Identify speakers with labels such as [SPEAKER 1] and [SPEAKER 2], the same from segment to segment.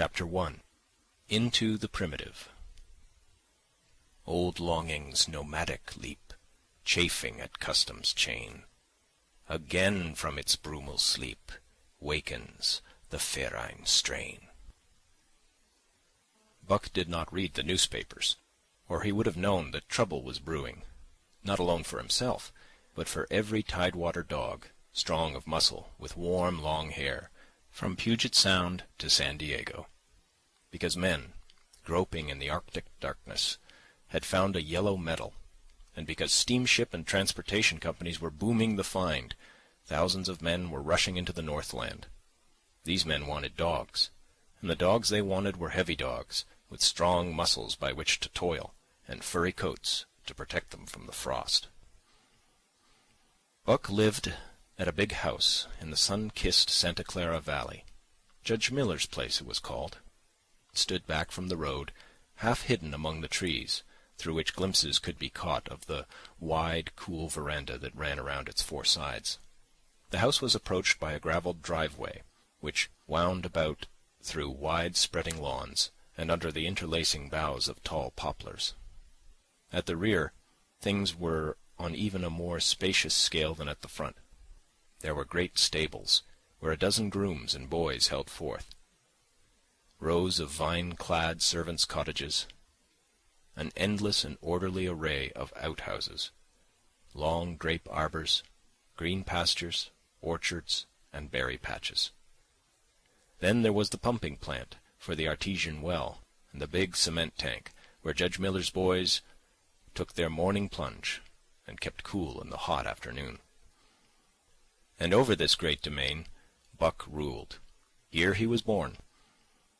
[SPEAKER 1] Chapter 1. Into the Primitive. Old longings nomadic leap, chafing at custom's chain. Again from its brumal sleep wakens the ferine strain. Buck did not read the newspapers, or he would have known that trouble was brewing, not alone for himself, but for every tidewater dog, strong of muscle, with warm, long hair, from Puget Sound to San Diego. Because men, groping in the Arctic darkness, had found a yellow metal, and because steamship and transportation companies were booming the find, thousands of men were rushing into the Northland. These men wanted dogs, and the dogs they wanted were heavy dogs, with strong muscles by which to toil, and furry coats to protect them from the frost. Buck lived at a big house in the sun-kissed Santa Clara Valley. Judge Miller's place it was called. It stood back from the road, half hidden among the trees, through which glimpses could be caught of the wide, cool veranda that ran around its four sides. The house was approached by a gravelled driveway, which wound about through wide-spreading lawns and under the interlacing boughs of tall poplars. At the rear, things were on even a more spacious scale than at the front. There were great stables, where a dozen grooms and boys held forth, rows of vine-clad servants' cottages, an endless and orderly array of outhouses, long grape arbors, green pastures, orchards, and berry patches. Then there was the pumping plant for the artesian well, and the big cement tank, where Judge Miller's boys took their morning plunge and kept cool in the hot afternoon. And over this great domain Buck ruled. Here he was born,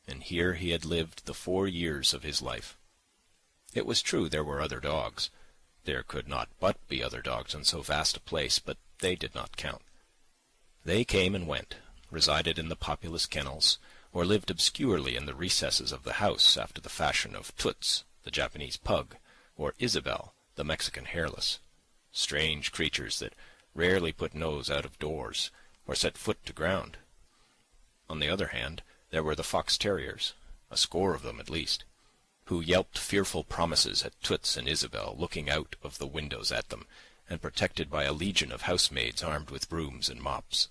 [SPEAKER 1] and here he had lived the 4 years of his life. It was true there were other dogs. There could not but be other dogs on so vast a place, but they did not count. They came and went, resided in the populous kennels, or lived obscurely in the recesses of the house after the fashion of Toots, the Japanese pug, or Isabel, the Mexican hairless. Strange creatures that rarely put nose out of doors, or set foot to ground. On the other hand, there were the fox terriers, a score of them at least, who yelped fearful promises at Toots and Isabel, looking out of the windows at them, and protected by a legion of housemaids armed with brooms and mops.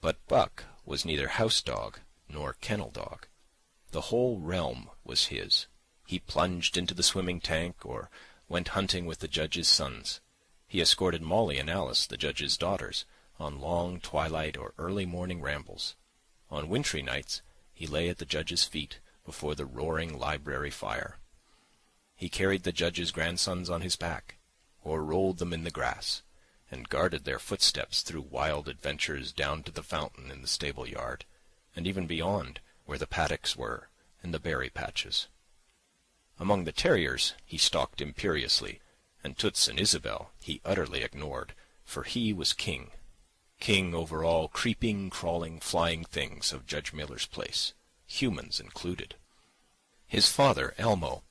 [SPEAKER 1] But Buck was neither house dog nor kennel dog. The whole realm was his. He plunged into the swimming tank, or went hunting with the judge's sons. He escorted Molly and Alice, the judge's daughters, on long twilight or early morning rambles. On wintry nights he lay at the judge's feet before the roaring library fire. He carried the judge's grandsons on his back, or rolled them in the grass, and guarded their footsteps through wild adventures down to the fountain in the stable yard, and even beyond, where the paddocks were, and the berry patches. Among the terriers he stalked imperiously, and Toots and Isabel he utterly ignored, for he was king over all creeping, crawling, flying things of Judge Miller's place, humans included. His father, Elmo,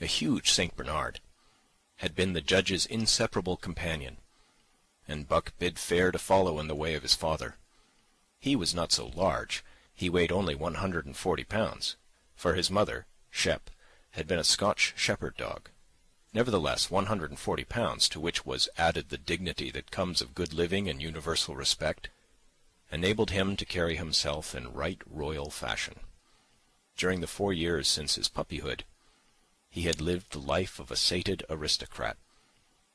[SPEAKER 1] a huge St. Bernard, had been the judge's inseparable companion, and Buck bid fair to follow in the way of his father. He was not so large, he weighed only 140 pounds, for his mother, Shep, had been a Scotch shepherd dog. Nevertheless, 140 pounds, to which was added the dignity that comes of good living and universal respect, enabled him to carry himself in right royal fashion. During the 4 years since his puppyhood, he had lived the life of a sated aristocrat.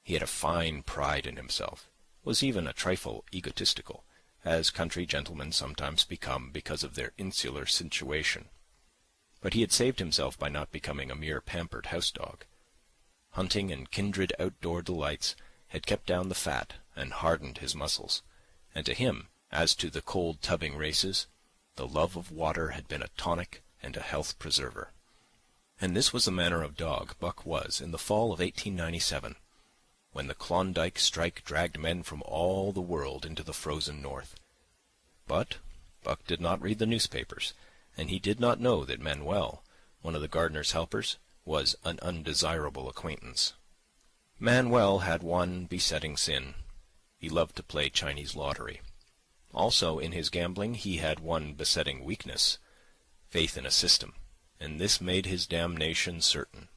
[SPEAKER 1] He had a fine pride in himself, was even a trifle egotistical, as country gentlemen sometimes become because of their insular situation. But he had saved himself by not becoming a mere pampered house dog. Hunting and kindred outdoor delights had kept down the fat and hardened his muscles, and to him, as to the cold tubbing races, the love of water had been a tonic and a health preserver. And this was the manner of dog Buck was in the fall of 1897, when the Klondike strike dragged men from all the world into the frozen north. But Buck did not read the newspapers, and he did not know that Manuel, one of the gardener's helpers, was an undesirable acquaintance. Manuel had one besetting sin. He loved to play Chinese lottery. Also, in his gambling, he had one besetting weakness. faith in a system, and this made his damnation certain.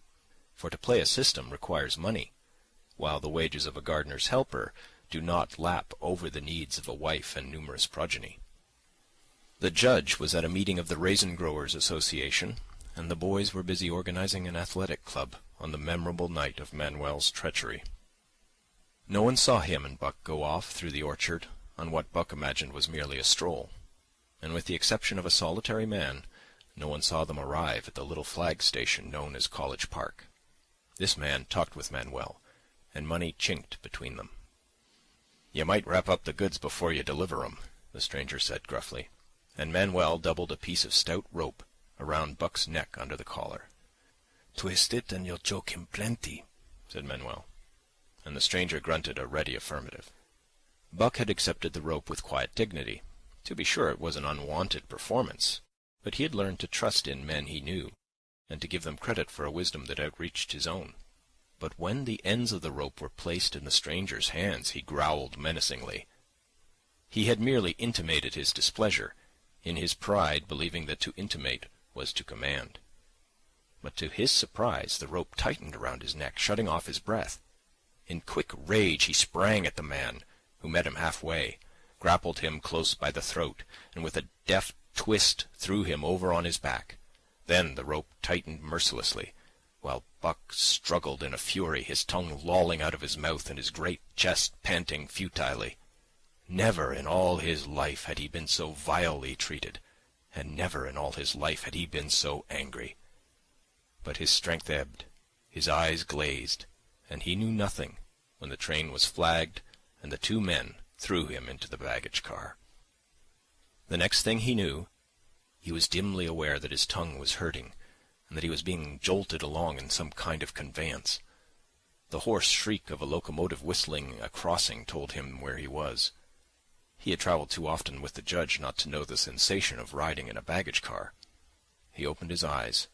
[SPEAKER 1] For to play a system requires money, while the wages of a gardener's helper do not lap over the needs of a wife and numerous progeny. The judge was at a meeting of the Raisin Growers' Association, and the boys were busy organizing an athletic club on the memorable night of Manuel's treachery. No one saw him and Buck go off through the orchard on what Buck imagined was merely a stroll, and with the exception of a solitary man, no one saw them arrive at the little flag station known as College Park. This man talked with Manuel, and money chinked between them. "You might wrap up the goods before you deliver 'em," the stranger said gruffly, and Manuel doubled a piece of stout rope around Buck's neck under the collar. "Twist it and you'll choke him plenty," said Manuel, and the stranger grunted a ready affirmative. Buck had accepted the rope with quiet dignity. To be sure, it was an unwonted performance, but he had learned to trust in men he knew, and to give them credit for a wisdom that outreached his own. But when the ends of the rope were placed in the stranger's hands, he growled menacingly. He had merely intimated his displeasure, in his pride believing that to intimate was to command. But to his surprise the rope tightened around his neck, shutting off his breath. In quick rage he sprang at the man, who met him halfway, grappled him close by the throat, and with a deft twist threw him over on his back. Then the rope tightened mercilessly, while Buck struggled in a fury, his tongue lolling out of his mouth and his great chest panting futilely. Never in all his life had he been so vilely treated, and never in all his life had he been so angry. But his strength ebbed, his eyes glazed, and he knew nothing when the train was flagged and the two men threw him into the baggage car. The next thing he knew, he was dimly aware that his tongue was hurting, and that he was being jolted along in some kind of conveyance. The hoarse shriek of a locomotive whistling a crossing told him where he was. He had travelled too often with the judge not to know the sensation of riding in a baggage car. He opened his eyes,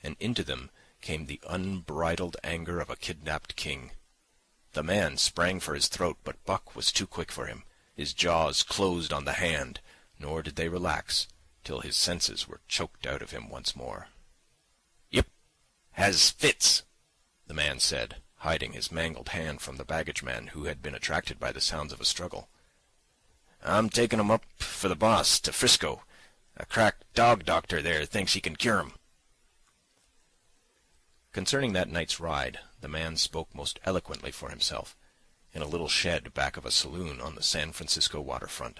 [SPEAKER 1] and into them came the unbridled anger of a kidnapped king. The man sprang for his throat, but Buck was too quick for him. His jaws closed on the hand, nor did they relax till his senses were choked out of him once more. "Yep, has fits," the man said, hiding his mangled hand from the baggage man, who had been attracted by the sounds of a struggle. "I'm taking 'em up for the boss to Frisco. A crack dog doctor there thinks he can cure 'em." Concerning that night's ride, the man spoke most eloquently for himself, in a little shed back of a saloon on the San Francisco waterfront.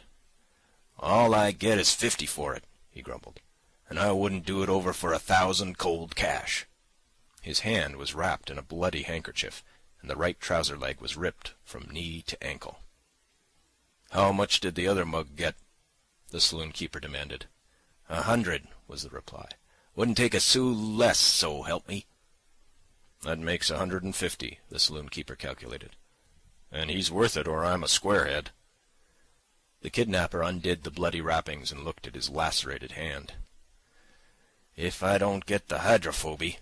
[SPEAKER 1] "All I get is 50 for it," he grumbled, "and I wouldn't do it over for 1,000 cold cash." His hand was wrapped in a bloody handkerchief, and the right trouser leg was ripped from knee to ankle. "How much did the other mug get?" the saloon keeper demanded. 100, was the reply. "Wouldn't take a sou less, so help me." "That makes 150, the saloon keeper calculated. "And he's worth it, or I'm a squarehead." The kidnapper undid the bloody wrappings and looked at his lacerated hand. "If I don't get the hydrophoby—"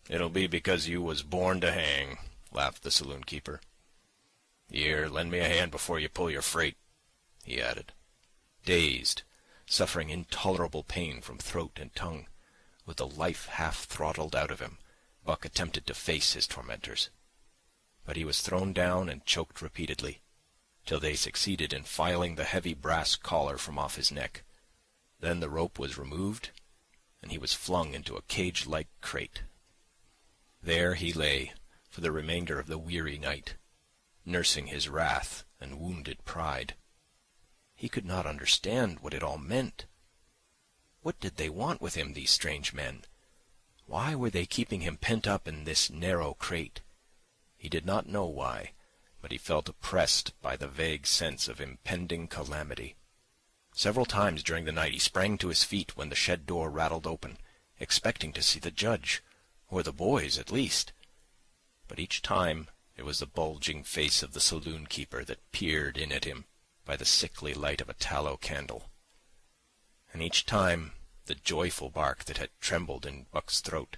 [SPEAKER 1] "It'll be because you was born to hang," laughed the saloon keeper. "Here, lend me a hand before you pull your freight," he added. Dazed, suffering intolerable pain from throat and tongue, with the life half throttled out of him, Buck attempted to face his tormentors. But he was thrown down and choked repeatedly, till they succeeded in filing the heavy brass collar from off his neck. Then the rope was removed, and he was flung into a cage-like crate. There he lay for the remainder of the weary night, nursing his wrath and wounded pride. He could not understand what it all meant. What did they want with him, these strange men? Why were they keeping him pent up in this narrow crate? He did not know why, but he felt oppressed by the vague sense of impending calamity. Several times during the night he sprang to his feet when the shed door rattled open, expecting to see the judge, or the boys at least. But each time it was the bulging face of the saloon keeper that peered in at him by the sickly light of a tallow candle. And each time the joyful bark that had trembled in Buck's throat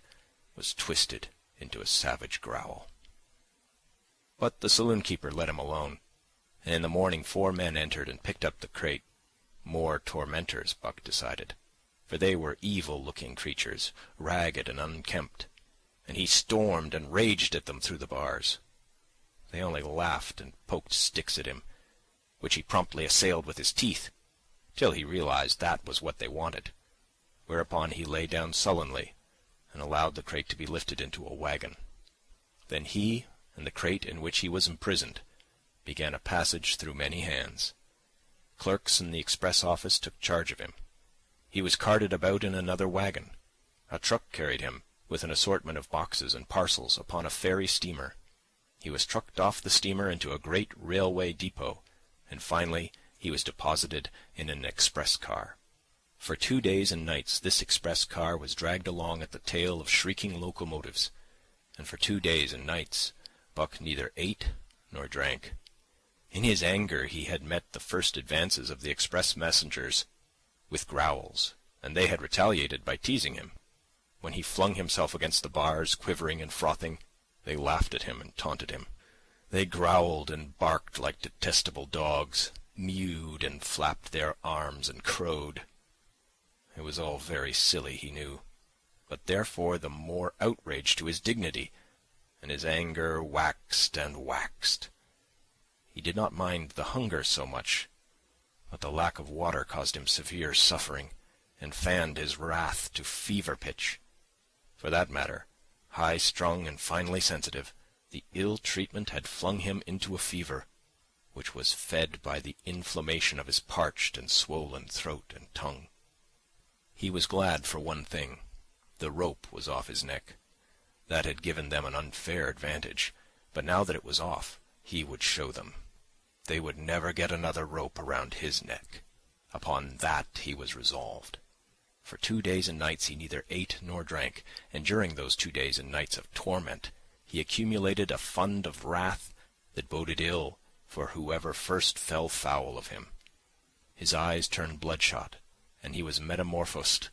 [SPEAKER 1] was twisted into a savage growl. But the saloon keeper let him alone, and in the morning 4 men entered and picked up the crate. More tormentors, Buck decided. for they were evil-looking creatures, ragged and unkempt, and he stormed and raged at them through the bars. They only laughed and poked sticks at him, which he promptly assailed with his teeth, till he realized that was what they wanted, whereupon he lay down sullenly and allowed the crate to be lifted into a wagon. Then he and the crate in which he was imprisoned began a passage through many hands. Clerks in the express office took charge of him. He was carted about in another wagon. A truck carried him, with an assortment of boxes and parcels, upon a ferry steamer. He was trucked off the steamer into a great railway depot, and finally he was deposited in an express car. For 2 days and nights this express car was dragged along at the tail of shrieking locomotives, and for 2 days and nights Buck neither ate nor drank. In his anger he had met the first advances of the express messengers with growls, and they had retaliated by teasing him. When he flung himself against the bars, quivering and frothing, they laughed at him and taunted him. They growled and barked like detestable dogs, mewed and flapped their arms and crowed. It was all very silly, he knew, but therefore the more outrage to his dignity, and his anger waxed and waxed. He did not mind the hunger so much, but the lack of water caused him severe suffering, and fanned his wrath to fever pitch. For that matter, high-strung and finely sensitive, the ill treatment had flung him into a fever, which was fed by the inflammation of his parched and swollen throat and tongue. He was glad for one thing. The rope was off his neck. That had given them an unfair advantage, but now that it was off, he would show them. They would never get another rope around his neck. Upon that he was resolved. For 2 days and nights he neither ate nor drank, and during those 2 days and nights of torment he accumulated a fund of wrath that boded ill for whoever first fell foul of him. His eyes turned bloodshot, and he was metamorphosed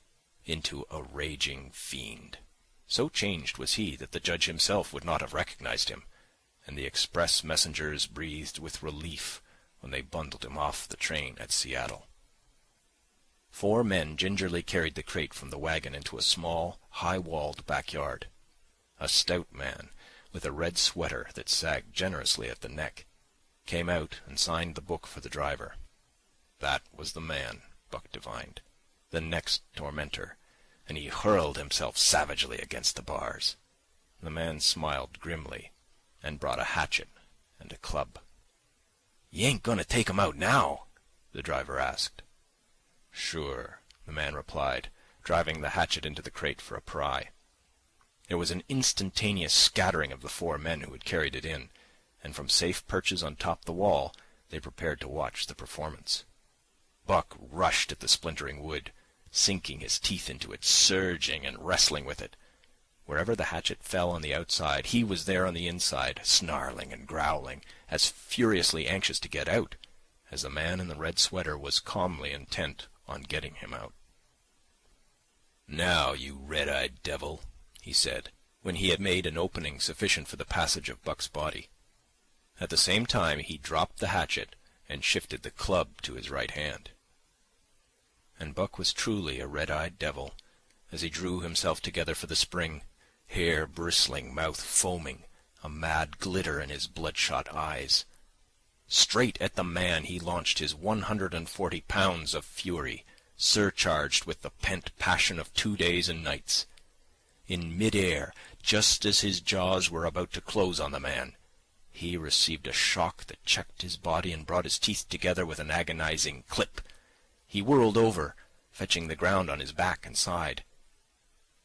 [SPEAKER 1] into a raging fiend. So changed was he that the judge himself would not have recognized him, and the express messengers breathed with relief when they bundled him off the train at Seattle. 4 men gingerly carried the crate from the wagon into a small, high-walled backyard. A stout man, with a red sweater that sagged generously at the neck, came out and signed the book for the driver. That was the man, Buck divined, the next tormentor, and he hurled himself savagely against the bars. The man smiled grimly, and brought a hatchet and a club. "You ain't going to take 'em out now?" the driver asked. "Sure," the man replied, driving the hatchet into the crate for a pry. There was an instantaneous scattering of the 4 men who had carried it in, and from safe perches on top the wall they prepared to watch the performance. Buck rushed at the splintering wood, sinking his teeth into it, surging and wrestling with it. Wherever the hatchet fell on the outside, he was there on the inside, snarling and growling, as furiously anxious to get out as the man in the red sweater was calmly intent on getting him out. "Now, you red-eyed devil," he said, when he had made an opening sufficient for the passage of Buck's body. At the same time he dropped the hatchet and shifted the club to his right hand. And Buck was truly a red-eyed devil, as he drew himself together for the spring, hair bristling, mouth foaming, a mad glitter in his bloodshot eyes. Straight at the man he launched his 140 pounds of fury, surcharged with the pent passion of 2 days and nights. In mid-air, just as his jaws were about to close on the man, he received a shock that checked his body and brought his teeth together with an agonizing clip. He whirled over, fetching the ground on his back and side.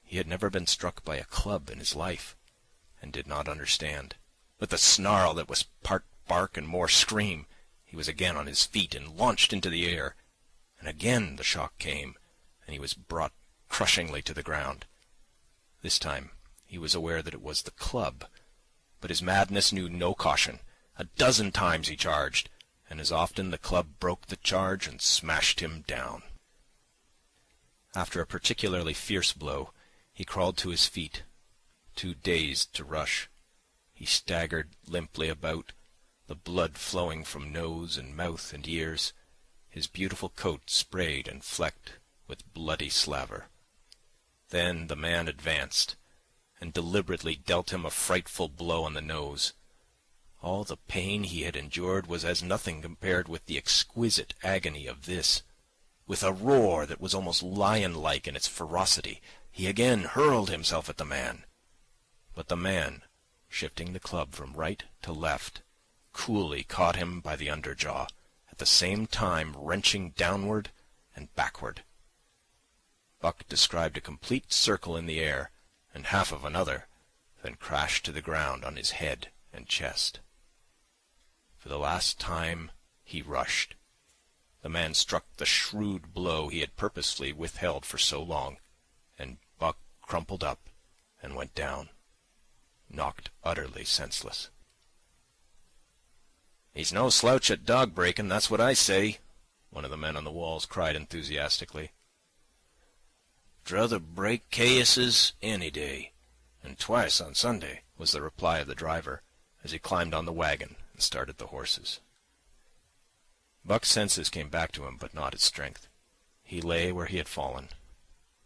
[SPEAKER 1] He had never been struck by a club in his life, and did not understand. With a snarl that was part bark and more scream, he was again on his feet and launched into the air. And again the shock came, and he was brought crushingly to the ground. This time he was aware that it was the club, but his madness knew no caution. 12 times he charged, and as often the club broke the charge and smashed him down. After a particularly fierce blow, he crawled to his feet, too dazed to rush. He staggered limply about, the blood flowing from nose and mouth and ears, his beautiful coat sprayed and flecked with bloody slaver. Then the man advanced, and deliberately dealt him a frightful blow on the nose. All the pain he had endured was as nothing compared with the exquisite agony of this. With a roar that was almost lion-like in its ferocity, he again hurled himself at the man. But the man, shifting the club from right to left, coolly caught him by the underjaw, at the same time wrenching downward and backward. Buck described a complete circle in the air, and half of another, then crashed to the ground on his head and chest. For the last time he rushed. The man struck the shrewd blow he had purposely withheld for so long, and Buck crumpled up and went down, knocked utterly senseless. "He's no slouch at dog-breaking, that's what I say," one of the men on the walls cried enthusiastically. "Druther break cayuses any day, and twice on Sunday," was the reply of the driver, as he climbed on the wagon and started the horses. Buck's senses came back to him, but not his strength. He lay where he had fallen,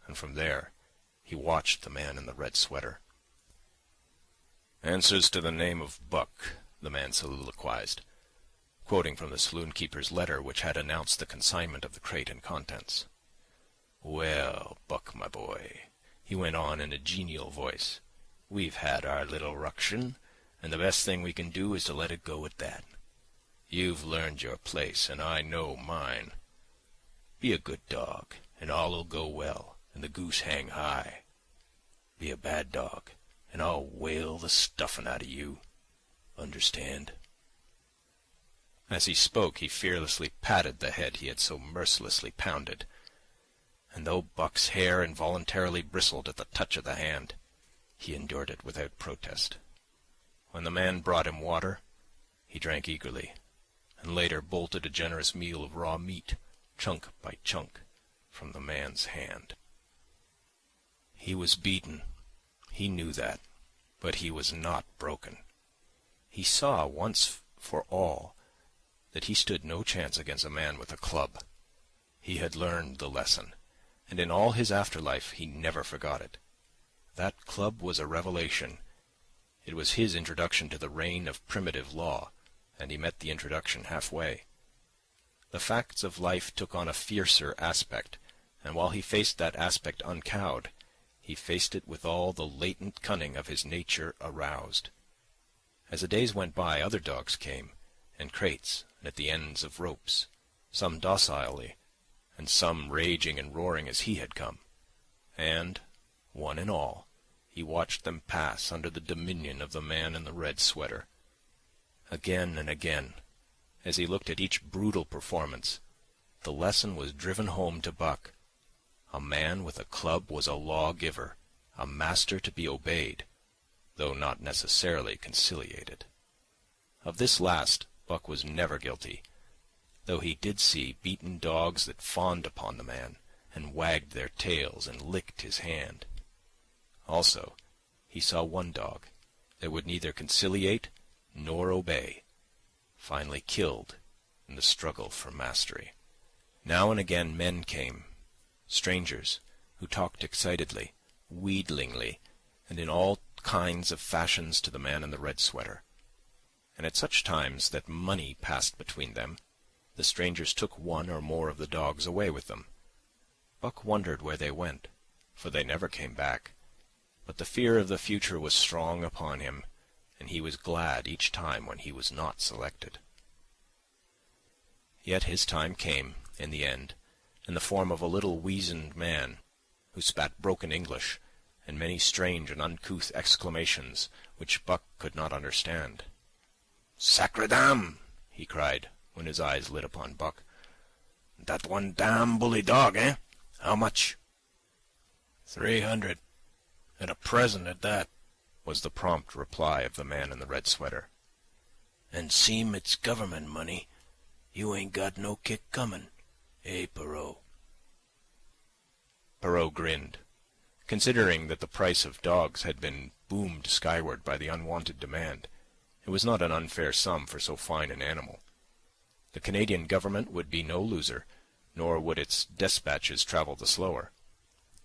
[SPEAKER 1] and from there he watched the man in the red sweater. "Answers to the name of Buck," the man soliloquized, quoting from the saloon-keeper's letter which had announced the consignment of the crate and contents. "Well, Buck, my boy," he went on in a genial voice, "we've had our little ruction, and the best thing we can do is to let it go at that. You've learned your place, and I know mine. Be a good dog, and all'll go well, and the goose hang high. Be a bad dog, and I'll whale the stuffin' out of you. Understand?" As he spoke, he fearlessly patted the head he had so mercilessly pounded, and though Buck's hair involuntarily bristled at the touch of the hand, he endured it without protest. When the man brought him water, he drank eagerly, and later bolted a generous meal of raw meat, chunk by chunk, from the man's hand. He was beaten, he knew that, but he was not broken. He saw once for all that he stood no chance against a man with a club. He had learned the lesson, and in all his afterlife he never forgot it. That club was a revelation. It was his introduction to the reign of primitive law, and he met the introduction halfway. The facts of life took on a fiercer aspect, and while he faced that aspect uncowed, he faced it with all the latent cunning of his nature aroused. As the days went by, other dogs came, and crates, and at the ends of ropes, some docilely, and some raging and roaring as he had come, and, one and all, he watched them pass under the dominion of the man in the red sweater. Again and again, as he looked at each brutal performance, the lesson was driven home to Buck. A man with a club was a lawgiver, a master to be obeyed, though not necessarily conciliated. Of this last Buck was never guilty, though he did see beaten dogs that fawned upon the man, and wagged their tails and licked his hand. Also, he saw one dog that would neither conciliate nor obey, finally killed in the struggle for mastery. Now and again men came, strangers, who talked excitedly, wheedlingly, and in all kinds of fashions to the man in the red sweater. And at such times that money passed between them, the strangers took one or more of the dogs away with them. Buck wondered where they went, for they never came back, but the fear of the future was strong upon him, and he was glad each time when he was not selected. Yet his time came, in the end, in the form of a little weazened man, who spat broken English, and many strange and uncouth exclamations which Buck could not understand. "Sacre dam!" he cried, when his eyes lit upon Buck. "That one damn bully dog, eh? How much?" "300, and a present at that," was the prompt reply of the man in the red sweater. "And seem it's government money. You ain't got no kick comin', eh, Perrault?" Perrault grinned. Considering that the price of dogs had been boomed skyward by the unwonted demand, it was not an unfair sum for so fine an animal. The Canadian government would be no loser, nor would its despatches travel the slower.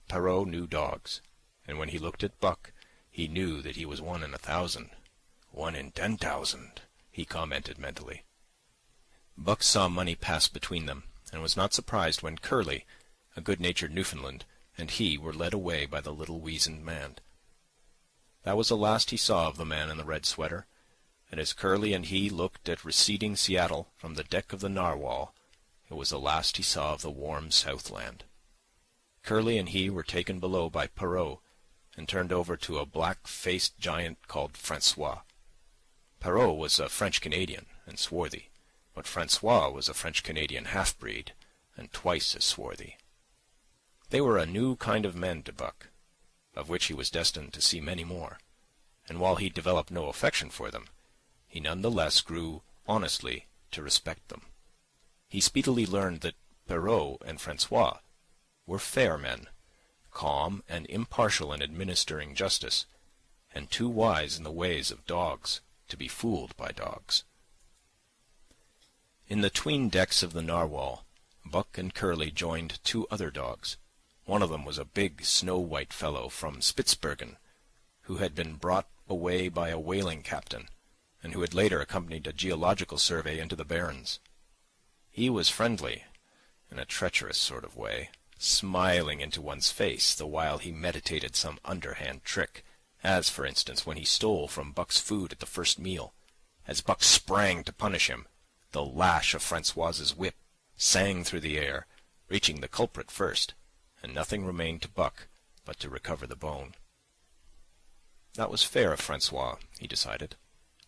[SPEAKER 1] Perrault knew dogs, and when he looked at Buck, he knew that he was 1 in 1,000. 1 in 10,000, he commented mentally. Buck saw money pass between them, and was not surprised when Curly, a good-natured Newfoundland, and he were led away by the little weazened man. That was the last he saw of the man in the red sweater, and as Curly and he looked at receding Seattle from the deck of the Narwhal, it was the last he saw of the warm Southland. Curly and he were taken below by Perrault and turned over to a black-faced giant called Francois. Perrault was a French-Canadian and swarthy, but Francois was a French-Canadian half-breed and twice as swarthy. They were a new kind of men to Buck, of which he was destined to see many more, and while he developed no affection for them, he none the less grew honestly to respect them. He speedily learned that Perrault and Francois were fair men, calm and impartial in administering justice, and too wise in the ways of dogs to be fooled by dogs. In the 'tween decks of the Narwhal, Buck and Curly joined 2 other dogs. One of them was a big, snow-white fellow from Spitzbergen, who had been brought away by a whaling captain, and who had later accompanied a geological survey into the Barrens. He was friendly, in a treacherous sort of way, smiling into one's face the while he meditated some underhand trick, as, for instance, when he stole from Buck's food at the first meal. As Buck sprang to punish him, the lash of Francois's whip sang through the air, reaching the culprit first, and nothing remained to Buck but to recover the bone. That was fair of Francois, he decided,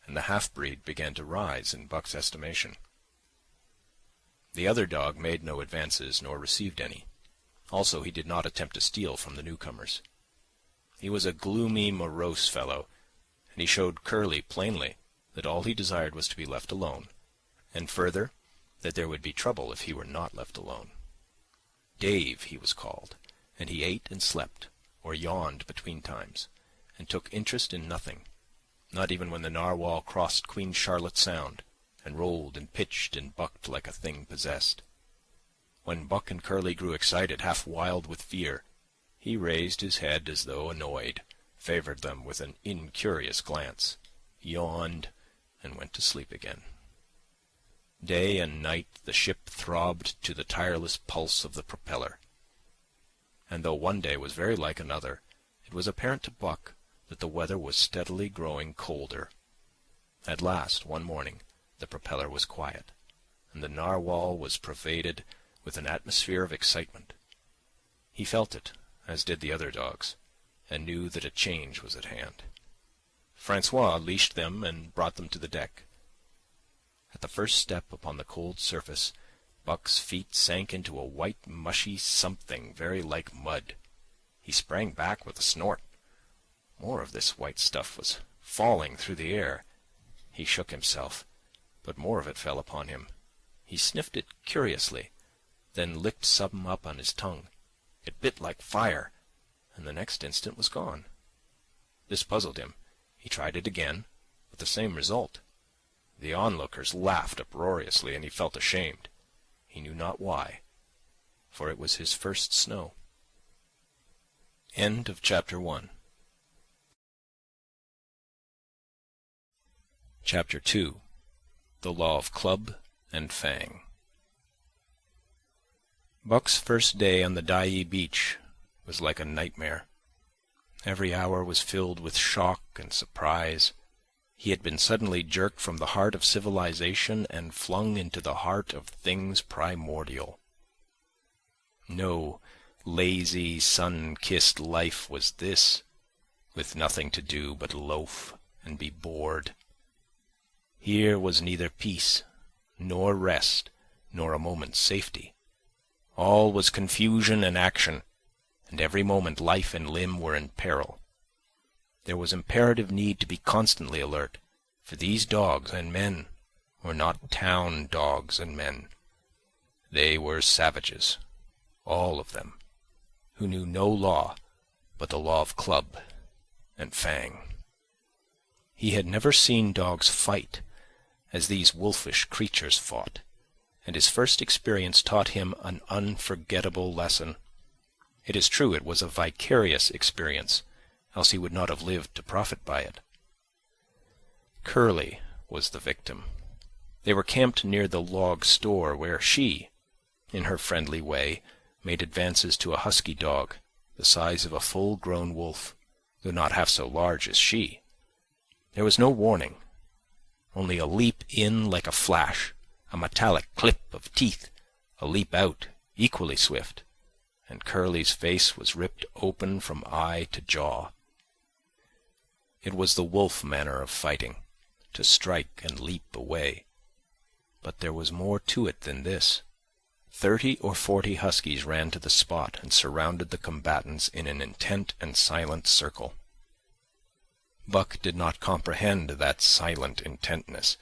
[SPEAKER 1] and the half-breed began to rise in Buck's estimation. The other dog made no advances nor received any. Also, he did not attempt to steal from the newcomers. He was a gloomy, morose fellow, and he showed Curly plainly that all he desired was to be left alone, and further, that there would be trouble if he were not left alone. Dave, he was called, and he ate and slept, or yawned between times, and took interest in nothing, not even when the Narwhal crossed Queen Charlotte Sound, and rolled and pitched and bucked like a thing possessed. When Buck and Curly grew excited, half wild with fear, he raised his head as though annoyed, favored them with an incurious glance, yawned, and went to sleep again. Day and night the ship throbbed to the tireless pulse of the propeller. And though one day was very like another, it was apparent to Buck that the weather was steadily growing colder. At last, one morning, the propeller was quiet, and the Narwhal was pervaded with an atmosphere of excitement. He felt it, as did the other dogs, and knew that a change was at hand. Francois leashed them and brought them to the deck. At the first step upon the cold surface, Buck's feet sank into a white, mushy something very like mud. He sprang back with a snort. More of this white stuff was falling through the air. He shook himself, but more of it fell upon him. He sniffed it curiously, then licked some up on his tongue. It bit like fire, and the next instant was gone. This puzzled him. He tried it again, with the same result. The onlookers laughed uproariously, and he felt ashamed. He knew not why, for it was his first snow. End of Chapter 1. Chapter 2. The Law of Club and Fang. Buck's first day on the Dyea beach was like a nightmare. Every hour was filled with shock and surprise. He had been suddenly jerked from the heart of civilization and flung into the heart of things primordial. No lazy, sun-kissed life was this, with nothing to do but loaf and be bored. Here was neither peace, nor rest, nor a moment's safety. All was confusion and action, and every moment life and limb were in peril. There was imperative need to be constantly alert, for these dogs and men were not town dogs and men. They were savages, all of them, who knew no law but the law of club and fang. He had never seen dogs fight as these wolfish creatures fought, and his first experience taught him an unforgettable lesson. It is true it was a vicarious experience, else he would not have lived to profit by it. Curly was the victim. They were camped near the log store where she, in her friendly way, made advances to a husky dog, the size of a full-grown wolf, though not half so large as she. There was no warning, only a leap in like a flash, a metallic clip of teeth, a leap out, equally swift, and Curly's face was ripped open from eye to jaw. It was the wolf manner of fighting, to strike and leap away. But there was more to it than this. 30 or 40 huskies ran to the spot and surrounded the combatants in an intent and silent circle. Buck did not comprehend that silent intentness,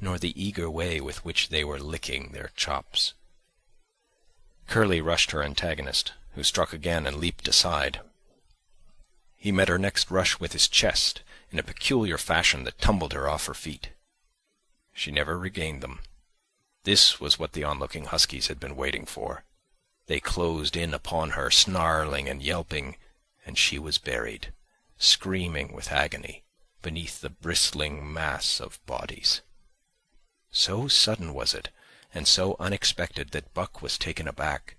[SPEAKER 1] nor the eager way with which they were licking their chops. Curly rushed her antagonist, who struck again and leaped aside. He met her next rush with his chest, in a peculiar fashion that tumbled her off her feet. She never regained them. This was what the onlooking huskies had been waiting for. They closed in upon her, snarling and yelping, and she was buried, screaming with agony, beneath the bristling mass of bodies. So sudden was it, and so unexpected, that Buck was taken aback.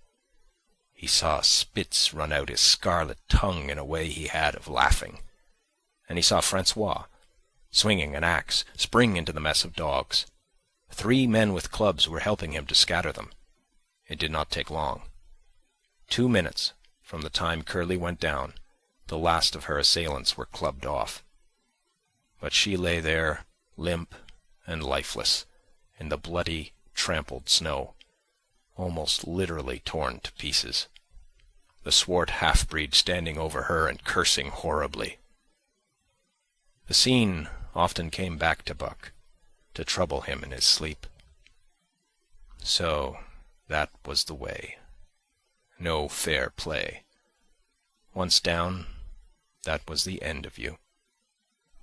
[SPEAKER 1] He saw Spitz run out his scarlet tongue in a way he had of laughing, and he saw Francois, swinging an axe, spring into the mess of dogs. 3 men with clubs were helping him to scatter them. It did not take long. 2 minutes from the time Curly went down, the last of her assailants were clubbed off. But she lay there, limp and lifeless, in the bloody, trampled snow, almost literally torn to pieces, the swart half-breed standing over her and cursing horribly. The scene often came back to Buck, to trouble him in his sleep. So that was the way. No fair play. Once down, that was the end of you.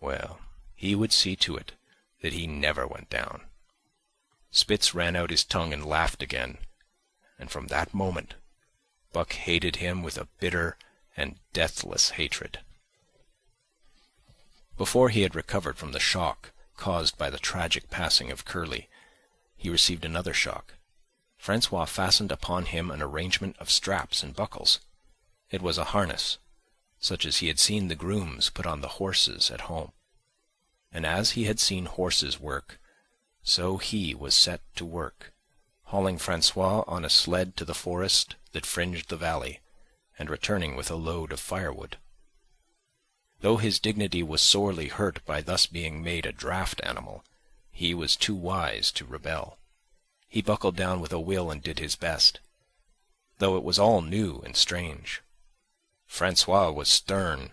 [SPEAKER 1] Well, he would see to it that he never went down. Spitz ran out his tongue and laughed again, and from that moment Buck hated him with a bitter and deathless hatred. Before he had recovered from the shock caused by the tragic passing of Curly, he received another shock. Francois fastened upon him an arrangement of straps and buckles. It was a harness, such as he had seen the grooms put on the horses at home. And as he had seen horses work, so he was set to work, hauling Francois on a sled to the forest that fringed the valley, and returning with a load of firewood. Though his dignity was sorely hurt by thus being made a draft animal, he was too wise to rebel. He buckled down with a will and did his best, though it was all new and strange. Francois was stern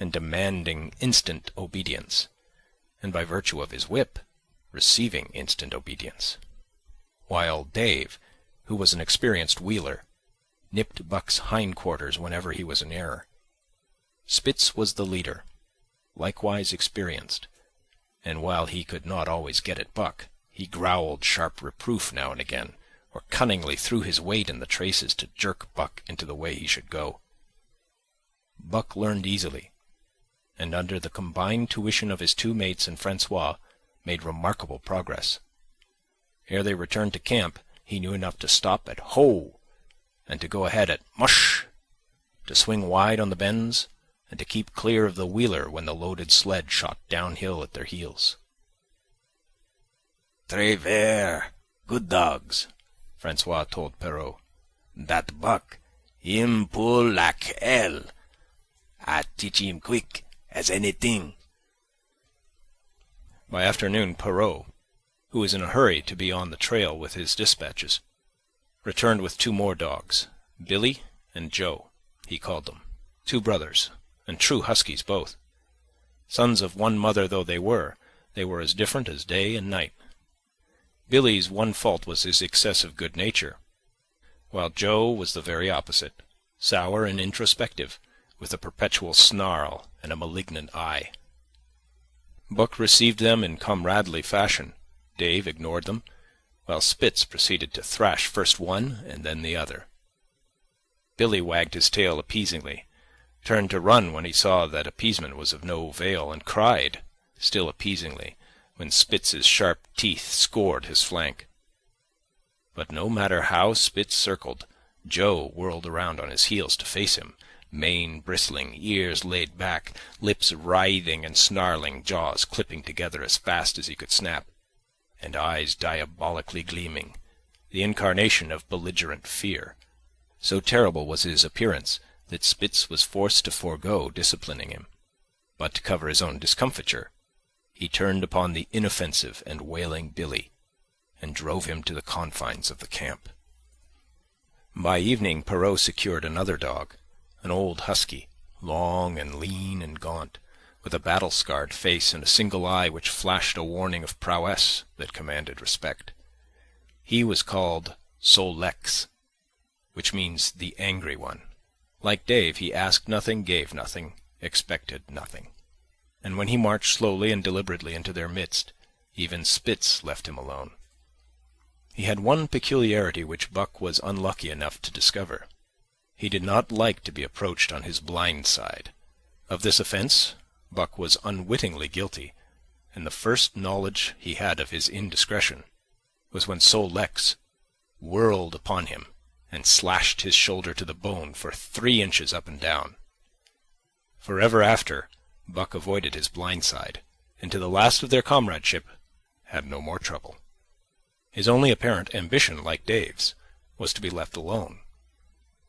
[SPEAKER 1] and demanding instant obedience, and by virtue of his whip, receiving instant obedience, while Dave, who was an experienced wheeler, nipped Buck's hindquarters whenever he was in error. Spitz was the leader, likewise experienced, and while he could not always get at Buck, he growled sharp reproof now and again, or cunningly threw his weight in the traces to jerk Buck into the way he should go. Buck learned easily, and under the combined tuition of his 2 mates and Francois, made remarkable progress. Ere they returned to camp, he knew enough to stop at "Ho!" and to go ahead at "Mush!", to swing wide on the bends, and to keep clear of the wheeler when the loaded sled shot downhill at their heels. "Très ver, good dogs," Francois told Perrault. "That Buck, him pull like hell. I teach him quick as anything." By afternoon, Perrault, who was in a hurry to be on the trail with his dispatches, returned with 2 more dogs, Billy and Joe, he called them, 2 brothers, and true huskies both. Sons of one mother though they were as different as day and night. Billy's one fault was his excessive good nature, while Joe was the very opposite, sour and introspective, with a perpetual snarl and a malignant eye. Buck received them in comradely fashion. Dave ignored them, while Spitz proceeded to thrash first one and then the other. Billy wagged his tail appeasingly, turned to run when he saw that appeasement was of no avail, and cried, still appeasingly, when Spitz's sharp teeth scored his flank. But no matter how Spitz circled, Joe whirled around on his heels to face him, mane bristling, ears laid back, lips writhing and snarling, jaws clipping together as fast as he could snap, and eyes diabolically gleaming, the incarnation of belligerent fear. So terrible was his appearance that Spitz was forced to forego disciplining him. But to cover his own discomfiture, he turned upon the inoffensive and wailing Billy, and drove him to the confines of the camp. By evening Perrault secured another dog, an old husky, long and lean and gaunt, with a battle-scarred face and a single eye which flashed a warning of prowess that commanded respect. He was called Sol-Leks, which means the angry one. Like Dave, he asked nothing, gave nothing, expected nothing. And when he marched slowly and deliberately into their midst, even Spitz left him alone. He had one peculiarity which Buck was unlucky enough to discover. He did not like to be approached on his blind side. Of this offence Buck was unwittingly guilty, and the first knowledge he had of his indiscretion was when Sol-Leks whirled upon him and slashed his shoulder to the bone for 3 inches up and down. Forever after, Buck avoided his blind side, and to the last of their comradeship had no more trouble. His only apparent ambition, like Dave's, was to be left alone,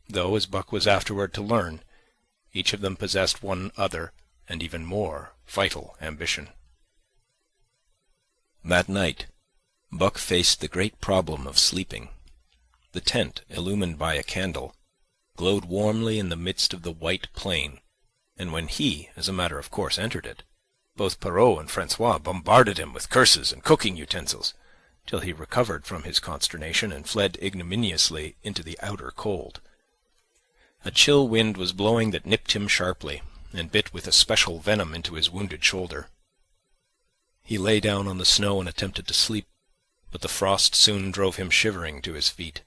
[SPEAKER 1] though, as Buck was afterward to learn, each of them possessed one other and even more vital ambition. That night, Buck faced the great problem of sleeping. The tent, illumined by a candle, glowed warmly in the midst of the white plain, and when he, as a matter of course, entered it, both Perrault and François bombarded him with curses and cooking utensils, till he recovered from his consternation and fled ignominiously into the outer cold. A chill wind was blowing that nipped him sharply, and bit with especial venom into his wounded shoulder. He lay down on the snow and attempted to sleep, but the frost soon drove him shivering to his feet.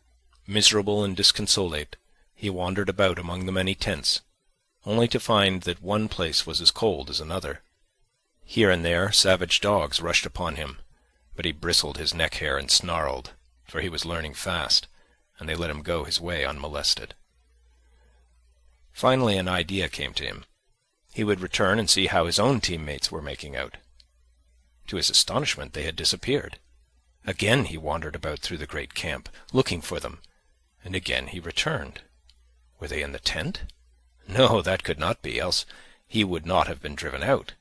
[SPEAKER 1] Miserable and disconsolate, he wandered about among the many tents, only to find that one place was as cold as another. Here and there savage dogs rushed upon him, but he bristled his neck hair and snarled, for he was learning fast, and they let him go his way unmolested. Finally an idea came to him. He would return and see how his own teammates were making out. To his astonishment they had disappeared. Again he wandered about through the great camp, looking for them, and again he returned. Were they in the tent? No, that could not be, else he would not have been driven out.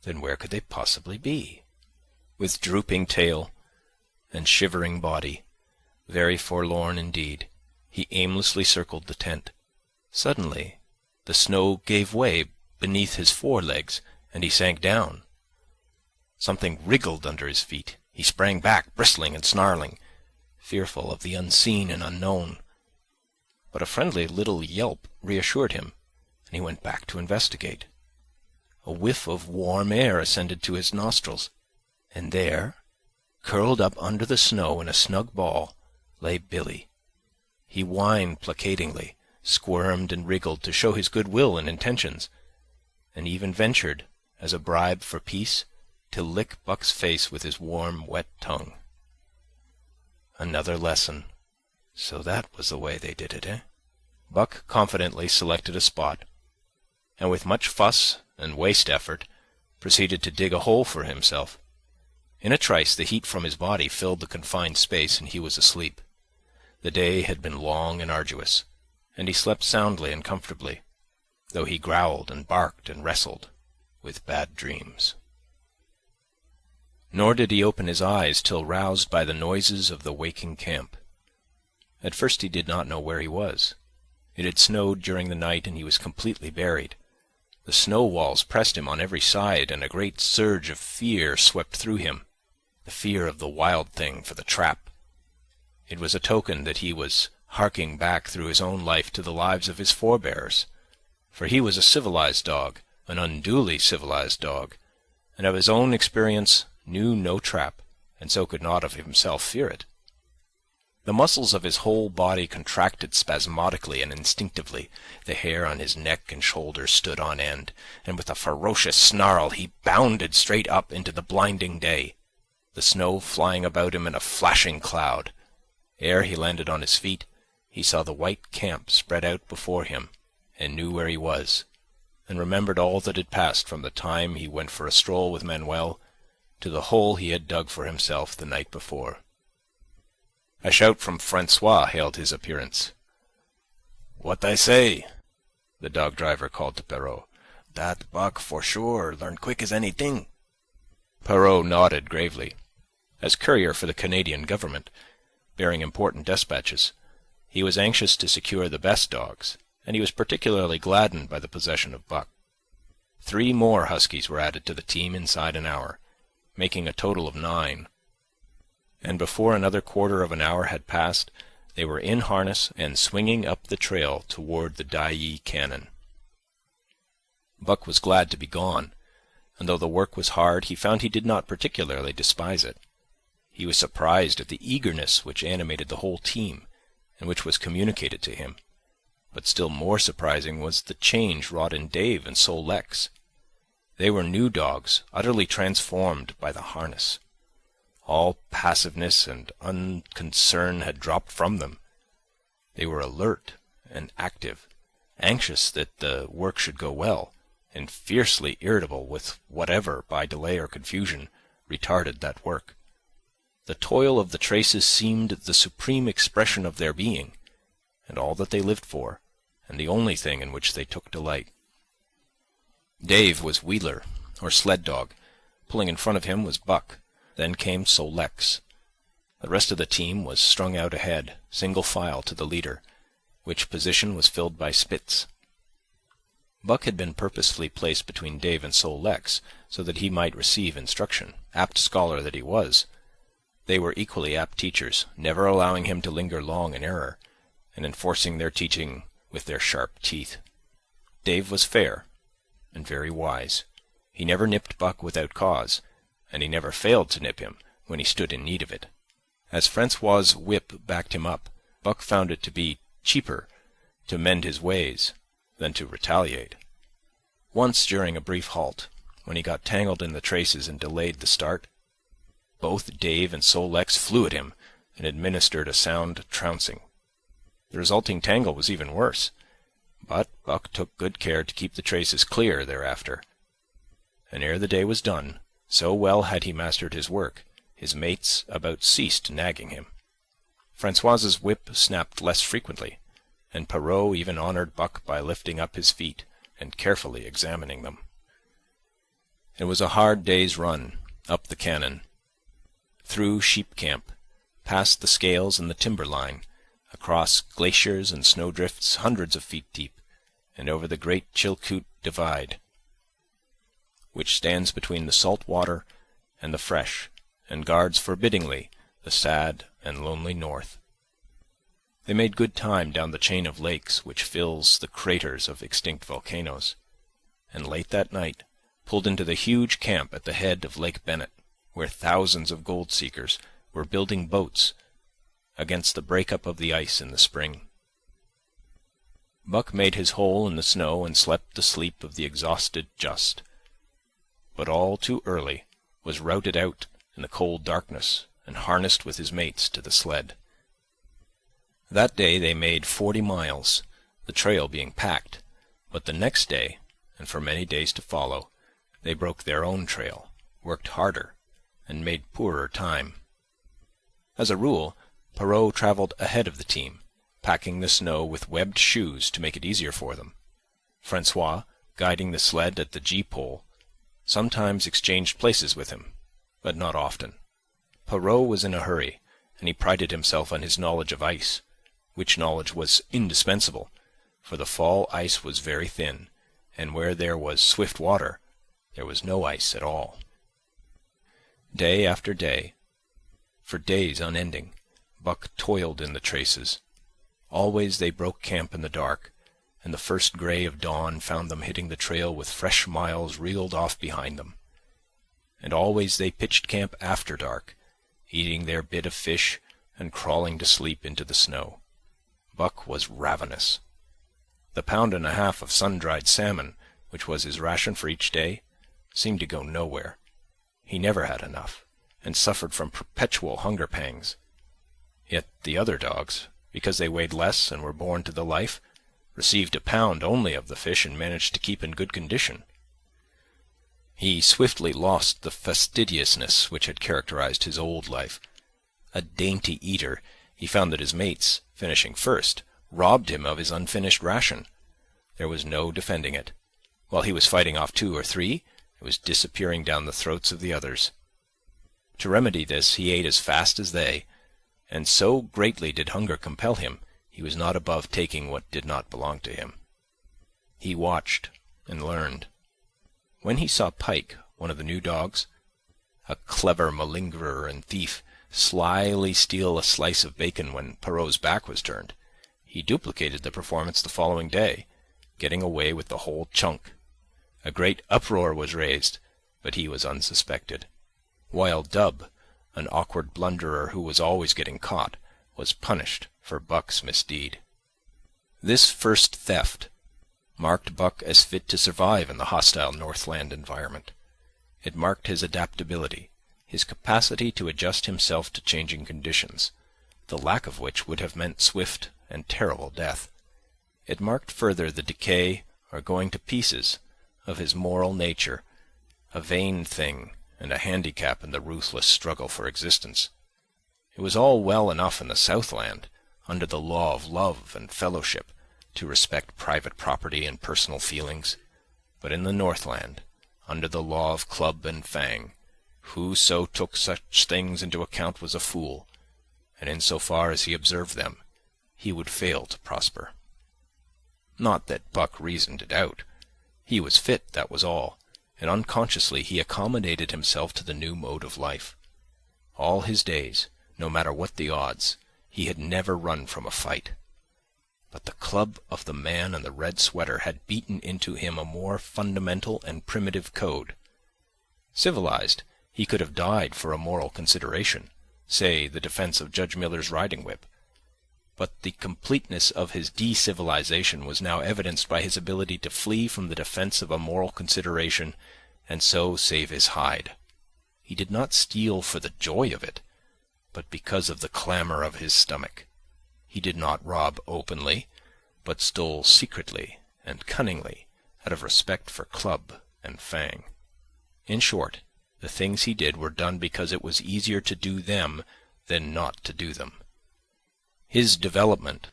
[SPEAKER 1] Then where could they possibly be? With drooping tail and shivering body, very forlorn indeed, he aimlessly circled the tent. Suddenly the snow gave way beneath his forelegs, and he sank down. Something wriggled under his feet. He sprang back, bristling and snarling, fearful of the unseen and unknown. But a friendly little yelp reassured him, and he went back to investigate. A whiff of warm air ascended to his nostrils, and there, curled up under the snow in a snug ball, lay Billy. He whined placatingly, squirmed and wriggled to show his good-will and intentions, and even ventured, as a bribe for peace, to lick Buck's face with his warm, wet tongue. Another lesson. So that was the way they did it, eh? Buck confidently selected a spot, and with much fuss and waste effort, proceeded to dig a hole for himself. In a trice the heat from his body filled the confined space, and he was asleep. The day had been long and arduous, and he slept soundly and comfortably, though he growled and barked and wrestled with bad dreams. Nor did he open his eyes till roused by the noises of the waking camp. At first he did not know where he was. It had snowed during the night, and he was completely buried. The snow walls pressed him on every side, and a great surge of fear swept through him, the fear of the wild thing for the trap. It was a token that he was harking back through his own life to the lives of his forebears, for he was a civilized dog, an unduly civilized dog, and of his own experience knew no trap and so could not of himself fear it. The muscles of his whole body contracted spasmodically and instinctively. The hair on his neck and shoulders stood on end, and with a ferocious snarl he bounded straight up into the blinding day, the snow flying about him in a flashing cloud. Ere he landed on his feet, he saw the white camp spread out before him, and knew where he was, and remembered all that had passed from the time he went for a stroll with Manuel to the hole he had dug for himself the night before. A shout from Francois hailed his appearance. "What I say?" the dog-driver called to Perrault. "That buck, for sure, learn quick as anything." Perrault nodded gravely. As courier for the Canadian government, bearing important despatches, he was anxious to secure the best dogs, and he was particularly gladdened by the possession of Buck. 3 more huskies were added to the team inside an hour, making a total of 9. And before another quarter of an hour had passed, they were in harness and swinging up the trail toward the Dyea Canon. Buck was glad to be gone, and though the work was hard, he found he did not particularly despise it. He was surprised at the eagerness which animated the whole team, and which was communicated to him. But still more surprising was the change wrought in Dave and Sol Leks. They were new dogs, utterly transformed by the harness. All passiveness and unconcern had dropped from them. They were alert and active, anxious that the work should go well, and fiercely irritable with whatever, by delay or confusion, retarded that work. The toil of the traces seemed the supreme expression of their being, and all that they lived for, and the only thing in which they took delight. Dave was wheeler, or sled dog. Pulling in front of him was Buck. Then came Sol Leks. The rest of the team was strung out ahead, single file to the leader, which position was filled by Spitz. Buck had been purposely placed between Dave and Sol Leks, so that he might receive instruction, apt scholar that he was. They were equally apt teachers, never allowing him to linger long in error, and enforcing their teaching with their sharp teeth. Dave was fair, and very wise. He never nipped Buck without cause, and he never failed to nip him when he stood in need of it. As Francois's whip backed him up, Buck found it to be cheaper to mend his ways than to retaliate. Once during a brief halt, when he got tangled in the traces and delayed the start, both Dave and Sol Leks flew at him and administered a sound trouncing. The resulting tangle was even worse, but Buck took good care to keep the traces clear thereafter. And ere the day was done, so well had he mastered his work, his mates about ceased nagging him. Francois's whip snapped less frequently, and Perrault even honoured Buck by lifting up his feet and carefully examining them. It was a hard day's run, up the Canon, through Sheep Camp, past the scales and the timber line, across glaciers and snowdrifts hundreds of feet deep, and over the great Chilkoot Divide, which stands between the salt water and the fresh, and guards forbiddingly the sad and lonely north. They made good time down the chain of lakes which fills the craters of extinct volcanoes, and late that night pulled into the huge camp at the head of Lake Bennett, where thousands of gold-seekers were building boats against the break-up of the ice in the spring. Buck made his hole in the snow and slept the sleep of the exhausted just, but all too early was routed out in the cold darkness and harnessed with his mates to the sled. That day they made 40 miles, the trail being packed, but the next day, and for many days to follow, they broke their own trail, worked harder, and made poorer time. As a rule, Perrault travelled ahead of the team, packing the snow with webbed shoes to make it easier for them. Francois, guiding the sled at the gee-pole, sometimes exchanged places with him, but not often. Perrault was in a hurry, and he prided himself on his knowledge of ice, which knowledge was indispensable, for the fall ice was very thin, and where there was swift water, there was no ice at all. Day after day, for days unending, Buck toiled in the traces. Always they broke camp in the dark, and the first gray of dawn found them hitting the trail with fresh miles reeled off behind them. And always they pitched camp after dark, eating their bit of fish and crawling to sleep into the snow. Buck was ravenous. The pound and a half of sun-dried salmon, which was his ration for each day, seemed to go nowhere. He never had enough, and suffered from perpetual hunger pangs. Yet the other dogs, because they weighed less and were born to the life, received a pound only of the fish and managed to keep in good condition. He swiftly lost the fastidiousness which had characterized his old life. A dainty eater, he found that his mates, finishing first, robbed him of his unfinished ration. There was no defending it. While he was fighting off 2 or 3, it was disappearing down the throats of the others. To remedy this, he ate as fast as they, and so greatly did hunger compel him, he was not above taking what did not belong to him. He watched and learned. When he saw Pike, one of the new dogs, a clever malingerer and thief, slyly steal a slice of bacon when Perrault's back was turned, he duplicated the performance the following day, getting away with the whole chunk. A great uproar was raised, but he was unsuspected, while Dub, an awkward blunderer who was always getting caught, was punished for Buck's misdeed. This first theft marked Buck as fit to survive in the hostile Northland environment. It marked his adaptability, his capacity to adjust himself to changing conditions, the lack of which would have meant swift and terrible death. It marked further the decay, or going to pieces, of his moral nature, a vain thing and a handicap in the ruthless struggle for existence. It was all well enough in the Southland, under the law of love and fellowship, to respect private property and personal feelings, but in the Northland, under the law of club and fang, whoso took such things into account was a fool, and in so far as he observed them, he would fail to prosper. Not that Buck reasoned it out. He was fit, that was all, and unconsciously he accommodated himself to the new mode of life. All his days, no matter what the odds, he had never run from a fight. But the club of the man in the red sweater had beaten into him a more fundamental and primitive code. Civilized, he could have died for a moral consideration, say the defense of Judge Miller's riding whip. But the completeness of his de-civilization was now evidenced by his ability to flee from the defense of a moral consideration, and so save his hide. He did not steal for the joy of it, but because of the clamor of his stomach. He did not rob openly, but stole secretly and cunningly, out of respect for club and fang. In short, the things he did were done because it was easier to do them than not to do them. His development,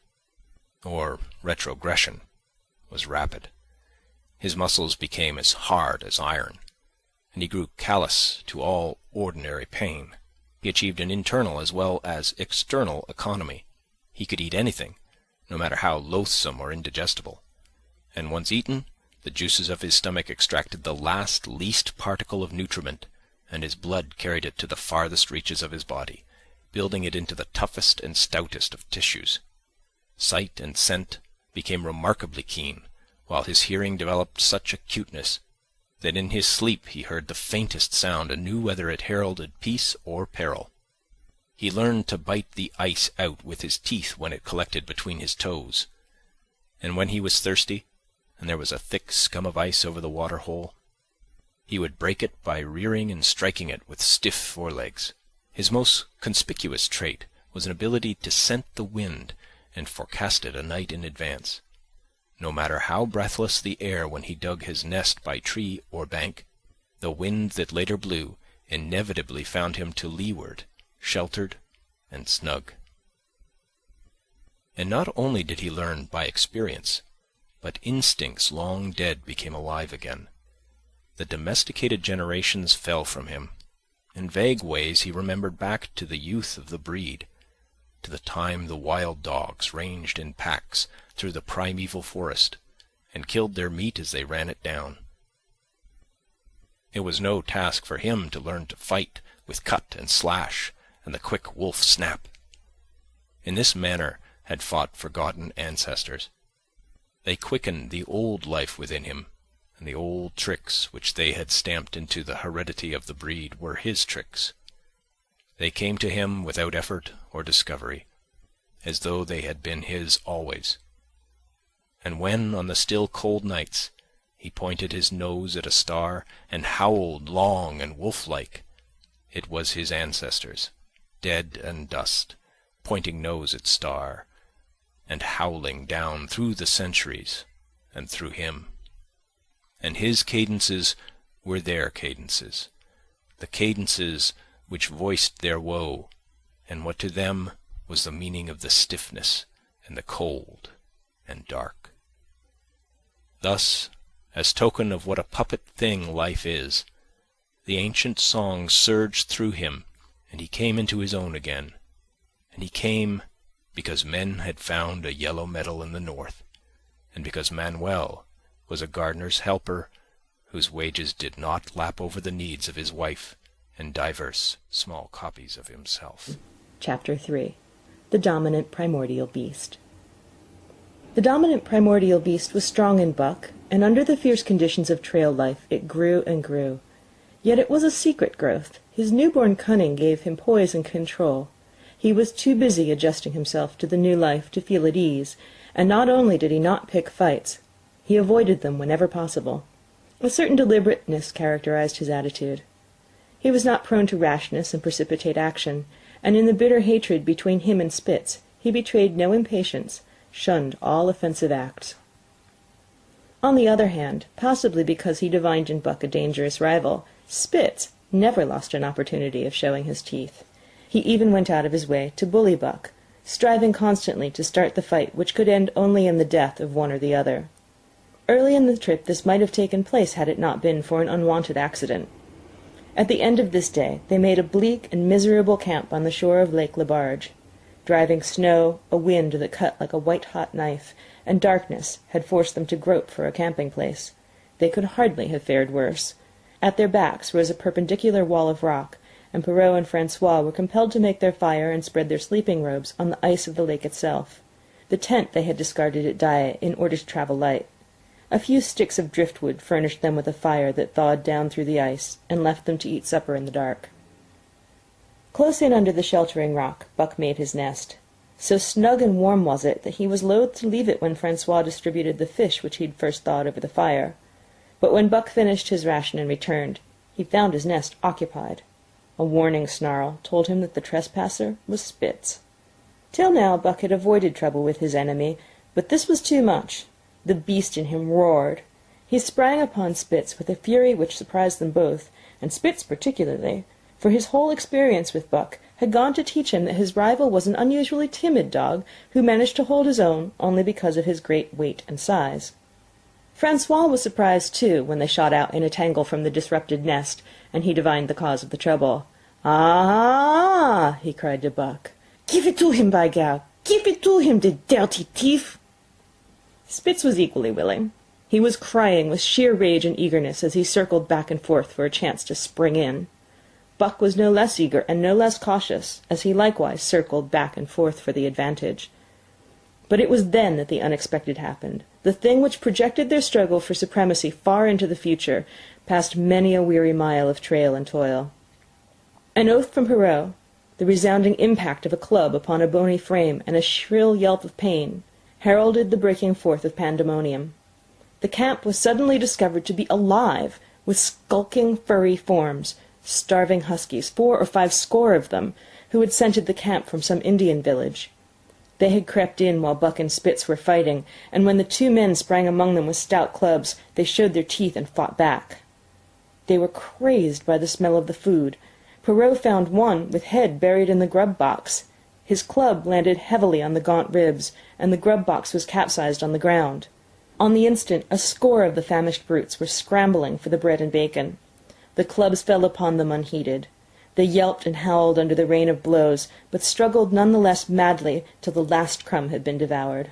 [SPEAKER 1] or retrogression, was rapid. His muscles became as hard as iron, and he grew callous to all ordinary pain. He achieved an internal as well as external economy. He could eat anything, no matter how loathsome or indigestible, and once eaten, the juices of his stomach extracted the last least particle of nutriment, and his blood carried it to the farthest reaches of his body, building it into the toughest and stoutest of tissues. Sight and scent became remarkably keen, while his hearing developed such acuteness that in his sleep he heard the faintest sound and knew whether it heralded peace or peril. He learned to bite the ice out with his teeth when it collected between his toes, and when he was thirsty, and there was a thick scum of ice over the water-hole, he would break it by rearing and striking it with stiff forelegs. His most conspicuous trait was an ability to scent the wind and forecast it a night in advance. No matter how breathless the air when he dug his nest by tree or bank, the wind that later blew inevitably found him to leeward, sheltered and snug. And not only did he learn by experience, but instincts long dead became alive again. The domesticated generations fell from him. In vague ways he remembered back to the youth of the breed, to the time the wild dogs ranged in packs through the primeval forest, and killed their meat as they ran it down. It was no task for him to learn to fight with cut and slash and the quick wolf snap. In this manner had fought forgotten ancestors. They quickened the old life within him, and the old tricks which they had stamped into the heredity of the breed were his tricks. They came to him without effort or discovery, as though they had been his always. And when, on the still cold nights, he pointed his nose at a star and howled long and wolf-like, it was his ancestors, dead and dust, pointing nose at star, and howling down through the centuries and through him. And his cadences were their cadences, the cadences which voiced their woe, and what to them was the meaning of the stiffness and the cold and dark. Thus, as token of what a puppet thing life is, the ancient song surged through him, and he came into his own again. And he came because men had found a yellow metal in the north, and because Manuel was a gardener's helper whose wages did not lap over the needs of his wife and divers small copies of himself.
[SPEAKER 2] Chapter 3. The Dominant Primordial Beast. The dominant primordial beast was strong in buck, and under the fierce conditions of trail life it grew and grew. Yet it was a secret growth. His newborn cunning gave him poise and control. He was too busy adjusting himself to the new life to feel at ease, and not only did he not pick fights, he avoided them whenever possible. A certain deliberateness characterized his attitude. He was not prone to rashness and precipitate action, and in the bitter hatred between him and Spitz he betrayed no impatience, shunned all offensive acts. On the other hand, possibly because he divined in Buck a dangerous rival, Spitz never lost an opportunity of showing his teeth. He even went out of his way to bully Buck, striving constantly to start the fight which could end only in the death of one or the other. Early in the trip this might have taken place had it not been for an unwanted accident. At the end of this day they made a bleak and miserable camp on the shore of Lake Labarge. Driving snow, a wind that cut like a white-hot knife, and darkness had forced them to grope for a camping place. They could hardly have fared worse. At their backs rose a perpendicular wall of rock, and Perrault and Francois were compelled to make their fire and spread their sleeping robes on the ice of the lake itself. The tent they had discarded at Daya in order to travel light. A few sticks of driftwood furnished them with a fire that thawed down through the ice, and left them to eat supper in the dark. Close in under the sheltering rock, Buck made his nest. So snug and warm was it that he was loath to leave it when Francois distributed the fish which he had first thawed over the fire. But when Buck finished his ration and returned, he found his nest occupied. A warning snarl told him that the trespasser was Spitz. Till now Buck had avoided trouble with his enemy, but this was too much. The beast in him roared. He sprang upon Spitz with a fury which surprised them both, and Spitz particularly, for his whole experience with Buck had gone to teach him that his rival was an unusually timid dog who managed to hold his own only because of his great weight and size. Francois was surprised, too, when they shot out in a tangle from the disrupted nest, and he divined the cause of the trouble. "Ah!" he cried to Buck. "Give it to him, by Gad! Give it to him, the dirty thief!" Spitz was equally willing. He was crying with sheer rage and eagerness as he circled back and forth for a chance to spring in. Buck was no less eager and no less cautious, as he likewise circled back and forth for the advantage. But it was then that the unexpected happened, the thing which projected their struggle for supremacy far into the future, past many a weary mile of trail and toil. An oath from Perrault, the resounding impact of a club upon a bony frame, and a shrill yelp of pain, heralded the breaking forth of pandemonium. The camp was suddenly discovered to be alive with skulking furry forms, starving huskies, 4 or 5 score of them, who had scented the camp from some Indian village. They had crept in while Buck and Spitz were fighting, and when the 2 men sprang among them with stout clubs, they showed their teeth and fought back. They were crazed by the smell of the food. Perrault found one with head buried in the grub box. His club landed heavily on the gaunt ribs, and the grub box was capsized on the ground. On the instant a score of the famished brutes were scrambling for the bread and bacon. The clubs fell upon them unheeded. They yelped and howled under the rain of blows, but struggled none the less madly till the last crumb had been devoured.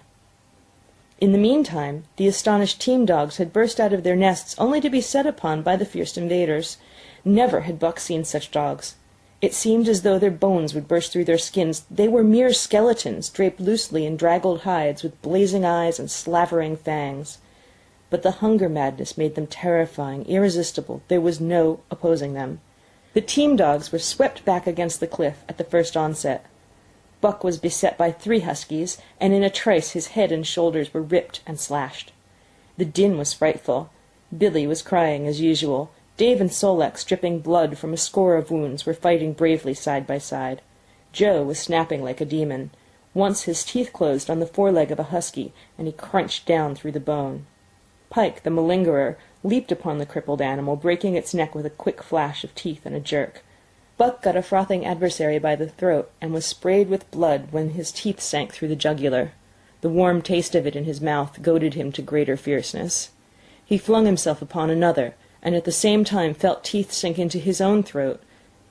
[SPEAKER 2] In the meantime, the astonished team dogs had burst out of their nests only to be set upon by the fierce invaders. Never had Buck seen such dogs. It seemed as though their bones would burst through their skins. They were mere skeletons, draped loosely in draggled hides, with blazing eyes and slavering fangs. But the hunger madness made them terrifying, irresistible. There was no opposing them. The team dogs were swept back against the cliff at the first onset. Buck was beset by 3 huskies, and in a trice his head and shoulders were ripped and slashed. The din was frightful. Billy was crying as usual. Dave and Sol-leks, dripping blood from a score of wounds, were fighting bravely side by side. Joe was snapping like a demon. Once his teeth closed on the foreleg of a husky, and he crunched down through the bone. Pike, the malingerer, leaped upon the crippled animal, breaking its neck with a quick flash of teeth and a jerk. Buck got a frothing adversary by the throat, and was sprayed with blood when his teeth sank through the jugular. The warm taste of it in his mouth goaded him to greater fierceness. He flung himself upon another, and at the same time felt teeth sink into his own throat.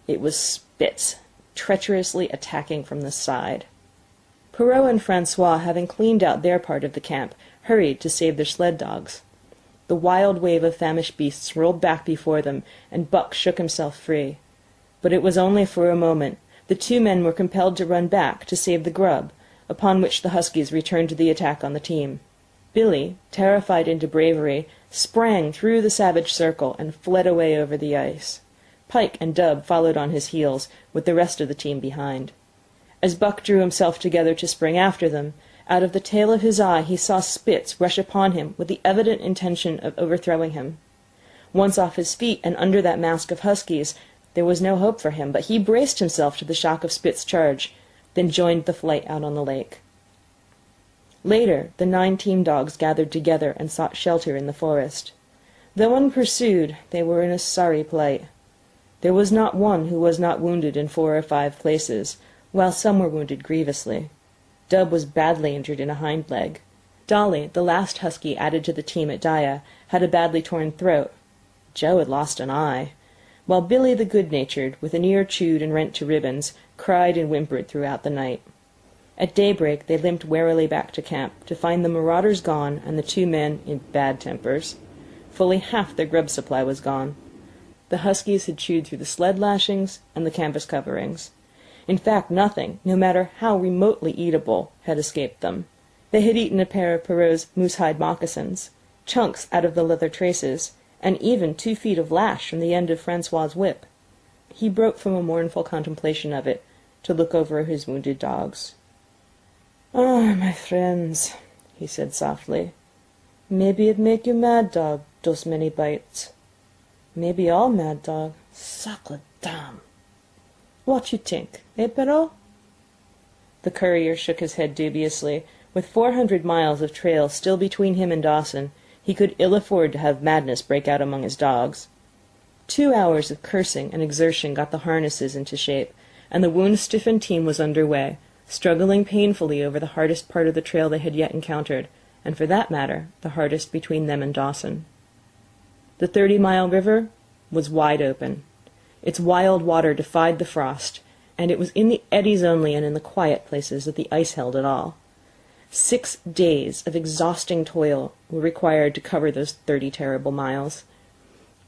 [SPEAKER 2] It was Spitz, treacherously attacking from the side. Perrault and Francois, having cleaned out their part of the camp, hurried to save their sled dogs. The wild wave of famished beasts rolled back before them, and Buck shook himself free. But it was only for a moment. The 2 men were compelled to run back to save the grub, upon which the huskies returned to the attack on the team. Billy, terrified into bravery, sprang through the savage circle and fled away over the ice. Pike and Dub followed on his heels, with the rest of the team behind. As Buck drew himself together to spring after them, out of the tail of his eye he saw Spitz rush upon him with the evident intention of overthrowing him. Once off his feet and under that mask of huskies, there was no hope for him, but he braced himself to the shock of Spitz's charge, then joined the flight out on the lake. Later, the 9 team dogs gathered together and sought shelter in the forest. Though unpursued, they were in a sorry plight. There was not one who was not wounded in 4 or 5 places, while some were wounded grievously. Dub was badly injured in a hind leg. Dolly, the last husky added to the team at Daya, had a badly torn throat. Joe had lost an eye, while Billy the good-natured, with an ear chewed and rent to ribbons, cried and whimpered throughout the night. At daybreak they limped warily back to camp, to find the marauders gone and the 2 men in bad tempers. Fully half their grub supply was gone. The huskies had chewed through the sled lashings and the canvas coverings. In fact, nothing, no matter how remotely eatable, had escaped them. They had eaten a pair of Perrault's moose-hide moccasins, chunks out of the leather traces, and even 2 feet of lash from the end of Francois's whip. He broke from a mournful contemplation of it, to look over his wounded dogs. "Ah, my friends," he said softly, "maybe it make you mad dog, those many bites. Maybe all mad dog. Sacre dame! What you think, eh, Perrault?" The courier shook his head dubiously. With 400 miles of trail still between him and Dawson, he could ill afford to have madness break out among his dogs. 2 hours of cursing and exertion got the harnesses into shape, and the wound-stiffened team was under way, struggling painfully over the hardest part of the trail they had yet encountered, and for that matter, the hardest between them and Dawson. The 30-mile river was wide open. Its wild water defied the frost, and it was in the eddies only and in the quiet places that the ice held at all. 6 days of exhausting toil were required to cover those 30 terrible miles.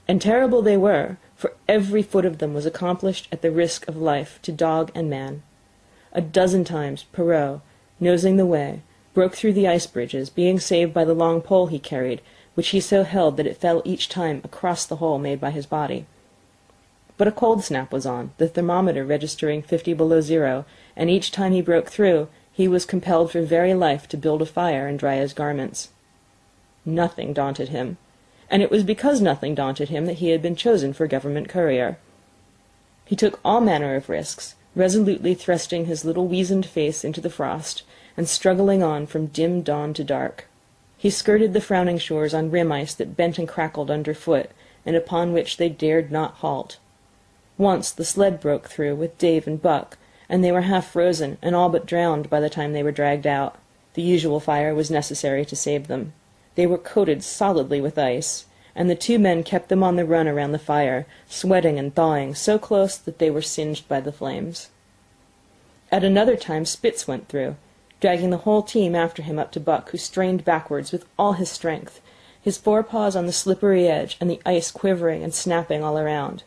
[SPEAKER 2] And terrible they were, for every foot of them was accomplished at the risk of life to dog and man. A dozen times Perrault, nosing the way, broke through the ice bridges, being saved by the long pole he carried, which he so held that it fell each time across the hole made by his body. But a cold snap was on, the thermometer registering 50 below zero, and each time he broke through, he was compelled for very life to build a fire and dry his garments. Nothing daunted him, and it was because nothing daunted him that he had been chosen for government courier. He took all manner of risks, resolutely thrusting his little weazened face into the frost, and struggling on from dim dawn to dark. He skirted the frowning shores on rim ice that bent and crackled underfoot, and upon which they dared not halt. Once the sled broke through with Dave and Buck, and they were half frozen and all but drowned by the time they were dragged out. The usual fire was necessary to save them. They were coated solidly with ice, and the 2 men kept them on the run around the fire, sweating and thawing so close that they were singed by the flames. At another time Spitz went through, dragging the whole team after him up to Buck, who strained backwards with all his strength, his forepaws on the slippery edge and the ice quivering and snapping all around.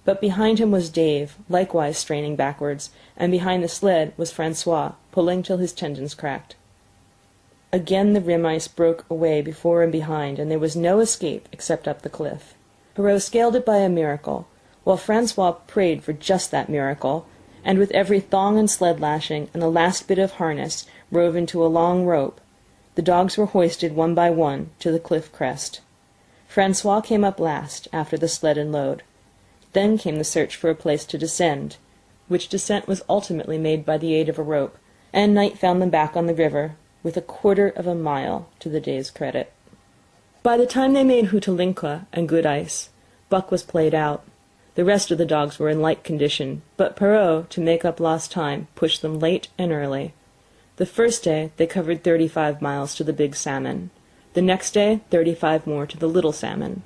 [SPEAKER 2] But behind him was Dave, likewise straining backwards, and behind the sled was Francois, pulling till his tendons cracked. Again the rim ice broke away before and behind, and there was no escape except up the cliff. Perrault scaled it by a miracle, while Francois prayed for just that miracle, and with every thong and sled lashing and the last bit of harness rove into a long rope, the dogs were hoisted one by one to the cliff crest. Francois came up last, after the sled and load. Then came the search for a place to descend, which descent was ultimately made by the aid of a rope, and night found them back on the river, with 1/4 of a mile to the day's credit. By the time they made Hootalinqua and good ice, Buck was played out. The rest of the dogs were in like condition, but Perrault, to make up lost time, pushed them late and early. The first day they covered 35 miles to the Big Salmon. The next day 35 more to the Little Salmon.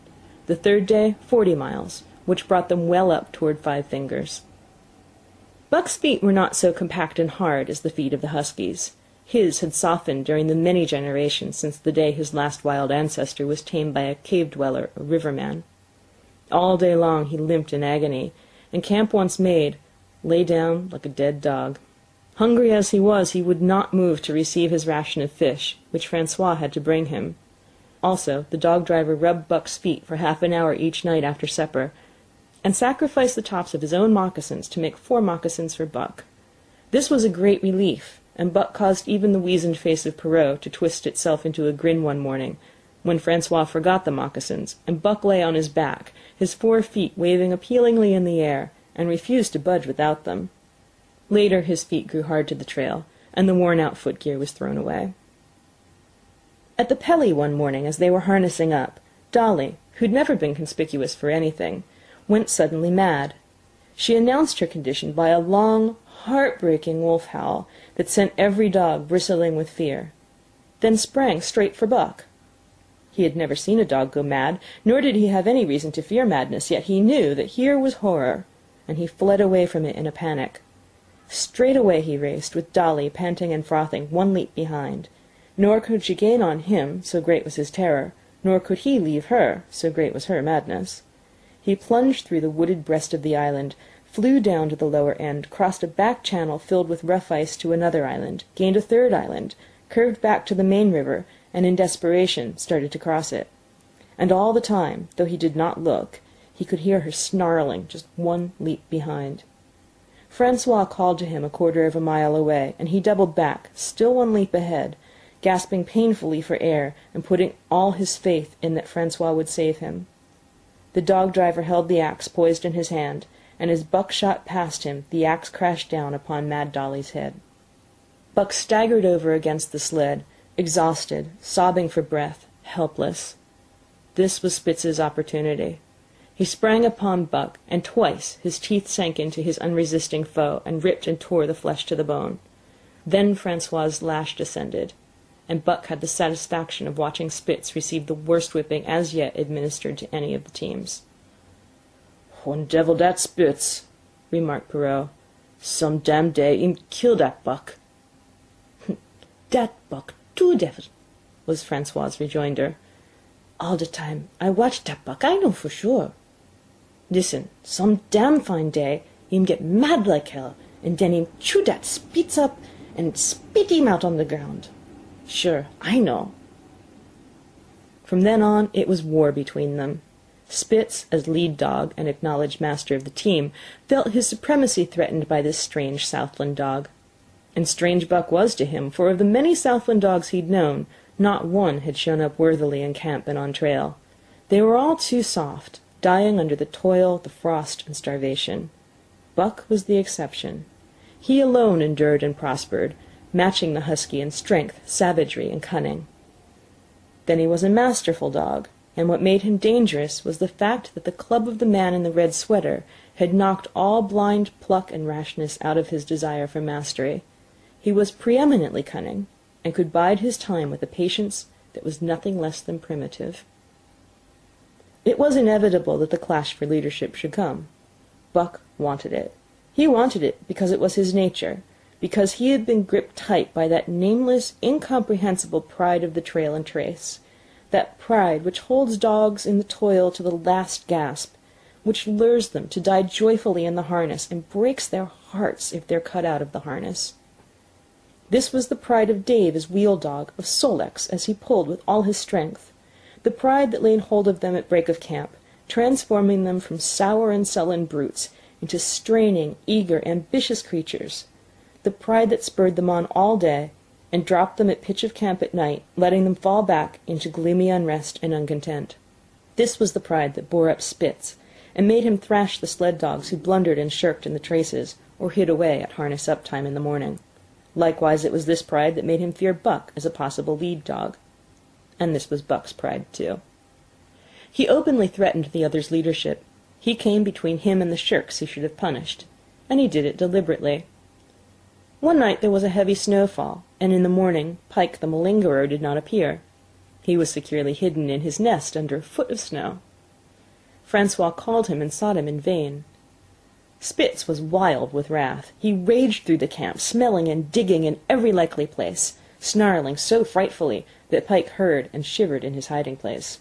[SPEAKER 2] The third day 40 miles, which brought them well up toward Five Fingers. Buck's feet were not so compact and hard as the feet of the huskies. His had softened during the many generations since the day his last wild ancestor was tamed by a cave-dweller or riverman. All day long he limped in agony, and camp once made, lay down like a dead dog. Hungry as he was, he would not move to receive his ration of fish, which Francois had to bring him. Also, the dog-driver rubbed Buck's feet for half an hour each night after supper, and sacrificed the tops of his own moccasins to make 4 moccasins for Buck. This was a great relief, and Buck caused even the weazened face of Perrault to twist itself into a grin one morning, when Francois forgot the moccasins, and Buck lay on his back, his 4 feet waving appealingly in the air, and refused to budge without them. Later his feet grew hard to the trail, and the worn-out footgear was thrown away. At the Pelly one morning, as they were harnessing up, Dolly, who'd never been conspicuous for anything, went suddenly mad. She announced her condition by a long, heart-breaking wolf howl that sent every dog bristling with fear, then sprang straight for Buck. He had never seen a dog go mad, nor did he have any reason to fear madness, yet he knew that here was horror, and he fled away from it in a panic. Straight away he raced, with Dolly, panting and frothing, 1 leap behind. Nor could she gain on him, so great was his terror, nor could he leave her, so great was her madness. He plunged through the wooded breast of the island, flew down to the lower end, crossed a back channel filled with rough ice to another island, gained a 3rd island, curved back to the main river, and in desperation started to cross it. And all the time, though he did not look, he could hear her snarling just 1 leap behind. Francois called to him 1/4 of a mile away, and he doubled back, still 1 leap ahead, gasping painfully for air and putting all his faith in that Francois would save him. The dog-driver held the axe poised in his hand, and as Buck shot past him, the axe crashed down upon Mad Dolly's head. Buck staggered over against the sled, exhausted, sobbing for breath, helpless. This was Spitz's opportunity. He sprang upon Buck, and twice his teeth sank into his unresisting foe and ripped and tore the flesh to the bone. Then Francois's lash descended, and Buck had the satisfaction of watching Spitz receive the worst whipping as yet administered to any of the teams. "One devil dat Spitz," remarked Perrault. "Some damn day him kill dat Buck." "Dat Buck too devil," was Francois's rejoinder. "All the time I watch dat Buck, I know for sure. Listen, some damn fine day him get mad like hell, and then him chew dat Spitz up and spit him out on the ground. Sure, I know." From then on it was war between them. Spitz, as lead dog and acknowledged master of the team, felt his supremacy threatened by this strange Southland dog. And strange Buck was to him, for of the many Southland dogs he'd known, not one had shown up worthily in camp and on trail. They were all too soft, dying under the toil, the frost, and starvation. Buck was the exception. He alone endured and prospered, matching the husky in strength, savagery, and cunning. Then he was a masterful dog, and what made him dangerous was the fact that the club of the man in the red sweater had knocked all blind pluck and rashness out of his desire for mastery. He was preeminently cunning, and could bide his time with a patience that was nothing less than primitive. It was inevitable that the clash for leadership should come. Buck wanted it. He wanted it because it was his nature, because he had been gripped tight by that nameless, incomprehensible pride of the trail and trace, that pride which holds dogs in the toil to the last gasp, which lures them to die joyfully in the harness and breaks their hearts if they're cut out of the harness. This was the pride of Dave as wheel dog, of Sol-leks as he pulled with all his strength, the pride that laid hold of them at break of camp, transforming them from sour and sullen brutes into straining, eager, ambitious creatures, the pride that spurred them on all day and dropped them at pitch of camp at night, letting them fall back into gloomy unrest and uncontent. This was the pride that bore up Spitz, and made him thrash the sled dogs who blundered and shirked in the traces, or hid away at harness-up time in the morning. Likewise it was this pride that made him fear Buck as a possible lead dog. And this was Buck's pride, too. He openly threatened the other's leadership. He came between him and the shirks he should have punished, and he did it deliberately. One night there was a heavy snowfall, and in the morning Pike the malingerer did not appear. He was securely hidden in his nest under a foot of snow. Francois called him and sought him in vain. Spitz was wild with wrath. He raged through the camp, smelling and digging in every likely place, snarling so frightfully that Pike heard and shivered in his hiding-place.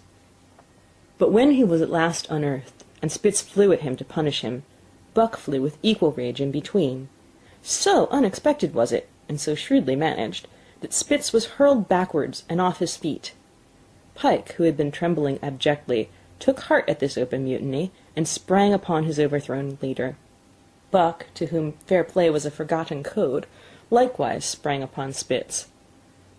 [SPEAKER 2] But when he was at last unearthed, and Spitz flew at him to punish him, Buck flew with equal rage in between. So unexpected was it, and so shrewdly managed, that Spitz was hurled backwards and off his feet. Pike, who had been trembling abjectly, took heart at this open mutiny, and sprang upon his overthrown leader. Buck, to whom fair play was a forgotten code, likewise sprang upon Spitz.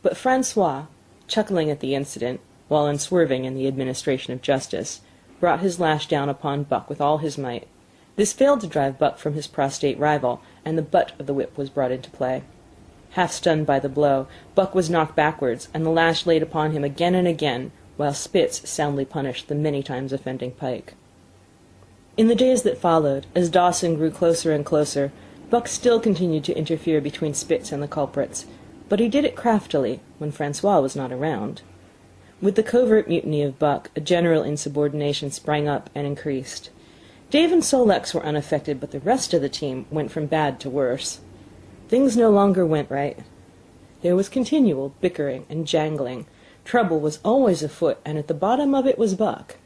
[SPEAKER 2] But Francois, chuckling at the incident, while unswerving in the administration of justice, brought his lash down upon Buck with all his might. This failed to drive Buck from his prostrate rival, and the butt of the whip was brought into play. Half stunned by the blow, Buck was knocked backwards, and the lash laid upon him again and again, while Spitz soundly punished the many times offending Pike. In the days that followed, as Dawson grew closer and closer, Buck still continued to interfere between Spitz and the culprits, but he did it craftily, when Francois was not around. With the covert mutiny of Buck, a general insubordination sprang up and increased. Dave and Sol-leks were unaffected, but the rest of the team went from bad to worse. Things no longer went right. There was continual bickering and jangling. Trouble was always afoot, and at the bottom of it was Buck.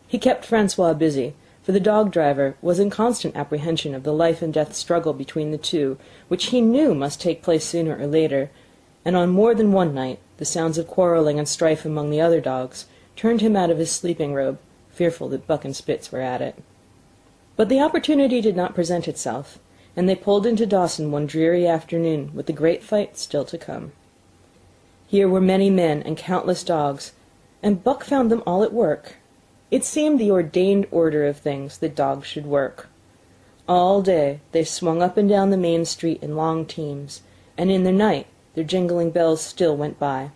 [SPEAKER 2] He kept Francois busy, for the dog-driver was in constant apprehension of the life-and-death struggle between the two, which he knew must take place sooner or later, and on more than one night the sounds of quarrelling and strife among the other dogs turned him out of his sleeping robe, fearful that Buck and Spitz were at it. But the opportunity did not present itself, and they pulled into Dawson one dreary afternoon with the great fight still to come. Here were many men and countless dogs, and Buck found them all at work. It seemed the ordained order of things that dogs should work. All day they swung up and down the main street in long teams, and in the night their jingling bells still went by.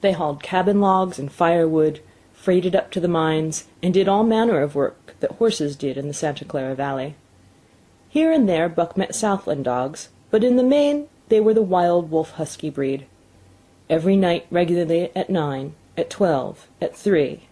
[SPEAKER 2] They hauled cabin logs and firewood, freighted up to the mines, and did all manner of work that horses did in the Santa Clara Valley. Here and there Buck met Southland dogs, but in the main they were the wild wolf husky breed. Every night regularly at 9, at 12, at 3,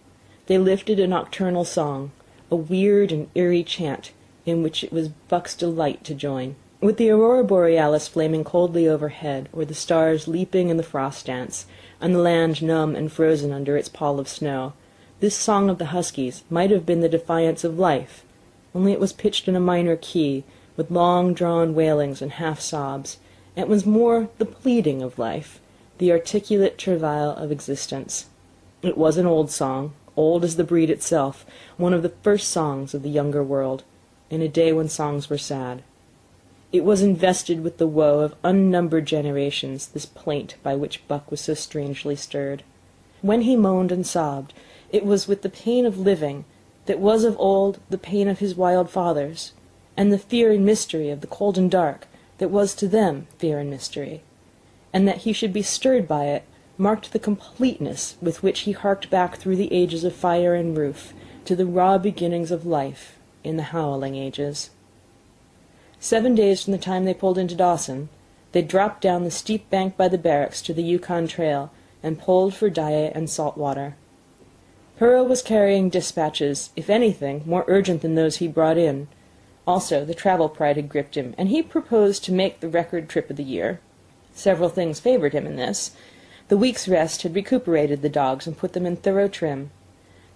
[SPEAKER 2] they lifted a nocturnal song, a weird and eerie chant, in which it was Buck's delight to join. With the aurora borealis flaming coldly overhead, or the stars leaping in the frost dance, and the land numb and frozen under its pall of snow, this song of the huskies might have been the defiance of life, only it was pitched in a minor key, with long-drawn wailings and half-sobs, and it was more the pleading of life, the articulate travail of existence. It was an old song, old as the breed itself, one of the first songs of the younger world, in a day when songs were sad. It was invested with the woe of unnumbered generations, this plaint by which Buck was so strangely stirred. When he moaned and sobbed, it was with the pain of living that was of old the pain of his wild fathers, and the fear and mystery of the cold and dark that was to them fear and mystery, and that he should be stirred by it marked the completeness with which he harked back through the ages of fire and roof to the raw beginnings of life in the howling ages. 7 days from the time they pulled into Dawson, they dropped down the steep bank by the barracks to the Yukon Trail and pulled for Dyea and salt water. Hurrah was carrying dispatches, if anything, more urgent than those he brought in. Also, the travel pride had gripped him, and he proposed to make the record trip of the year. Several things favored him in this. The week's rest had recuperated the dogs and put them in thorough trim.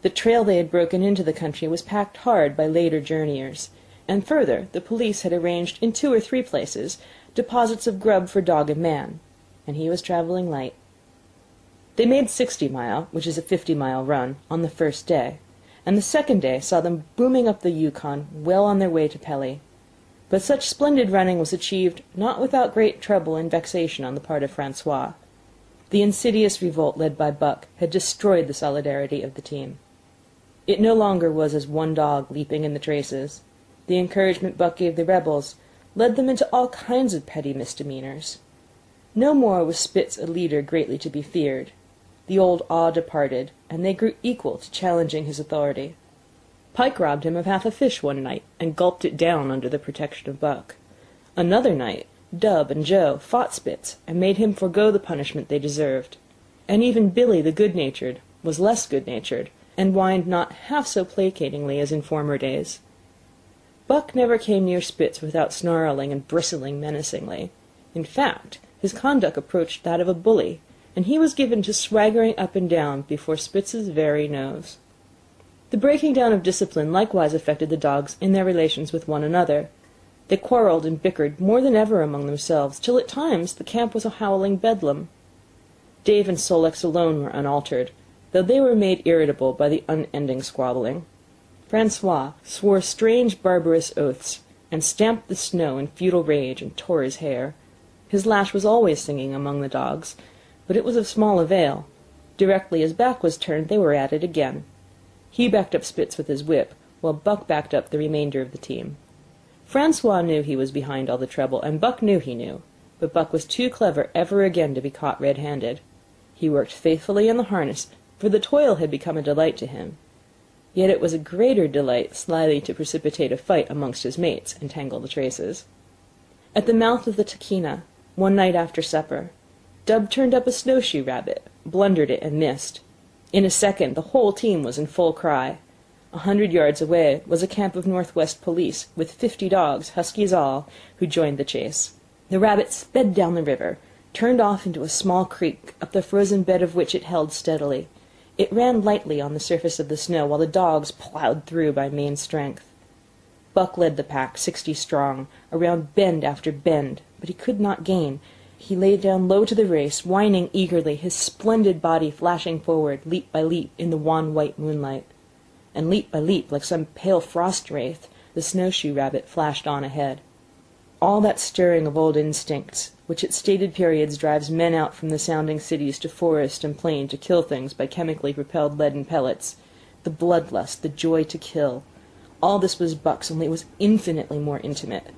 [SPEAKER 2] The trail they had broken into the country was packed hard by later journeyers, and further, the police had arranged in 2 or 3 places deposits of grub for dog and man, and he was traveling light. They made 60 Mile, which is a 50-mile run, on the first day, and the second day saw them booming up the Yukon, well on their way to Pelly. But such splendid running was achieved not without great trouble and vexation on the part of Francois. The insidious revolt led by Buck had destroyed the solidarity of the team. It no longer was as one dog leaping in the traces. The encouragement Buck gave the rebels led them into all kinds of petty misdemeanors. No more was Spitz a leader greatly to be feared. The old awe departed, and they grew equal to challenging his authority. Pike robbed him of half a fish one night, and gulped it down under the protection of Buck. Another night, Dub and Joe fought Spitz, and made him forego the punishment they deserved. And even Billy the good-natured was less good-natured, and whined not half so placatingly as in former days. Buck never came near Spitz without snarling and bristling menacingly. In fact, his conduct approached that of a bully, and he was given to swaggering up and down before Spitz's very nose. The breaking down of discipline likewise affected the dogs in their relations with one another. They quarrelled and bickered more than ever among themselves, till at times the camp was a howling bedlam. Dave and Sol-leks alone were unaltered, though they were made irritable by the unending squabbling. Francois swore strange barbarous oaths, and stamped the snow in futile rage, and tore his hair. His lash was always singing among the dogs, but it was of small avail. Directly his back was turned, they were at it again. He backed up Spitz with his whip, while Buck backed up the remainder of the team. Francois knew he was behind all the trouble, and Buck knew he knew, but Buck was too clever ever again to be caught red-handed. He worked faithfully in the harness, for the toil had become a delight to him. Yet it was a greater delight slyly to precipitate a fight amongst his mates and tangle the traces. At the mouth of the Tahkeena, one night after supper, Dub turned up a snowshoe rabbit, blundered it, and missed. In a second the whole team was in full cry. 100 yards away was a camp of Northwest police, with 50 dogs, huskies all, who joined the chase. The rabbit sped down the river, turned off into a small creek, up the frozen bed of which it held steadily. It ran lightly on the surface of the snow, while the dogs ploughed through by main strength. Buck led the pack, 60 strong, around bend after bend, but he could not gain. He lay down low to the race, whining eagerly, his splendid body flashing forward, leap by leap, in the wan white moonlight. And leap by leap, like some pale frost wraith, the snowshoe rabbit flashed on ahead. All that stirring of old instincts, which at stated periods drives men out from the sounding cities to forest and plain to kill things by chemically propelled leaden pellets, the bloodlust, the joy to kill, all this was Buck's, only it was infinitely more intimate.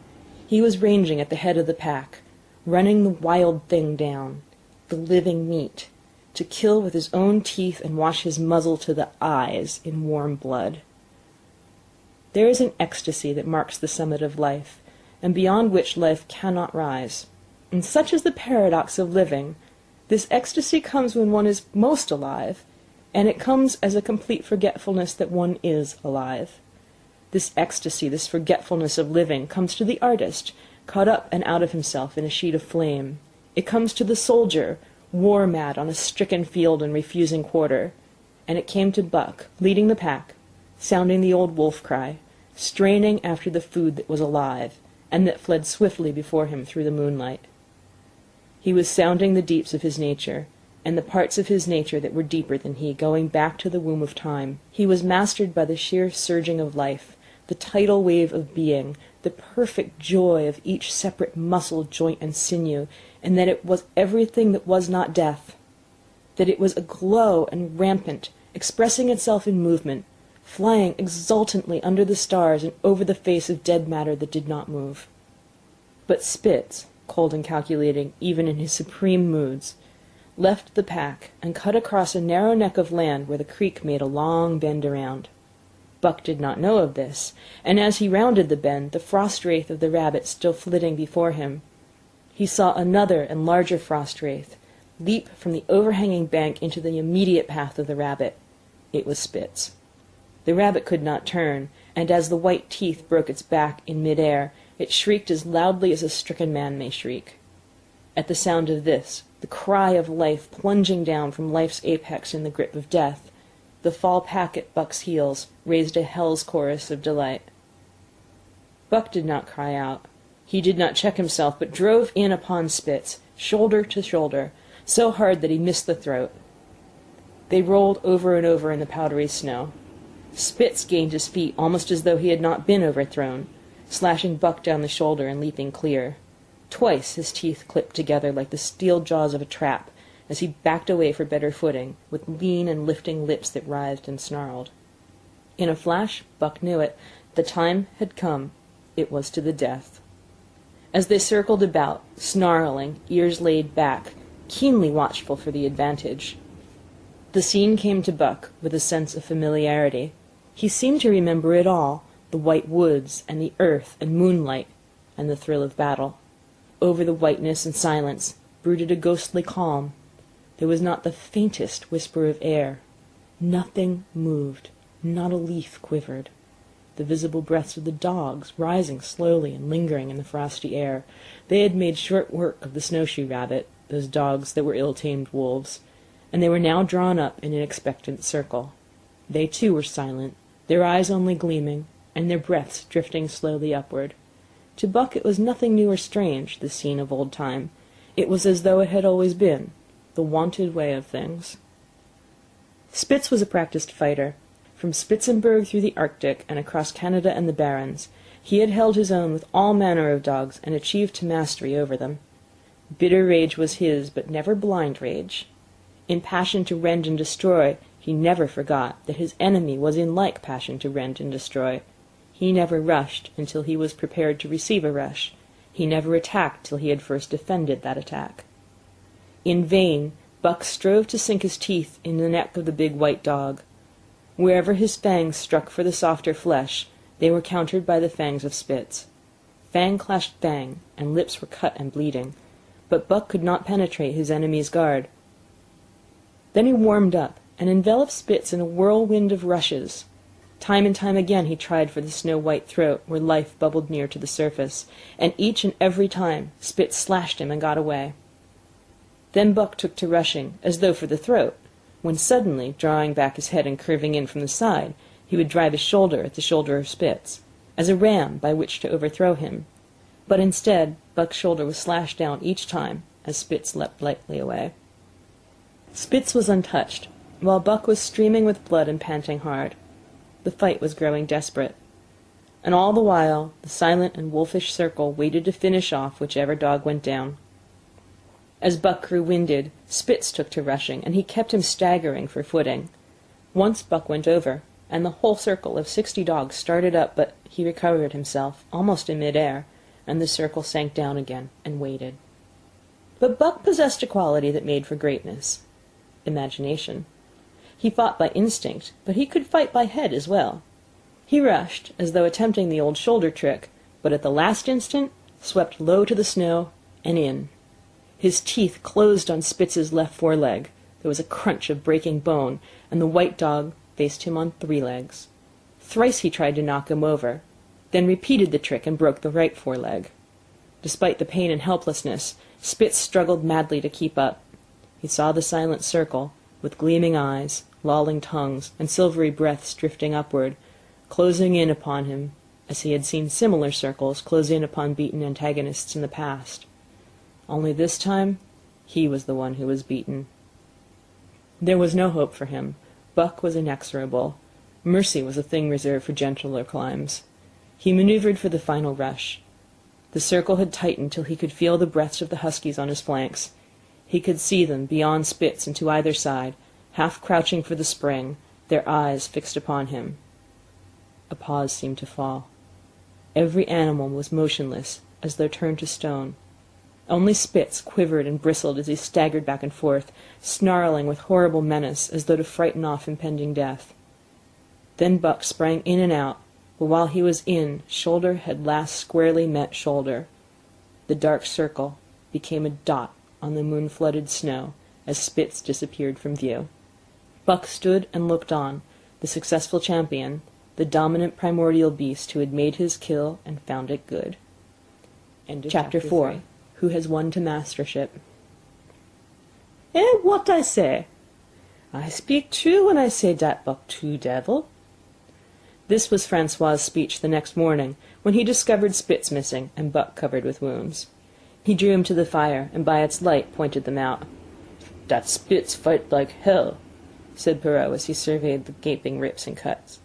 [SPEAKER 2] He was ranging at the head of the pack, running the wild thing down, the living meat, to kill with his own teeth and wash his muzzle to the eyes in warm blood. There is an ecstasy that marks the summit of life, and beyond which life cannot rise. And such is the paradox of living. This ecstasy comes when one is most alive, and it comes as a complete forgetfulness that one is alive. This ecstasy, this forgetfulness of living, comes to the artist, caught up and out of himself in a sheet of flame. It comes to the soldier, war-mad on a stricken field and refusing quarter. And it came to Buck, leading the pack, sounding the old wolf cry, straining after the food that was alive, and that fled swiftly before him through the moonlight. He was sounding the deeps of his nature, and the parts of his nature that were deeper than he, going back to the womb of time. He was mastered by the sheer surging of life, the tidal wave of being, the perfect joy of each separate muscle, joint, and sinew, and that it was everything that was not death, that it was aglow and rampant, expressing itself in movement, flying exultantly under the stars and over the face of dead matter that did not move. But Spitz, cold and calculating even in his supreme moods, left the pack and cut across a narrow neck of land where the creek made a long bend around. Buck did not know of this, and as he rounded the bend, the frost wraith of the rabbit still flitting before him, he saw another and larger frost wraith leap from the overhanging bank into the immediate path of the rabbit. It was Spitz. The rabbit could not turn, and as the white teeth broke its back in mid-air, it shrieked as loudly as a stricken man may shriek. At the sound of this, the cry of life plunging down from life's apex in the grip of death, the fall pack at Buck's heels raised a hell's chorus of delight. Buck did not cry out. He did not check himself, but drove in upon Spitz, shoulder to shoulder, so hard that he missed the throat. They rolled over and over in the powdery snow. Spitz gained his feet almost as though he had not been overthrown, slashing Buck down the shoulder and leaping clear. Twice his teeth clipped together like the steel jaws of a trap as he backed away for better footing, with lean and lifting lips that writhed and snarled. In a flash, Buck knew it. The time had come. It was to the death. As they circled about, snarling, ears laid back, keenly watchful for the advantage, the scene came to Buck with a sense of familiarity. He seemed to remember it all, the white woods, and the earth and moonlight, and the thrill of battle. Over the whiteness and silence brooded a ghostly calm. There was not the faintest whisper of air. Nothing moved, not a leaf quivered. The visible breaths of the dogs, rising slowly and lingering in the frosty air. They had made short work of the snowshoe rabbit, those dogs that were ill-tamed wolves, and they were now drawn up in an expectant circle. They too were silent, their eyes only gleaming, and their breaths drifting slowly upward. To Buck it was nothing new or strange, this scene of old time. It was as though it had always been, the wonted way of things. Spitz was a practised fighter. From Spitzenberg through the Arctic and across Canada and the Barrens, he had held his own with all manner of dogs and achieved to mastery over them. Bitter rage was his, but never blind rage. In passion to rend and destroy, he never forgot that his enemy was in like passion to rend and destroy. He never rushed until he was prepared to receive a rush. He never attacked till he had first defended that attack. In vain, Buck strove to sink his teeth in the neck of the big white dog. Wherever his fangs struck for the softer flesh, they were countered by the fangs of Spitz. Fang clashed fang, and lips were cut and bleeding, but Buck could not penetrate his enemy's guard. Then he warmed up, and enveloped Spitz in a whirlwind of rushes. Time and time again he tried for the snow-white throat, where life bubbled near to the surface, and each and every time Spitz slashed him and got away. Then Buck took to rushing, as though for the throat, when suddenly, drawing back his head and curving in from the side, he would drive his shoulder at the shoulder of Spitz, as a ram by which to overthrow him. But instead, Buck's shoulder was slashed down each time, as Spitz leapt lightly away. Spitz was untouched, while Buck was streaming with blood and panting hard. The fight was growing desperate. And all the while, the silent and wolfish circle waited to finish off whichever dog went down. As Buck grew winded, Spitz took to rushing, and he kept him staggering for footing. Once Buck went over, and the whole circle of 60 dogs started up, but he recovered himself, almost in mid-air, and the circle sank down again and waited. But Buck possessed a quality that made for greatness: imagination. He fought by instinct, but he could fight by head as well. He rushed, as though attempting the old shoulder trick, but at the last instant swept low to the snow and in. His teeth closed on Spitz's left foreleg. There was a crunch of breaking bone, and the white dog faced him on 3 legs. Thrice he tried to knock him over, then repeated the trick and broke the right foreleg. Despite the pain and helplessness, Spitz struggled madly to keep up. He saw the silent circle, with gleaming eyes, lolling tongues, and silvery breaths drifting upward, closing in upon him, as he had seen similar circles close in upon beaten antagonists in the past. Only this time, he was the one who was beaten. There was no hope for him. Buck was inexorable. Mercy was a thing reserved for gentler climes. He maneuvered for the final rush. The circle had tightened till he could feel the breaths of the huskies on his flanks. He could see them, beyond Spitz and to either side, half crouching for the spring, their eyes fixed upon him. A pause seemed to fall. Every animal was motionless, as though turned to stone. Only Spitz quivered and bristled as he staggered back and forth, snarling with horrible menace, as though to frighten off impending death. Then Buck sprang in and out, but while he was in, shoulder had last squarely met shoulder. The dark circle became a dot on the moon-flooded snow as Spitz disappeared from view. Buck stood and looked on, the successful champion, the dominant primordial beast who had made his kill and found it good. Chapter 4. Who has won to mastership. What I say? I speak true when I say dat Buck too devil. This was Francois's speech the next morning, when he discovered Spitz missing and Buck covered with wounds. He drew him to the fire, and by its light pointed them out. "Dat Spitz fight like hell," said Perrault as he surveyed the gaping rips and cuts.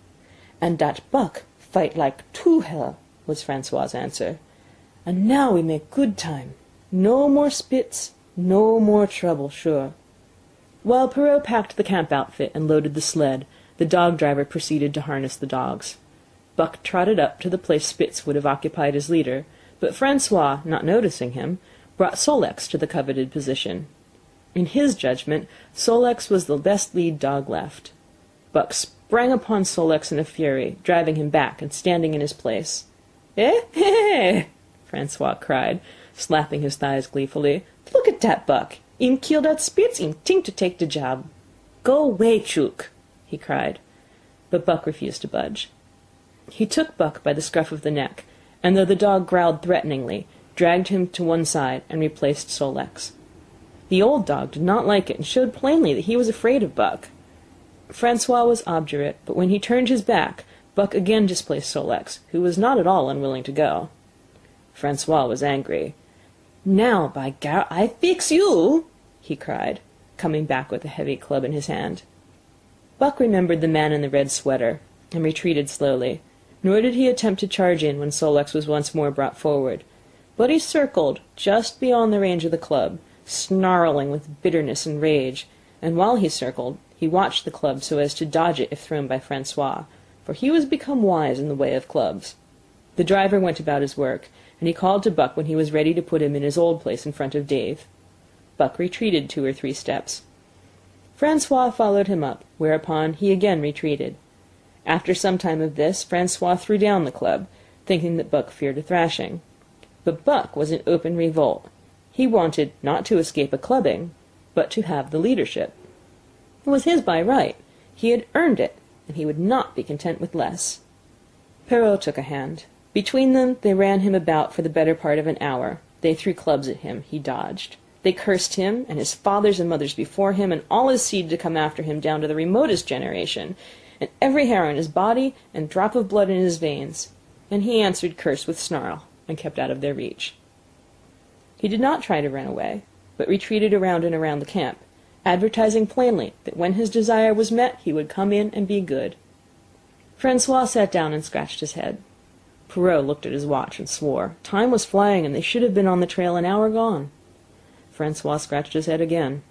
[SPEAKER 2] "And dat Buck fight like two hell," was Francois's answer. "And now we make good time. No more Spitz, no more trouble, sure." While Perrault packed the camp outfit and loaded the sled, the dog-driver proceeded to harness the dogs. Buck trotted up to the place Spitz would have occupied as leader, but Francois, not noticing him, brought Sol-leks to the coveted position. In his judgment, Sol-leks was the best lead dog left. Buck sprang upon Sol-leks in a fury, driving him back and standing in his place. "Eh, eh!" Francois cried, slapping his thighs gleefully. "Look at dat Buck! Him kill dat Spitz, him think to take de job. Go away, Chook!" he cried. But Buck refused to budge. He took Buck by the scruff of the neck, and though the dog growled threateningly, dragged him to one side and replaced Sol-leks. The old dog did not like it, and showed plainly that he was afraid of Buck. Francois was obdurate, but when he turned his back, Buck again displaced Sol-leks, who was not at all unwilling to go. Francois was angry. "Now, by gar, I fix you!" he cried, coming back with a heavy club in his hand. Buck remembered the man in the red sweater, and retreated slowly, nor did he attempt to charge in when Sol-leks was once more brought forward, but he circled just beyond the range of the club, snarling with bitterness and rage, and while he circled, he watched the club so as to dodge it if thrown by Francois, for he was become wise in the way of clubs. The driver went about his work, and he called to Buck when he was ready to put him in his old place in front of Dave. Buck retreated 2 or 3 steps. Francois followed him up, whereupon he again retreated. After some time of this, Francois threw down the club, thinking that Buck feared a thrashing. But Buck was in open revolt. He wanted not to escape a clubbing, but to have the leadership. It was his by right. He had earned it, and he would not be content with less. Perrault took a hand. Between them they ran him about for the better part of an hour. They threw clubs at him. He dodged. They cursed him, and his fathers and mothers before him, and all his seed to come after him down to the remotest generation, and every hair on his body and drop of blood in his veins. And he answered curse with snarl, and kept out of their reach. He did not try to run away, but retreated around and around the camp, advertising plainly that when his desire was met he would come in and be good. Francois sat down and scratched his head. Perrault looked at his watch and swore. Time was flying, and they should have been on the trail an hour gone. Francois scratched his head again.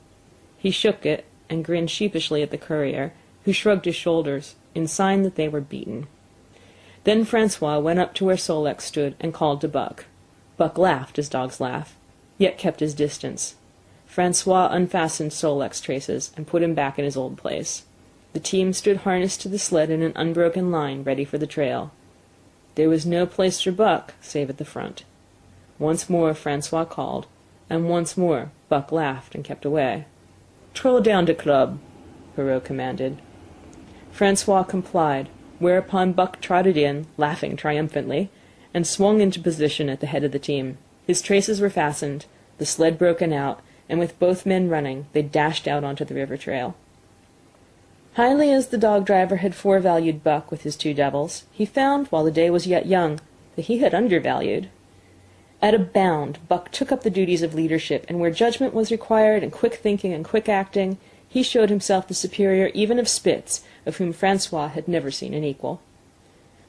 [SPEAKER 2] He shook it, and grinned sheepishly at the courier, who shrugged his shoulders, in sign that they were beaten. Then Francois went up to where Sol-leks stood, and called to Buck. Buck laughed, as dogs laugh, yet kept his distance. Francois unfastened Sol-leks' traces, and put him back in his old place. The team stood harnessed to the sled in an unbroken line, ready for the trail. There was no place for Buck, save at the front. Once more Francois called, and once more Buck laughed and kept away. "Throw down the club," Perrault commanded. Francois complied, whereupon Buck trotted in, laughing triumphantly, and swung into position at the head of the team. His traces were fastened, the sled broken out, and with both men running, they dashed out onto the river trail. Highly as the dog-driver had forevalued Buck with his 2 devils, he found, while the day was yet young, that he had undervalued. At a bound, Buck took up the duties of leadership, and where judgment was required, and quick thinking and quick acting, he showed himself the superior even of Spitz, of whom Francois had never seen an equal.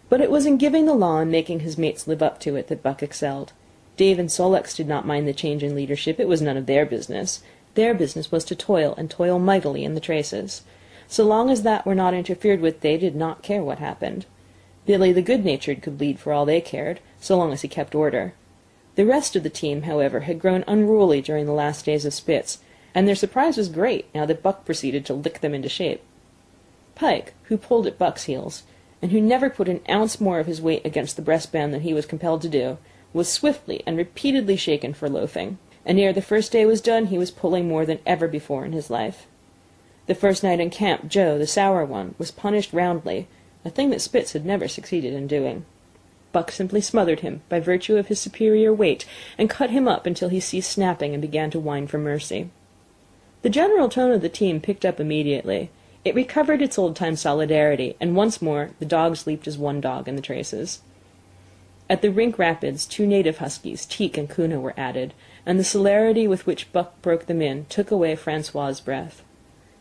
[SPEAKER 2] But it was in giving the law and making his mates live up to it that Buck excelled. Dave and Sol-leks did not mind the change in leadership. It was none of their business. Their business was to toil, and toil mightily in the traces. So long as that were not interfered with, they did not care what happened. Billy the good-natured could lead for all they cared, so long as he kept order. The rest of the team, however, had grown unruly during the last days of Spitz, and their surprise was great now that Buck proceeded to lick them into shape. Pike, who pulled at Buck's heels, and who never put an ounce more of his weight against the breastband than he was compelled to do, was swiftly and repeatedly shaken for loafing, and ere the first day was done he was pulling more than ever before in his life. The first night in camp, Joe, the sour one, was punished roundly, a thing that Spitz had never succeeded in doing. Buck simply smothered him by virtue of his superior weight, and cut him up until he ceased snapping and began to whine for mercy. The general tone of the team picked up immediately. It recovered its old-time solidarity, and once more the dogs leaped as one dog in the traces. At the Rink Rapids 2 native huskies, Teek and Kuna, were added, and the celerity with which Buck broke them in took away Francois's breath.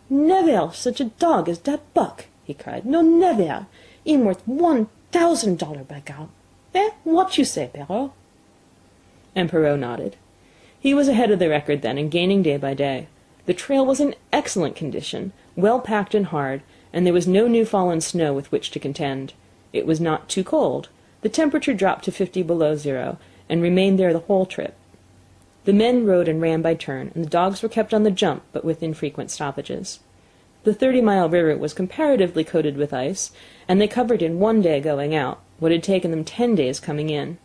[SPEAKER 2] "Never such a dog as that Buck!" he cried. "No, never! "'Im worth $1,000, by God! Eh, what you say, Perrault?" And Perrault nodded. He was ahead of the record then, and gaining day by day. The trail was in excellent condition, well packed and hard, and there was no new fallen snow with which to contend. It was not too cold. The temperature dropped to 50 below zero, and remained there the whole trip. The men rode and ran by turn, and the dogs were kept on the jump, but with infrequent stoppages. The 30-mile river was comparatively coated with ice, and they covered in one day going out what had taken them 10 days coming in.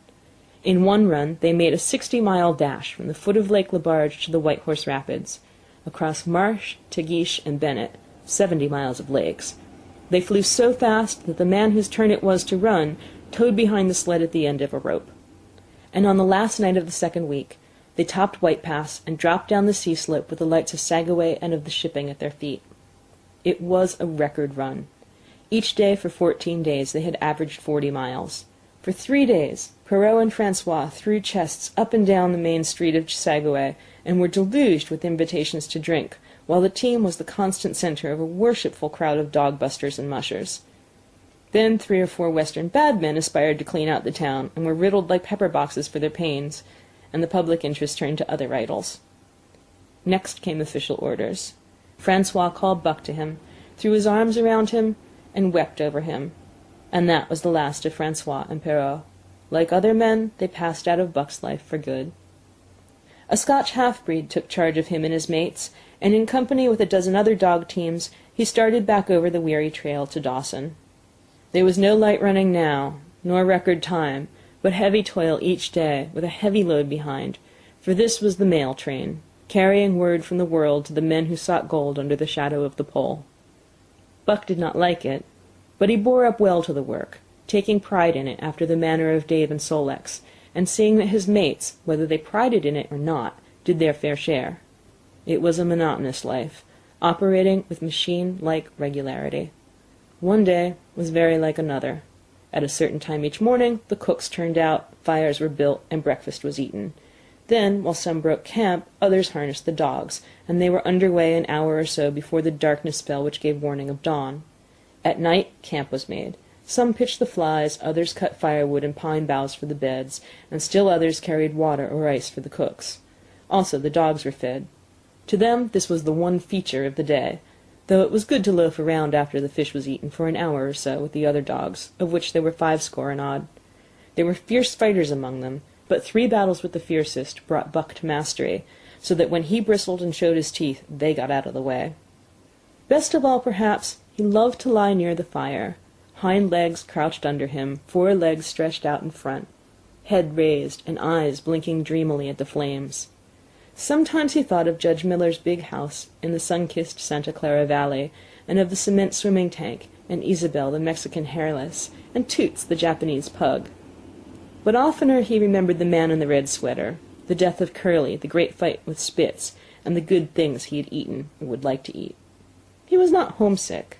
[SPEAKER 2] In one run they made a 60-mile dash from the foot of Lake Lebarge to the White Horse Rapids, across Marsh, Tagish, and Bennett, 70 miles of lakes. They flew so fast that the man whose turn it was to run towed behind the sled at the end of a rope. And on the last night of the second week they topped White Pass and dropped down the sea slope with the lights of Sagaway and of the shipping at their feet. It was a record run. Each day for 14 days they had averaged 40 miles. For 3 days Perrault and Francois threw chests up and down the main street of Sagaway and were deluged with invitations to drink, while the team was the constant center of a worshipful crowd of dog-busters and mushers. Then 3 or 4 Western bad men aspired to clean out the town, and were riddled like pepper-boxes for their pains, and the public interest turned to other idols. Next came official orders. Francois called Buck to him, threw his arms around him, and wept over him. And that was the last of Francois and Perrault. Like other men, they passed out of Buck's life for good. A Scotch half-breed took charge of him and his mates, and in company with a dozen other dog teams he started back over the weary trail to Dawson. There was no light running now, nor record time, but heavy toil each day, with a heavy load behind, for this was the mail train, carrying word from the world to the men who sought gold under the shadow of the pole. Buck did not like it, but he bore up well to the work, taking pride in it after the manner of Dave and Sol-leks, and seeing that his mates, whether they prided in it or not, did their fair share. It was a monotonous life, operating with machine-like regularity. One day was very like another. At a certain time each morning the cooks turned out, fires were built, and breakfast was eaten. Then, while some broke camp, others harnessed the dogs, and they were under way an hour or so before the darkness fell which gave warning of dawn. At night camp was made. Some pitched the flies, others cut firewood and pine boughs for the beds, and still others carried water or ice for the cooks. Also the dogs were fed. To them this was the one feature of the day, though it was good to loaf around after the fish was eaten for an hour or so with the other dogs, of which there were 50 and odd. There were fierce fighters among them, but 3 battles with the fiercest brought Buck to mastery, so that when he bristled and showed his teeth, they got out of the way. Best of all, perhaps, he loved to lie near the fire, hind legs crouched under him, 4 legs stretched out in front, head raised, and eyes blinking dreamily at the flames. Sometimes he thought of Judge Miller's big house in the sun-kissed Santa Clara Valley, and of the cement swimming tank, and Isabel the Mexican hairless, and Toots the Japanese pug. But oftener he remembered the man in the red sweater, the death of Curly, the great fight with Spitz, and the good things he had eaten or would like to eat. He was not homesick.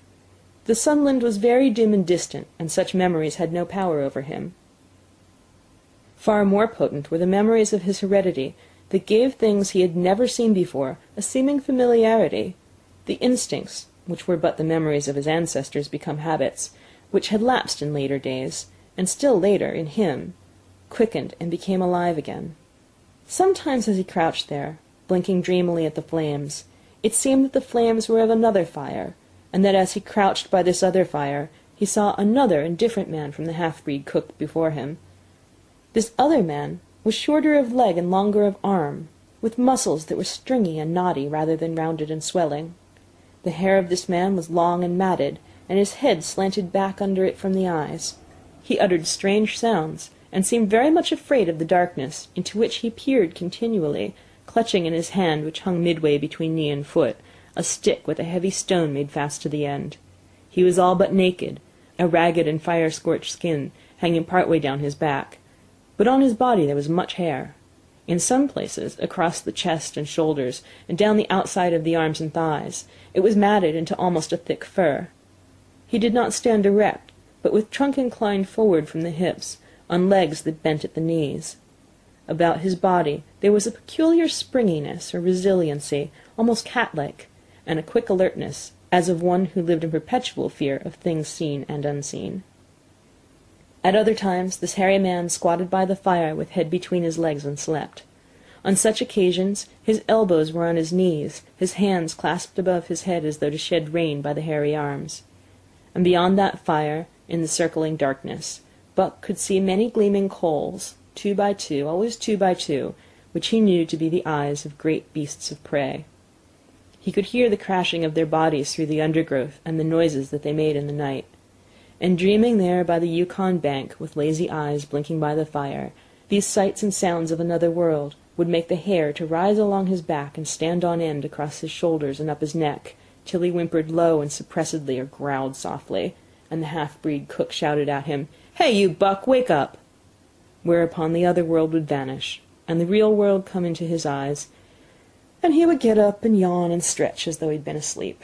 [SPEAKER 2] The sunland was very dim and distant, and such memories had no power over him. Far more potent were the memories of his heredity, that gave things he had never seen before a seeming familiarity, the instincts, which were but the memories of his ancestors become habits, which had lapsed in later days, and still later, in him, quickened and became alive again. Sometimes as he crouched there, blinking dreamily at the flames, it seemed that the flames were of another fire, and that as he crouched by this other fire he saw another and different man from the half-breed cooked before him. This other man was shorter of leg and longer of arm, with muscles that were stringy and knotty rather than rounded and swelling. The hair of this man was long and matted, and his head slanted back under it from the eyes. He uttered strange sounds, and seemed very much afraid of the darkness, into which he peered continually, clutching in his hand, which hung midway between knee and foot, a stick with a heavy stone made fast to the end. He was all but naked, a ragged and fire-scorched skin hanging part way down his back, but on his body there was much hair. In some places, across the chest and shoulders, and down the outside of the arms and thighs, it was matted into almost a thick fur. He did not stand erect, but with trunk inclined forward from the hips, on legs that bent at the knees. About his body there was a peculiar springiness or resiliency, almost cat-like, and a quick alertness, as of one who lived in perpetual fear of things seen and unseen. At other times this hairy man squatted by the fire with head between his legs and slept. On such occasions his elbows were on his knees, his hands clasped above his head as though to shed rain by the hairy arms. And beyond that fire, in the circling darkness, Buck could see many gleaming coals, 2 by 2, always 2 by 2, which he knew to be the eyes of great beasts of prey. He could hear the crashing of their bodies through the undergrowth and the noises that they made in the night. And dreaming there by the Yukon bank, with lazy eyes blinking by the fire, these sights and sounds of another world would make the hair to rise along his back and stand on end across his shoulders and up his neck, till he whimpered low and suppressedly or growled softly, and the half-breed cook shouted at him, "Hey, you Buck, wake up!" Whereupon the other world would vanish, and the real world come into his eyes, and he would get up and yawn and stretch as though he'd been asleep.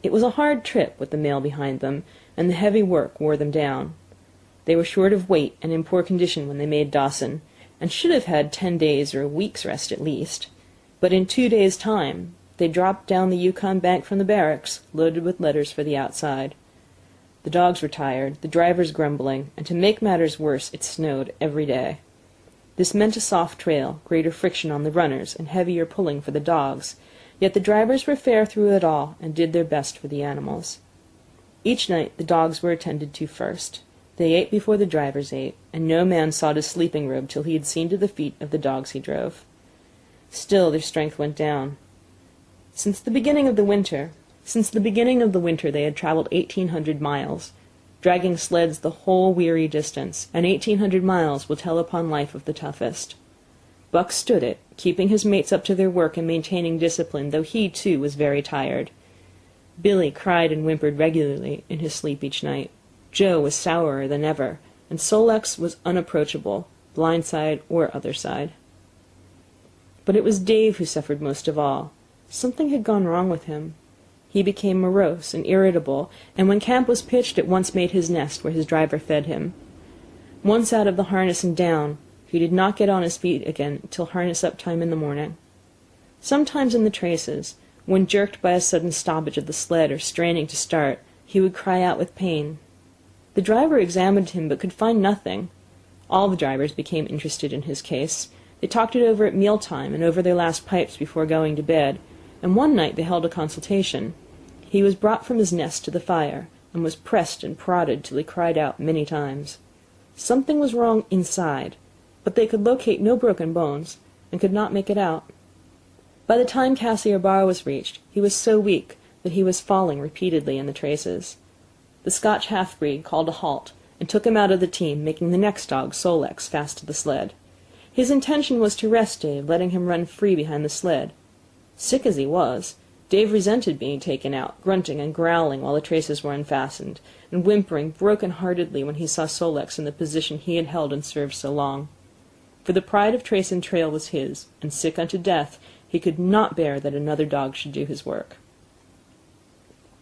[SPEAKER 2] It was a hard trip with the mail behind them, and the heavy work wore them down. They were short of weight and in poor condition when they made Dawson, and should have had 10 days or a week's rest at least. But in 2 days' time they dropped down the Yukon bank from the barracks, loaded with letters for the outside. The dogs were tired, the drivers grumbling, and to make matters worse it snowed every day. This meant a soft trail, greater friction on the runners, and heavier pulling for the dogs, yet the drivers were fair through it all, and did their best for the animals. Each night the dogs were attended to first. They ate before the drivers ate, and no man sought his sleeping robe till he had seen to the feet of the dogs he drove. Still their strength went down. Since the beginning of the winter they had travelled 1,800 miles, dragging sleds the whole weary distance, and 1,800 miles will tell upon life of the toughest. Buck stood it, keeping his mates up to their work and maintaining discipline, though he, too, was very tired. Billy cried and whimpered regularly in his sleep each night. Joe was sourer than ever, and Sol-leks was unapproachable, blind side or other side. But it was Dave who suffered most of all. Something had gone wrong with him. He became morose and irritable, and when camp was pitched at once made his nest where his driver fed him. Once out of the harness and down, he did not get on his feet again till harness-up time in the morning. Sometimes in the traces, when jerked by a sudden stoppage of the sled or straining to start, he would cry out with pain. The driver examined him but could find nothing. All the drivers became interested in his case. They talked it over at meal-time and over their last pipes before going to bed, and one night they held a consultation. He was brought from his nest to the fire, and was pressed and prodded till he cried out many times. Something was wrong inside, but they could locate no broken bones, and could not make it out. By the time Cassiar Bar was reached, he was so weak that he was falling repeatedly in the traces. The Scotch half-breed called a halt, and took him out of the team, making the next dog, Sol-leks, fast to the sled. His intention was to rest Dave, letting him run free behind the sled. Sick as he was, Dave resented being taken out, grunting and growling while the traces were unfastened, and whimpering broken-heartedly when he saw Sol-leks in the position he had held and served so long. For the pride of trace and trail was his, and sick unto death, he could not bear that another dog should do his work.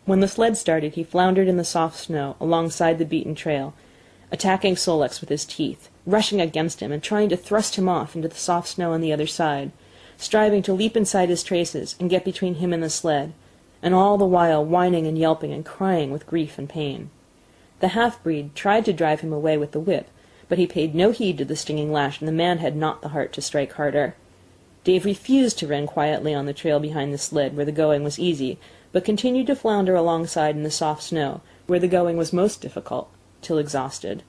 [SPEAKER 2] When the sled started, he floundered in the soft snow alongside the beaten trail, attacking Sol-leks with his teeth, rushing against him and trying to thrust him off into the soft snow on the other side, striving to leap inside his traces and get between him and the sled, and all the while whining and yelping and crying with grief and pain. The half-breed tried to drive him away with the whip, but he paid no heed to the stinging lash, and the man had not the heart to strike harder. Dave refused to run quietly on the trail behind the sled, where the going was easy, but continued to flounder alongside in the soft snow, where the going was most difficult, till exhausted.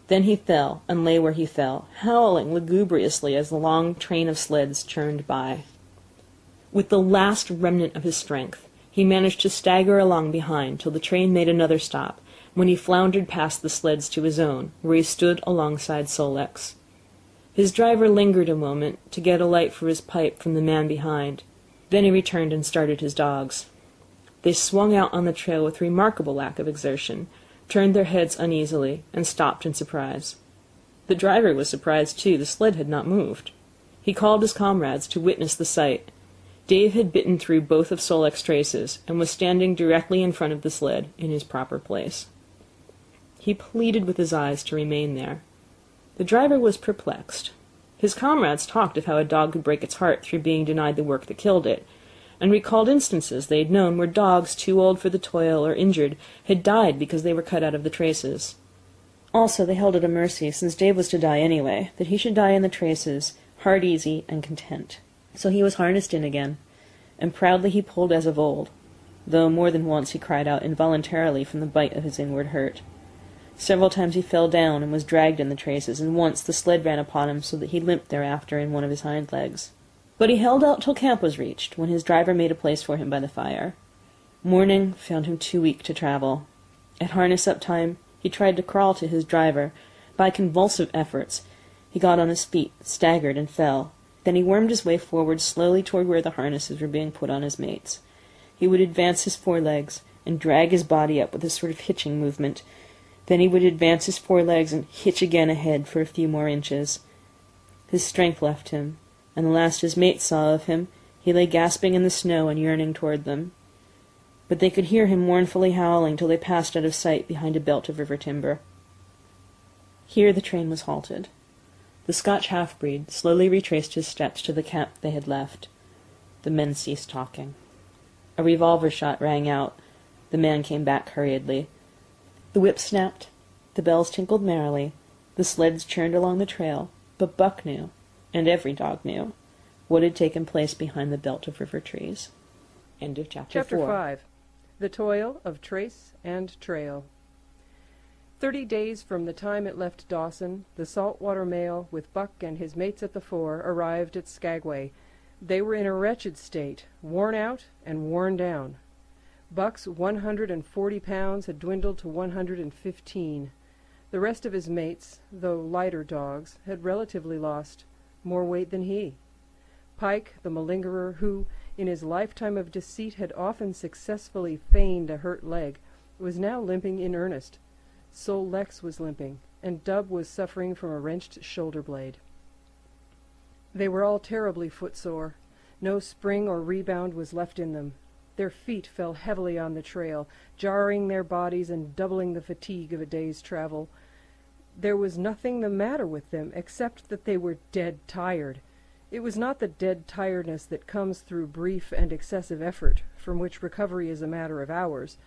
[SPEAKER 2] Then he fell, and lay where he fell, howling lugubriously as the long train of sleds churned by. With the last remnant of his strength, he managed to stagger along behind till the train made another stop, when he floundered past the sleds to his own, where he stood alongside Sol-leks. His driver lingered a moment to get a light for his pipe from the man behind. Then he returned and started his dogs. They swung out on the trail with remarkable lack of exertion, turned their heads uneasily, and stopped in surprise. The driver was surprised too. The sled had not moved. He called his comrades to witness the sight. Dave had bitten through both of Sol-leks' traces, and was standing directly in front of the sled, in his proper place. He pleaded with his eyes to remain there. The driver was perplexed. His comrades talked of how a dog could break its heart through being denied the work that killed it, and recalled instances they had known where dogs too old for the toil or injured had died because they were cut out of the traces. Also they held it a mercy, since Dave was to die anyway, that he should die in the traces, heart easy and content. So he was harnessed in again, and proudly he pulled as of old, though more than once he cried out involuntarily from the bite of his inward hurt. Several times he fell down and was dragged in the traces, and once the sled ran upon him so that he limped thereafter in one of his hind legs. But he held out till camp was reached, when his driver made a place for him by the fire. Morning found him too weak to travel. At harness-up time he tried to crawl to his driver. By convulsive efforts he got on his feet, staggered, and fell. Then he wormed his way forward slowly toward where the harnesses were being put on his mates. He would advance his forelegs and drag his body up with a sort of hitching movement. Then he would advance his forelegs and hitch again ahead for a few more inches. His strength left him, and the last his mates saw of him, he lay gasping in the snow and yearning toward them. But they could hear him mournfully howling till they passed out of sight behind a belt of river timber. Here the train was halted. The Scotch half-breed slowly retraced his steps to the camp they had left. The men ceased talking. A revolver shot rang out. The man came back hurriedly. The whip snapped, the bells tinkled merrily, the sleds churned along the trail, but Buck knew, and every dog knew, what had taken place behind the belt of river trees. End of chapter 4.
[SPEAKER 3] 5. The Toil of Trace and Trail. 30 days from the time it left Dawson, the saltwater mail, with Buck and his mates at the fore, arrived at Skagway. They were in a wretched state, worn out and worn down. Buck's 140 pounds had dwindled to 115. The rest of his mates, though lighter dogs, had relatively lost more weight than he. Pike, the malingerer, who, in his lifetime of deceit, had often successfully feigned a hurt leg, was now limping in earnest. Sol Lex was limping, and Dub was suffering from a wrenched shoulder-blade. They were all terribly footsore. No spring or rebound was left in them. Their feet fell heavily on the trail, jarring their bodies and doubling the fatigue of a day's travel. There was nothing the matter with them except that they were dead tired. It was not the dead tiredness that comes through brief and excessive effort, from which recovery is a matter of hours,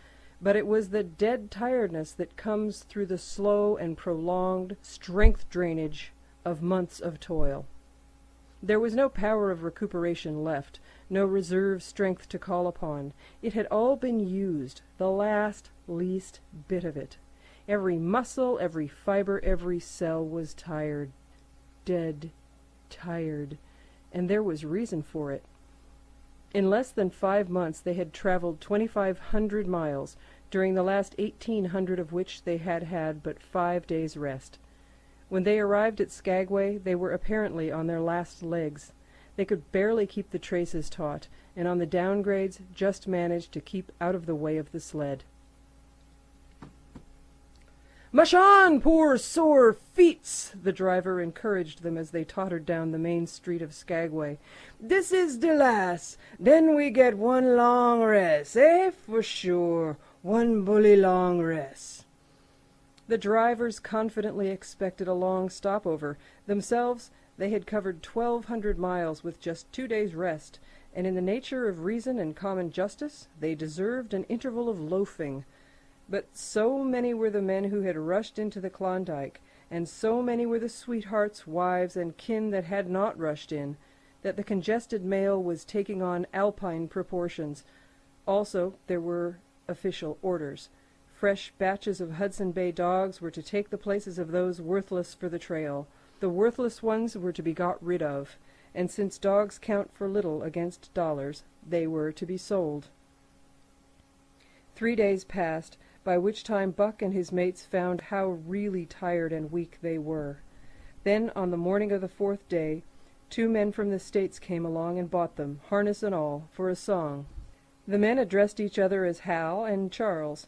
[SPEAKER 3] but it was the dead tiredness that comes through the slow and prolonged strength drainage of months of toil. There was no power of recuperation left, no reserve strength to call upon. It had all been used, the last, least bit of it. Every muscle, every fiber, every cell was tired, dead, tired, and there was reason for it. In less than 5 months they had traveled 2,500 miles, during the last 1,800 of which they had had but 5 days' rest. When they arrived at Skagway, they were apparently on their last legs. They could barely keep the traces taut, and on the downgrades just managed to keep out of the way of the sled. "Mush on, poor sore feets!" the driver encouraged them as they tottered down the main street of Skagway. "This is de last. Then we get one long rest, for sure. One bully long rest." The drivers confidently expected a long stopover. Themselves, they had covered 1,200 miles with just 2 days' rest, and in the nature of reason and common justice, they deserved an interval of loafing. But so many were the men who had rushed into the Klondike, and so many were the sweethearts, wives, and kin that had not rushed in, that the congested mail was taking on Alpine proportions. Also, there were official orders. Fresh batches of Hudson Bay dogs were to take the places of those worthless for the trail. The worthless ones were to be got rid of, and since dogs count for little against dollars, they were to be sold. 3 days passed, by which time Buck and his mates found how really tired and weak they were. Then, on the morning of the 4th day, 2 men from the States came along and bought them, harness and all, for a song. The men addressed each other as Hal and Charles.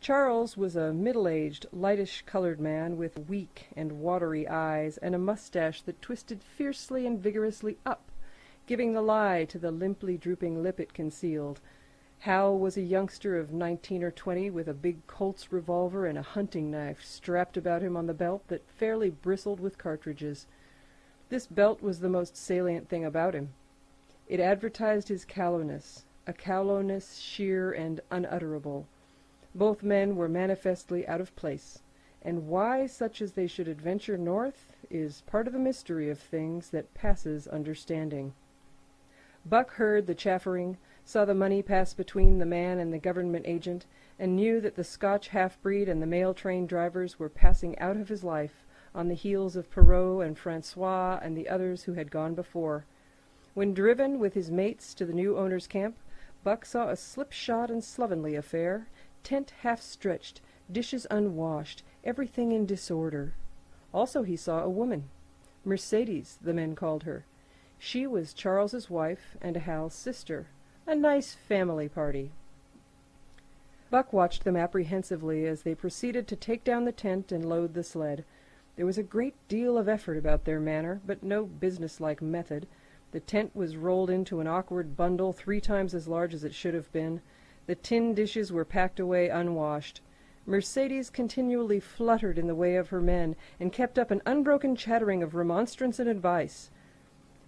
[SPEAKER 3] Charles was a middle-aged, lightish-colored man with weak and watery eyes and a mustache that twisted fiercely and vigorously up, giving the lie to the limply drooping lip it concealed. Hal was a youngster of 19 or 20 with a big Colt's revolver and a hunting knife strapped about him on the belt that fairly bristled with cartridges. This belt was the most salient thing about him. It advertised his callowness, a callowness sheer and unutterable. Both men were manifestly out of place, and why such as they should adventure north is part of the mystery of things that passes understanding. Buck heard the chaffering, saw the money pass between the man and the government agent, and knew that the Scotch half-breed and the mail-train drivers were passing out of his life on the heels of Perrault and Francois and the others who had gone before. When driven with his mates to the new owner's camp, Buck saw a slipshod and slovenly affair, tent half-stretched, dishes unwashed, everything in disorder. Also he saw a woman. Mercedes, the men called her. She was Charles's wife and Hal's sister. A nice family party. Buck watched them apprehensively as they proceeded to take down the tent and load the sled. There was a great deal of effort about their manner, but no businesslike method. The tent was rolled into an awkward bundle 3 times as large as it should have been. The tin dishes were packed away unwashed. Mercedes continually fluttered in the way of her men, and kept up an unbroken chattering of remonstrance and advice.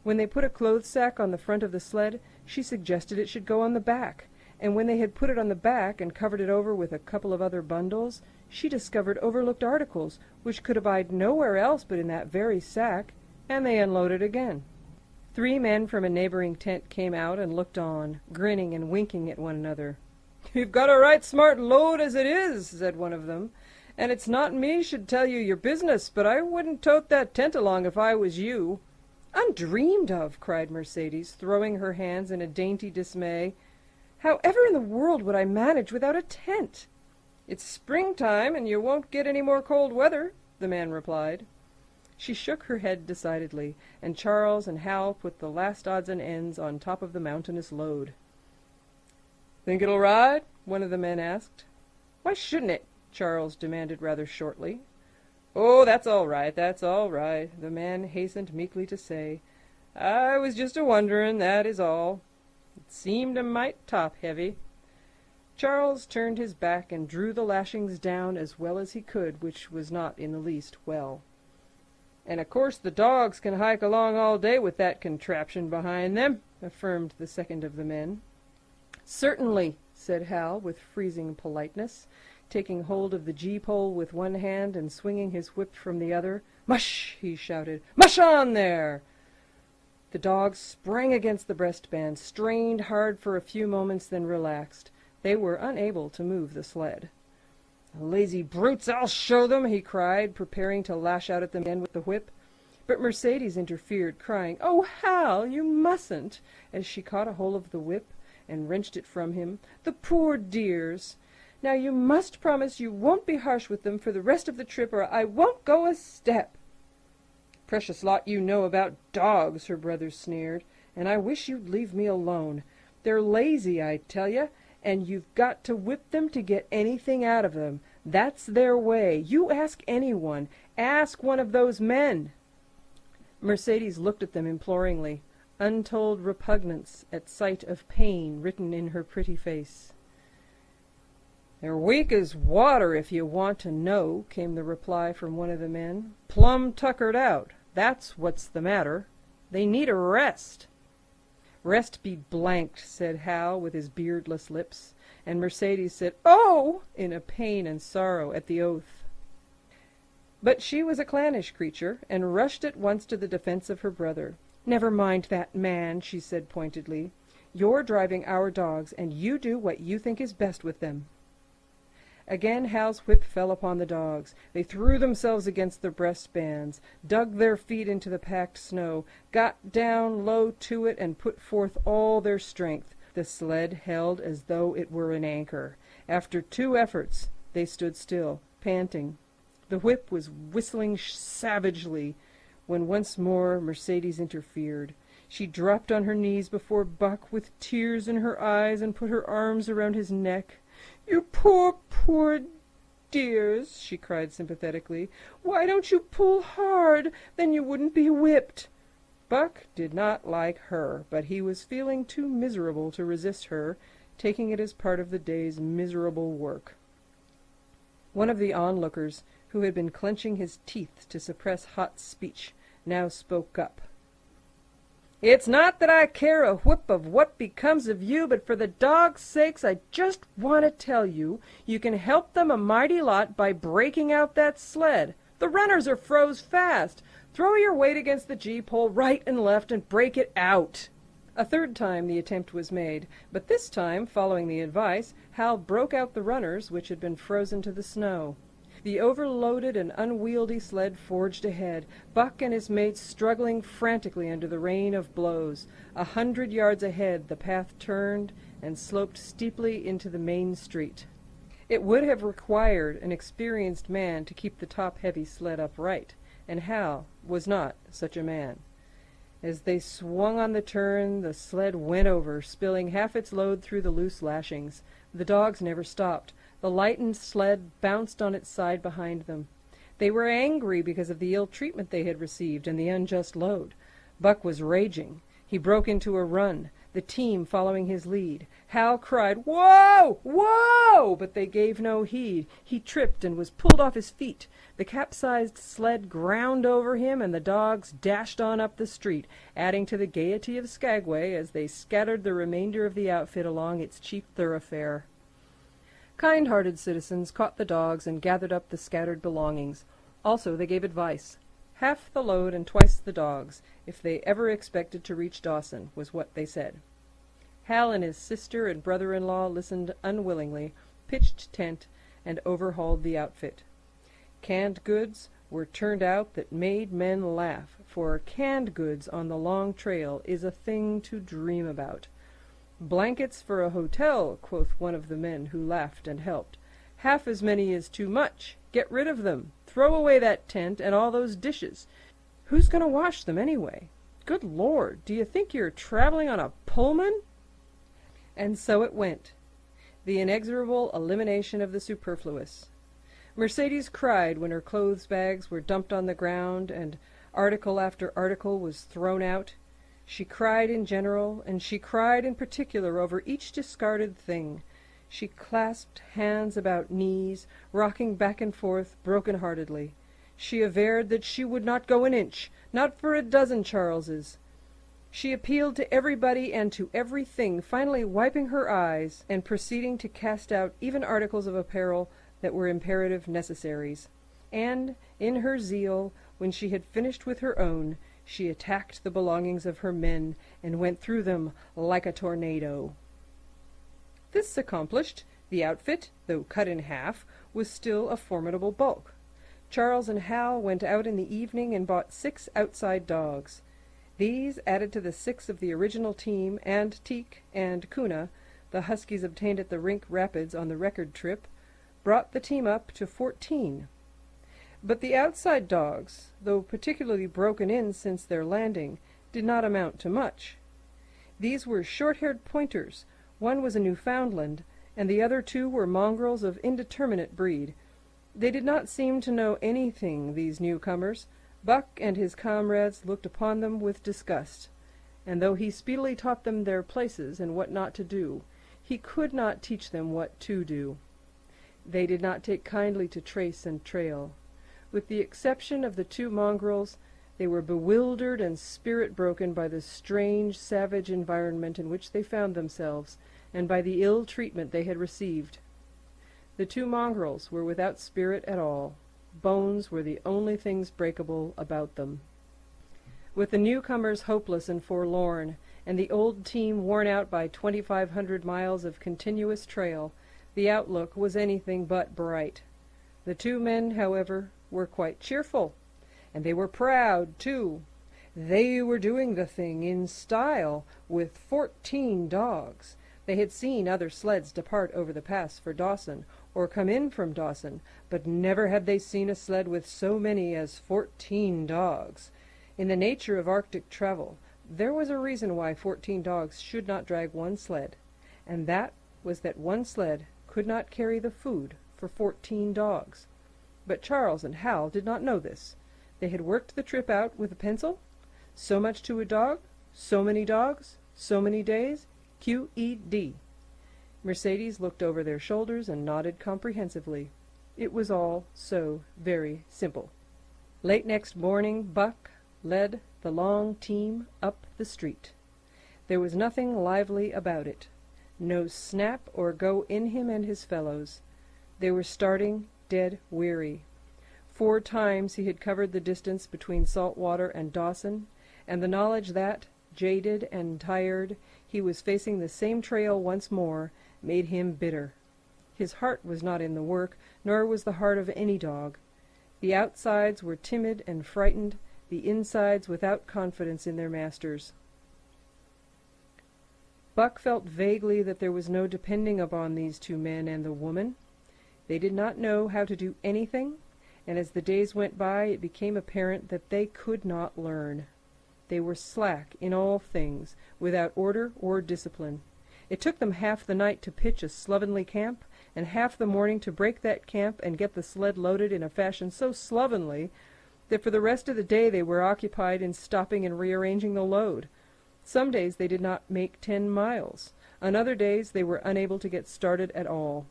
[SPEAKER 3] When they put a clothes sack on the front of the sled, she suggested it should go on the back, and when they had put it on the back and covered it over with a couple of other bundles, she discovered overlooked articles which could abide nowhere else but in that very sack, and they unloaded again. 3 men from a neighboring tent came out and looked on, grinning and winking at one another. "You've got a right smart load as it is," said one of them, "and it's not me should tell you your business, but I wouldn't tote that tent along if I was you." "Undreamed of!" cried Mercedes, throwing her hands in a dainty dismay. "However in the world would I manage without a tent?" "It's springtime, and you won't get any more cold weather," the man replied. She shook her head decidedly, and Charles and Hal put the last odds and ends on top of the mountainous load. "Think it'll ride?" one of the men asked. "Why shouldn't it?" Charles demanded rather shortly. "Oh, that's all right, the man hastened meekly to say. "I was just a-wonderin', that is all. It seemed a mite top-heavy." Charles turned his back and drew the lashings down as well as he could, which was not in the least well. "And of course the dogs can hike along all day with that contraption behind them," affirmed the second of the men. "Certainly," said Hal with freezing politeness, taking hold of the gee-pole with one hand and swinging his whip from the other. "Mush!" he shouted. "Mush on there!" The dogs sprang against the breastband, strained hard for a few moments, then relaxed. They were unable to move the sled. "Lazy brutes, I'll show them!" he cried, preparing to lash out at them again with the whip. But Mercedes interfered, crying, "Oh, Hal, you mustn't!" as she caught a hold of the whip and wrenched it from him. "The poor dears! Now you must promise you won't be harsh with them for the rest of the trip, or I won't go a step." "Precious lot you know about dogs," her brother sneered, "and I wish you'd leave me alone. They're lazy, I tell you, and you've got to whip them to get anything out of them. That's their way. You ask anyone. Ask one of those men." Mercedes looked at them imploringly, untold repugnance at sight of pain written in her pretty face. "They're weak as water, if you want to know," came the reply from one of the men. "Plumb tuckered out. That's what's the matter. They need a rest." "Rest be blanked," said Hal with his beardless lips, and Mercedes said, "Oh!" in a pain and sorrow at the oath. But she was a clannish creature, and rushed at once to the defense of her brother. "Never mind that man," she said pointedly. "You're driving our dogs, and you do what you think is best with them." Again Hal's whip fell upon the dogs. They threw themselves against the breastbands, dug their feet into the packed snow, got down low to it, and put forth all their strength. The sled held as though it were an anchor. After 2 efforts, they stood still, panting. The whip was whistling savagely when once more Mercedes interfered. She dropped on her knees before Buck with tears in her eyes and put her arms around his neck. "You poor, poor dears," she cried sympathetically. "Why don't you pull hard? Then you wouldn't be whipped." Buck did not like her, but he was feeling too miserable to resist her, taking it as part of the day's miserable work. One of the onlookers, who had been clenching his teeth to suppress hot speech, now spoke up. "It's not that I care a whip of what becomes of you, but for the dogs' sakes I just want to tell you, you can help them a mighty lot by breaking out that sled. The runners are froze fast. Throw your weight against the gee-pole right and left and break it out." A third time the attempt was made, but this time, following the advice, Hal broke out the runners, which had been frozen to the snow. The overloaded and unwieldy sled forged ahead, Buck and his mates struggling frantically under the rain of blows. 100 yards ahead the path turned and sloped steeply into the main street. It would have required an experienced man to keep the top-heavy sled upright, and Hal was not such a man. As they swung on the turn, the sled went over, spilling half its load through the loose lashings. The dogs never stopped. The lightened sled bounced on its side behind them. They were angry because of the ill treatment they had received and the unjust load. Buck was raging. He broke into a run, the team following his lead. Hal cried, "Whoa! Whoa!" but they gave no heed. He tripped and was pulled off his feet. The capsized sled ground over him, and the dogs dashed on up the street, adding to the gaiety of Skagway as they scattered the remainder of the outfit along its chief thoroughfare. Kind-hearted citizens caught the dogs and gathered up the scattered belongings. Also they gave advice. Half the load and twice the dogs, if they ever expected to reach Dawson, was what they said. Hal and his sister and brother-in-law listened unwillingly, pitched tent, and overhauled the outfit. Canned goods were turned out that made men laugh, for canned goods on the long trail is a thing to dream about. "Blankets for a hotel," quoth one of the men who laughed and helped. "Half as many is too much. Get rid of them. Throw away that tent and all those dishes. Who's going to wash them anyway? Good Lord, do you think you're traveling on a Pullman?" And so it went. The inexorable elimination of the superfluous. Mercedes cried when her clothes bags were dumped on the ground and article after article was thrown out. She cried in general, and she cried in particular over each discarded thing. She clasped hands about knees, rocking back and forth broken-heartedly. She averred that she would not go an inch, not for a dozen Charleses. She appealed to everybody and to everything, finally wiping her eyes and proceeding to cast out even articles of apparel that were imperative necessaries. And, in her zeal, when she had finished with her own, she attacked the belongings of her men and went through them like a tornado. This accomplished, the outfit, though cut in half, was still a formidable bulk. Charles and Hal went out in the evening and bought 6 outside dogs. These, added to the 6 of the original team, and Teek and Kuna, the huskies obtained at the Rink Rapids on the record trip, brought the team up to 14. But the outside dogs, though particularly broken in since their landing, did not amount to much. These were short-haired pointers. One was a Newfoundland, and the other 2 were mongrels of indeterminate breed. They did not seem to know anything, these newcomers. Buck and his comrades looked upon them with disgust, and though he speedily taught them their places and what not to do, he could not teach them what to do. They did not take kindly to trace and trail. With the exception of the 2 mongrels, they were bewildered and spirit-broken by the strange, savage environment in which they found themselves, and by the ill treatment they had received. The 2 mongrels were without spirit at all. Bones were the only things breakable about them. With the newcomers hopeless and forlorn, and the old team worn out by 2,500 miles of continuous trail, the outlook was anything but bright. The 2 men, however, were quite cheerful, and they were proud, too. They were doing the thing in style, with 14 dogs. They had seen other sleds depart over the pass for Dawson, or come in from Dawson, but never had they seen a sled with so many as 14 dogs. In the nature of Arctic travel, there was a reason why 14 dogs should not drag one sled, and that was that one sled could not carry the food for 14 dogs. But Charles and Hal did not know this. They had worked the trip out with a pencil. So much to a dog, so many dogs, so many days, QED. Mercedes looked over their shoulders and nodded comprehensively. It was all so very simple. Late next morning, Buck, led the long team up the street. There was nothing lively about it, no snap or go in him and his fellows. They were starting dead weary. 4 times he had covered the distance between Saltwater and Dawson, and the knowledge that, jaded and tired, he was facing the same trail once more made him bitter. His heart was not in the work, nor was the heart of any dog. The outsides were timid and frightened, the insides without confidence in their masters. Buck felt vaguely that there was no depending upon these 2 men and the woman. They did not know how to do anything, and as the days went by it became apparent that they could not learn. They were slack in all things, without order or discipline. It took them half the night to pitch a slovenly camp, and half the morning to break that camp and get the sled loaded in a fashion so slovenly that for the rest of the day they were occupied in stopping and rearranging the load. Some days they did not make 10 miles. On other days they were unable to get started at all.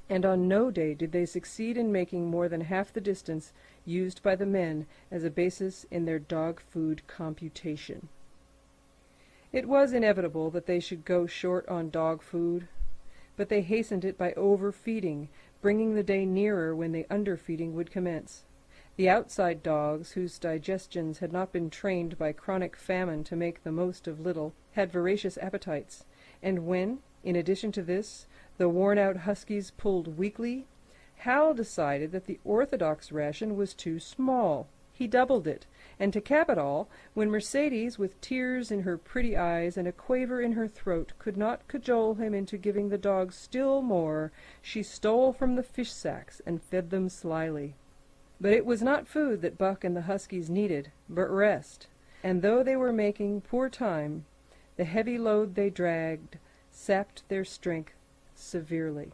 [SPEAKER 3] And on no day did they succeed in making more than half the distance used by the men as a basis in their dog food computation. It was inevitable that they should go short on dog food, but they hastened it by overfeeding, bringing the day nearer when the underfeeding would commence. The outside dogs, whose digestions had not been trained by chronic famine to make the most of little, had voracious appetites, and when, in addition to this, the worn-out huskies pulled weakly, Hal decided that the orthodox ration was too small. He doubled it, and to cap it all, when Mercedes, with tears in her pretty eyes and a quaver in her throat, could not cajole him into giving the dogs still more, she stole from the fish sacks and fed them slyly. But it was not food that Buck and the huskies needed, but rest, and though they were making poor time, the heavy load they dragged sapped their strength severely.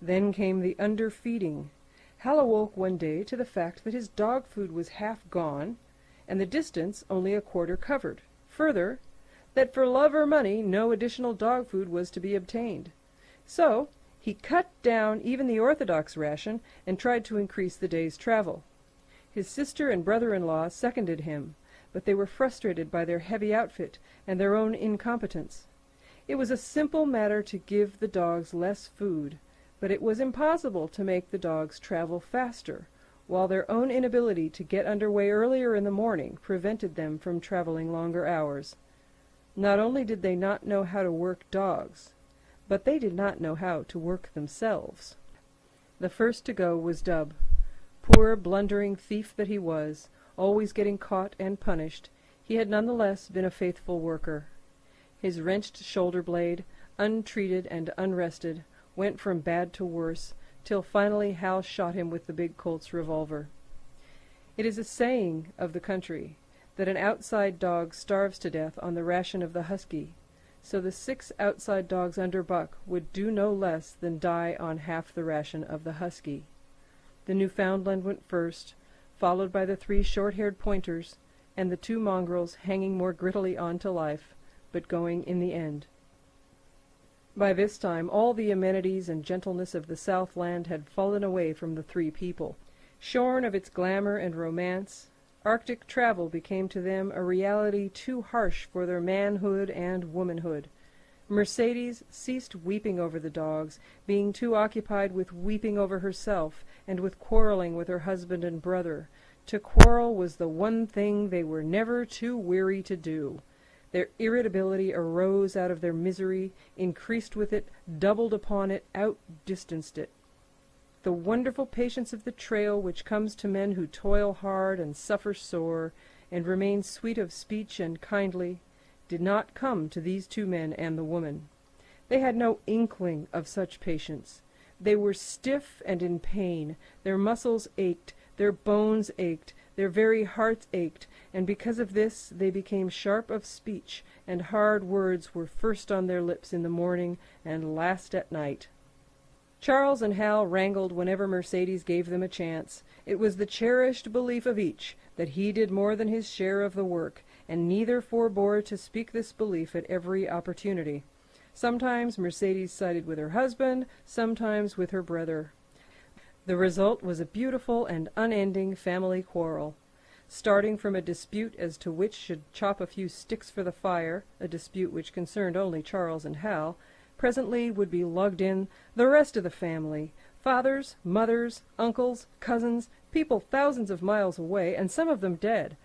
[SPEAKER 3] Then came the underfeeding. Hal awoke one day to the fact that his dog food was half gone, and the distance only a quarter covered. Further, that for love or money no additional dog food was to be obtained. So he cut down even the orthodox ration and tried to increase the day's travel. His sister and brother-in-law seconded him, but they were frustrated by their heavy outfit and their own incompetence. It was a simple matter to give the dogs less food, but it was impossible to make the dogs travel faster, while their own inability to get under way earlier in the morning prevented them from traveling longer hours. Not only did they not know how to work dogs, but they did not know how to work themselves. The first to go was Dub. Poor blundering thief that he was, always getting caught and punished, he had none the less been a faithful worker. His wrenched shoulder-blade, untreated and unrested, went from bad to worse, till finally Hal shot him with the big Colt's revolver. It is a saying of the country that an outside dog starves to death on the ration of the husky, so the 6 outside dogs under Buck would do no less than die on half the ration of the husky. The Newfoundland went first, followed by the 3 short-haired pointers, and the 2 mongrels hanging more grittily on to life, but going in the end. By this time all the amenities and gentleness of the Southland had fallen away from the 3 people. Shorn of its glamour and romance, Arctic travel became to them a reality too harsh for their manhood and womanhood. Mercedes ceased weeping over the dogs, being too occupied with weeping over herself and with quarreling with her husband and brother. To quarrel was the one thing they were never too weary to do. Their irritability arose out of their misery, increased with it, doubled upon it, outdistanced it. The wonderful patience of the trail which comes to men who toil hard and suffer sore, and remain sweet of speech and kindly, did not come to these 2 men and the woman. They had no inkling of such patience. They were stiff and in pain. Their muscles ached, their bones ached, their very hearts ached, and because of this they became sharp of speech, and hard words were first on their lips in the morning and last at night. Charles and Hal wrangled whenever Mercedes gave them a chance. It was the cherished belief of each that he did more than his share of the work, and neither forbore to speak this belief at every opportunity. Sometimes Mercedes sided with her husband, sometimes with her brother. The result was a beautiful and unending family quarrel. starting from a dispute as to which should chop a few sticks for the fire, a dispute which concerned only Charles and Hal, presently would be lugged in the rest of the family, fathers, mothers, uncles, cousins, people thousands of miles away, and some of them dead.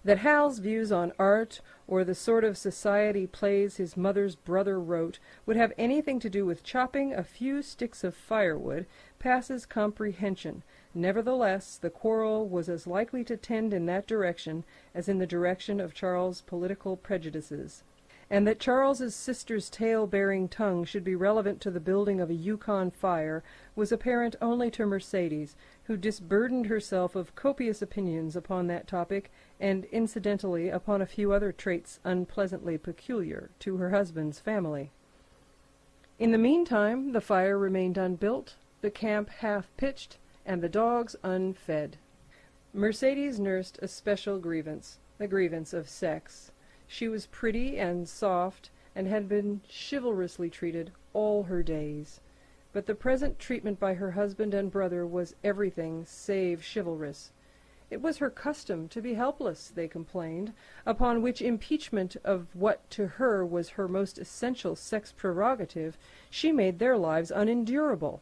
[SPEAKER 3] That Hal's views on art, or the sort of society plays his mother's brother wrote, would have anything to do with chopping a few sticks of firewood passes comprehension. Nevertheless, the quarrel was as likely to tend in that direction as in the direction of Charles' political prejudices. And that Charles's sister's tale-bearing tongue should be relevant to the building of a Yukon fire was apparent only to Mercedes, who disburdened herself of copious opinions upon that topic, and incidentally upon a few other traits unpleasantly peculiar to her husband's family. In the meantime, the fire remained unbuilt, the camp half-pitched, and the dogs unfed. Mercedes nursed a special grievance, the grievance of sex. She was pretty and soft, and had been chivalrously treated all her days. But the present treatment by her husband and brother was everything save chivalrous. It was her custom to be helpless, they complained, upon which impeachment of what to her was her most essential sex prerogative, she made their lives unendurable.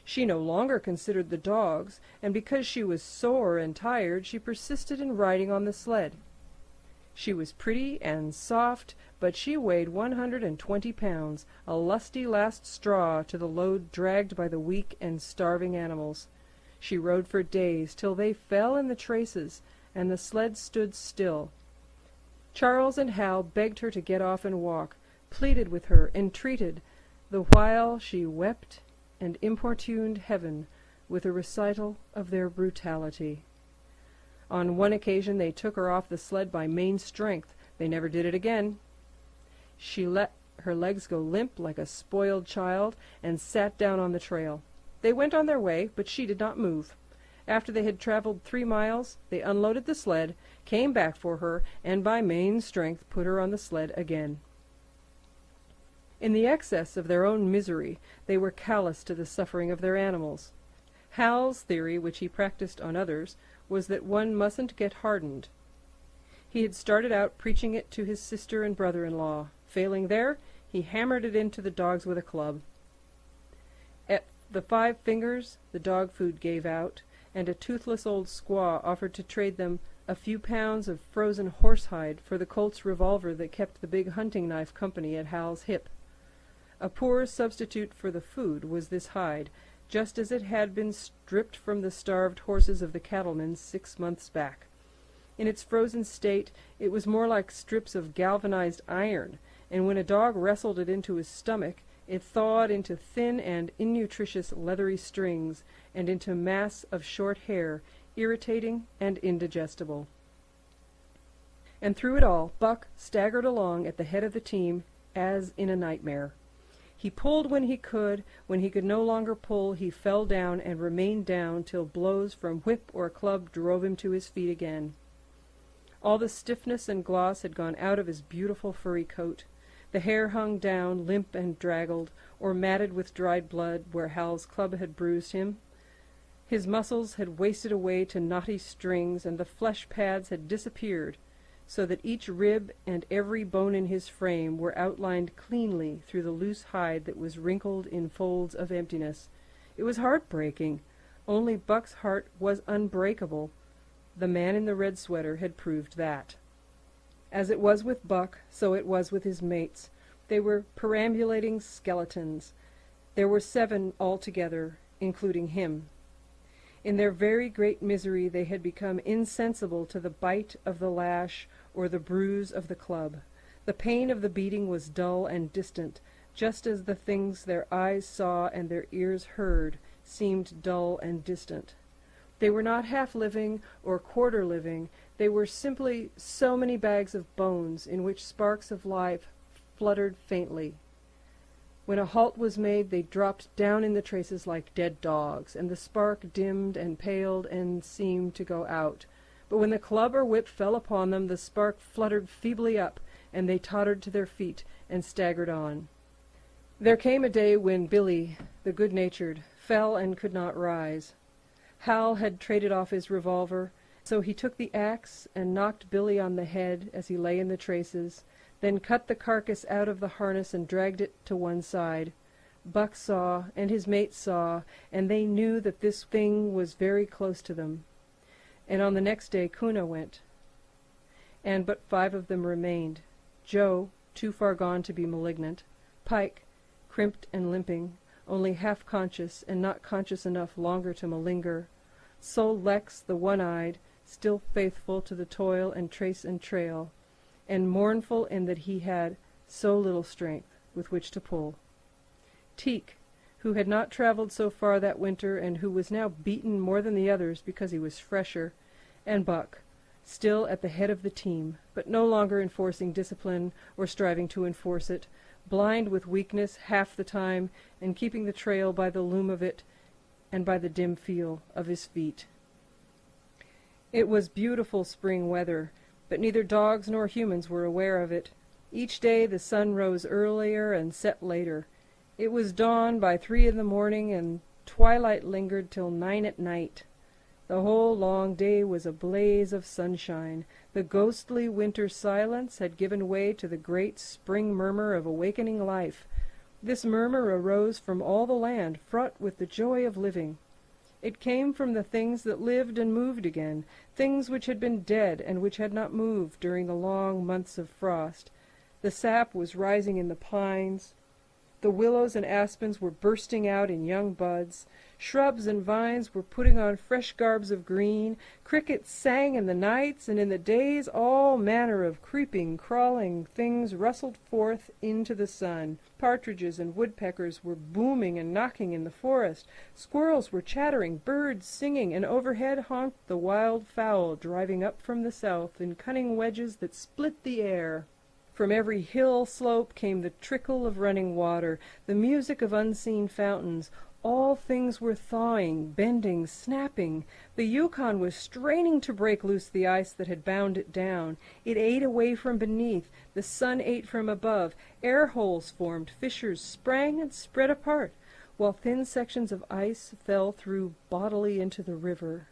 [SPEAKER 3] She no longer considered the dogs, and because she was sore and tired, she persisted in riding on the sled. She was pretty and soft, but she weighed 120 pounds, a lusty last straw to the load dragged by the weak and starving animals. She rode for days, till they fell in the traces, and the sled stood still. Charles and Hal begged her to get off and walk, pleaded with her, entreated, the while she wept and importuned heaven with a recital of their brutality. On one occasion they took her off the sled by main strength. They never did it again. She let her legs go limp like a spoiled child, and sat down on the trail. They went on their way, but she did not move. After they had traveled 3 miles, they unloaded the sled, came back for her, and by main strength put her on the sled again. In the excess of their own misery, they were callous to the suffering of their animals. Hal's theory, which he practiced on others, was that one mustn't get hardened. He had started out preaching it to his sister and brother-in-law. Failing there, he hammered it into the dogs with a club. At the 5 fingers, the dog food gave out, and a toothless old squaw offered to trade them a few pounds of frozen horsehide for the Colt's revolver that kept the big hunting knife company at Hal's hip. A poor substitute for the food was this hide, just as it had been stripped from the starved horses of the cattlemen 6 months back. In its frozen state, it was more like strips of galvanized iron, and when a dog wrestled it into his stomach, it thawed into thin and innutritious leathery strings, and into mass of short hair, irritating and indigestible. And through it all, Buck staggered along at the head of the team, as in a nightmare. He pulled when he could no longer pull, he fell down and remained down till blows from whip or club drove him to his feet again. All the stiffness and gloss had gone out of his beautiful furry coat. The hair hung down, limp and draggled, or matted with dried blood where Hal's club had bruised him. His muscles had wasted away to knotty strings, and the flesh pads had disappeared, so that each rib and every bone in his frame were outlined cleanly through the loose hide that was wrinkled in folds of emptiness. It was heartbreaking. Only Buck's heart was unbreakable. The man in the red sweater had proved that. As it was with Buck, so it was with his mates. They were perambulating skeletons. There were 7 altogether, including him. In their very great misery they had become insensible to the bite of the lash or the bruise of the club. The pain of the beating was dull and distant, just as the things their eyes saw and their ears heard seemed dull and distant. They were not half-living or quarter-living. They were simply so many bags of bones in which sparks of life fluttered faintly. When a halt was made, they dropped down in the traces like dead dogs, and the spark dimmed and paled and seemed to go out. But when the club or whip fell upon them, the spark fluttered feebly up, and they tottered to their feet and staggered on. There came a day when Billy, the good-natured, fell and could not rise. Hal had traded off his revolver, So he took the axe and knocked Billy on the head as he lay in the traces, then cut the carcass out of the harness and dragged it to one side. Buck saw, and his mates saw, and they knew that this thing was very close to them. And on the next day Kuna went, and but 5 of them remained. Joe, too far gone to be malignant; Pike, crimped and limping, only half conscious and not conscious enough longer to malinger; Sol Leks, the one-eyed, still faithful to the toil and trace and trail, and mournful in that he had so little strength with which to pull; Teek, who had not travelled so far that winter and who was now beaten more than the others because he was fresher; and Buck, still at the head of the team, but no longer enforcing discipline or striving to enforce it, blind with weakness half the time, and keeping the trail by the loom of it and by the dim feel of his feet. It was beautiful spring weather, but neither dogs nor humans were aware of it. Each day the sun rose earlier and set later. It was dawn by 3 in the morning, and twilight lingered till 9 at night. The whole long day was a blaze of sunshine. The ghostly winter silence had given way to the great spring murmur of awakening life. This murmur arose from all the land, fraught with the joy of living. It came from the things that lived and moved again, things which had been dead and which had not moved during the long months of frost. The sap was rising in the pines. The willows and aspens were bursting out in young buds. Shrubs and vines were putting on fresh garbs of green. Crickets sang in the nights, and in the days all manner of creeping, crawling things rustled forth into the sun. Partridges and woodpeckers were booming and knocking in the forest. Squirrels were chattering, birds singing, and overhead honked the wild fowl driving up from the south in cunning wedges that split the air. From every hill slope came the trickle of running water, the music of unseen fountains. All things were thawing, bending, snapping. The Yukon was straining to break loose the ice that had bound it down. It ate away from beneath. The sun ate from above. Air holes formed, fissures sprang and spread apart, while thin sections of ice fell through bodily into the river.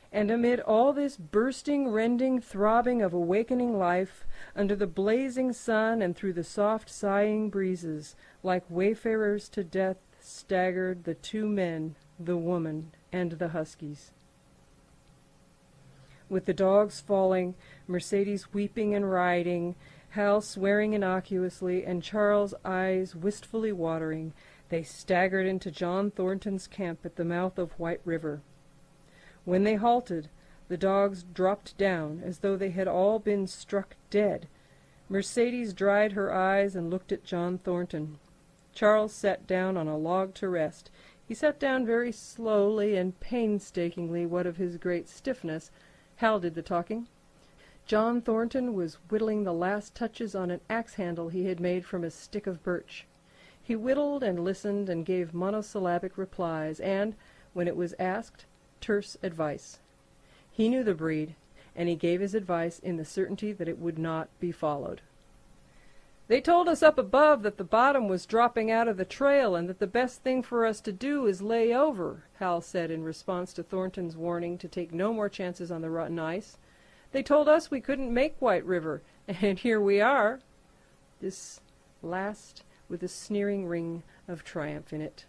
[SPEAKER 3] And amid all this bursting, rending, throbbing of awakening life, under the blazing sun and through the soft sighing breezes, like wayfarers to death, staggered the 2 men, the woman, and the huskies. With the dogs falling, Mercedes weeping and riding, Hal swearing innocuously, and Charles' eyes wistfully watering, they staggered into John Thornton's camp at the mouth of White River. When they halted, the dogs dropped down as though they had all been struck dead. Mercedes dried her eyes and looked at John Thornton. Charles sat down on a log to rest. He sat down very slowly and painstakingly, what of his great stiffness. Hal did the talking. John Thornton was whittling the last touches on an axe handle he had made from a stick of birch. He whittled and listened and gave monosyllabic replies, and, when it was asked, terse advice. He knew the breed, and he gave his advice in the certainty that it would not be followed. "They told us up above that the bottom was dropping out of the trail, and that the best thing for us to do is lay over," Hal said in response to Thornton's warning to take no more chances on the rotten ice. "They told us we couldn't make White River, and here we are." This last with a sneering ring of triumph in it.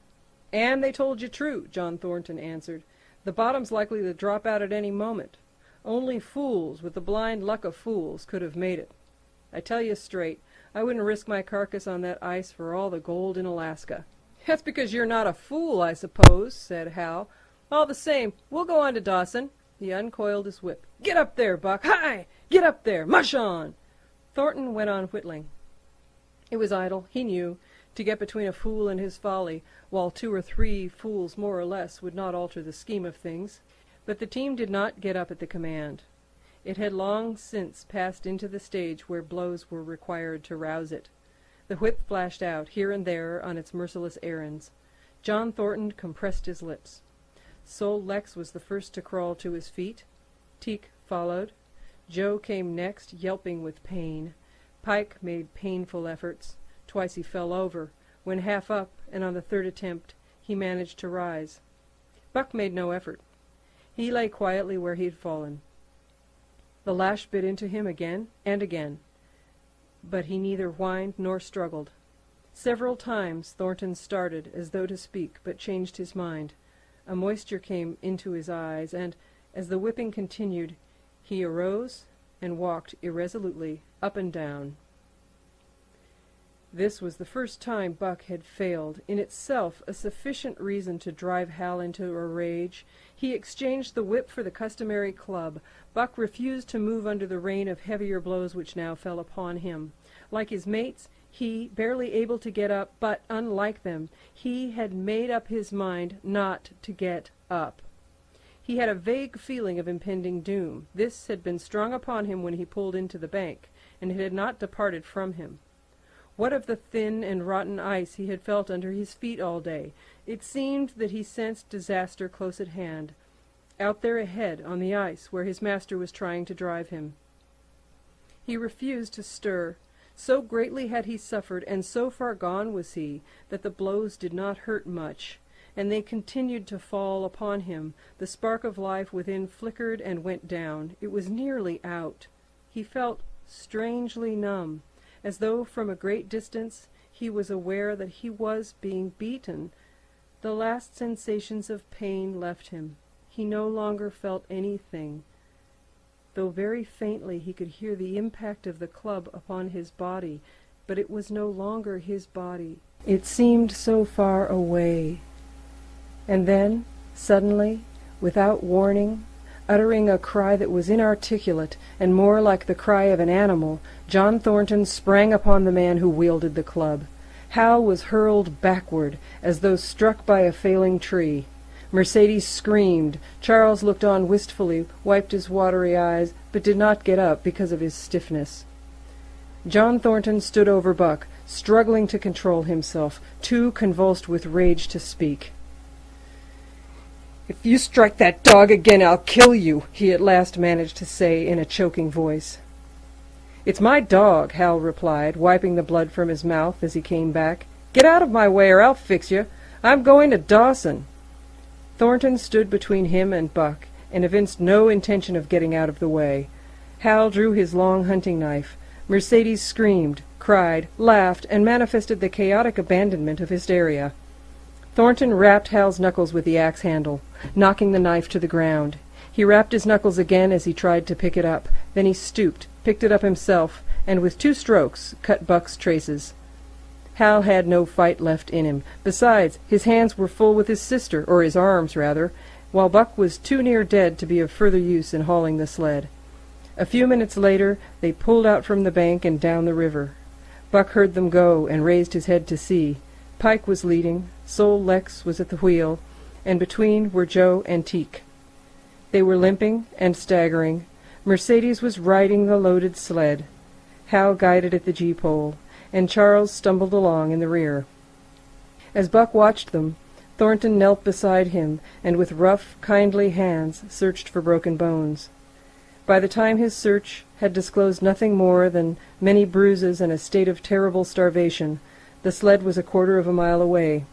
[SPEAKER 3] "And they told you true," John Thornton answered. "The bottom's likely to drop out at any moment. Only fools, with the blind luck of fools, could have made it. I tell you straight, I wouldn't risk my carcass on that ice for all the gold in Alaska." "That's because you're not a fool, I suppose," said Hal. "All the same, we'll go on to Dawson." He uncoiled his whip. "Get up there, Buck! Hi! Get up there! Mush on!" Thornton went on whittling. It was idle, he knew, to get between a fool and his folly, while 2 or 3 fools more or less would not alter the scheme of things. But the team did not get up at the command. It had long since passed into the stage where blows were required to rouse it. The whip flashed out, here and there, on its merciless errands. John Thornton compressed his lips. Sol Leks was the first to crawl to his feet. Teek followed. Joe came next, yelping with pain. Pike made painful efforts. Twice he fell over. When half up, and on the 3rd attempt, he managed to rise. Buck made no effort. He lay quietly where he had fallen. The lash bit into him again and again, but he neither whined nor struggled. Several times Thornton started as though to speak, but changed his mind. A moisture came into his eyes, and, as the whipping continued, he arose and walked irresolutely up and down. This was the first time Buck had failed, in itself a sufficient reason to drive Hal into a rage. He exchanged the whip for the customary club. Buck refused to move under the rain of heavier blows which now fell upon him. Like his mates, he, barely able to get up, but, unlike them, he had made up his mind not to get up. He had a vague feeling of impending doom. This had been strong upon him when he pulled into the bank, and it had not departed from him. What of the thin and rotten ice he had felt under his feet all day? It seemed that he sensed disaster close at hand, out there ahead on the ice where his master was trying to drive him. He refused to stir. So greatly had he suffered, and so far gone was he, that the blows did not hurt much, and they continued to fall upon him. The spark of life within flickered and went down. It was nearly out. He felt strangely numb, as though from a great distance he was aware that he was being beaten. The last sensations of pain left him. He no longer felt anything. Though very faintly he could hear the impact of the club upon his body, but it was no longer his body. It seemed so far away. And then, suddenly, without warning, uttering a cry that was inarticulate and more like the cry of an animal, John Thornton sprang upon the man who wielded the club. Hal was hurled backward, as though struck by a failing tree. Mercedes screamed. Charles looked on wistfully, wiped his watery eyes, but did not get up because of his stiffness. John Thornton stood over Buck, struggling to control himself, too convulsed with rage to speak. "If you strike that dog again, I'll kill you," he at last managed to say in a choking voice. "It's my dog," Hal replied, wiping the blood from his mouth as he came back. "Get out of my way or I'll fix you. I'm going to Dawson." Thornton stood between him and Buck, and evinced no intention of getting out of the way. Hal drew his long hunting knife. Mercedes screamed, cried, laughed, and manifested the chaotic abandonment of hysteria. Thornton rapped Hal's knuckles with the axe handle, knocking the knife to the ground. He rapped his knuckles again as he tried to pick it up. Then he stooped, picked it up himself, and with 2 strokes cut Buck's traces. Hal had no fight left in him. Besides, his hands were full with his sister, or his arms, rather, while Buck was too near dead to be of further use in hauling the sled. A few minutes later they pulled out from the bank and down the river. Buck heard them go and raised his head to see. Pike was leading, Sol Lex was at the wheel, and between were Joe and Teek. They were limping and staggering. Mercedes was riding the loaded sled. Hal guided at the gee-pole, and Charles stumbled along in the rear. As Buck watched them, Thornton knelt beside him, and with rough, kindly hands searched for broken bones. By the time his search had disclosed nothing more than many bruises and a state of terrible starvation, the sled was 1/4 of a mile away.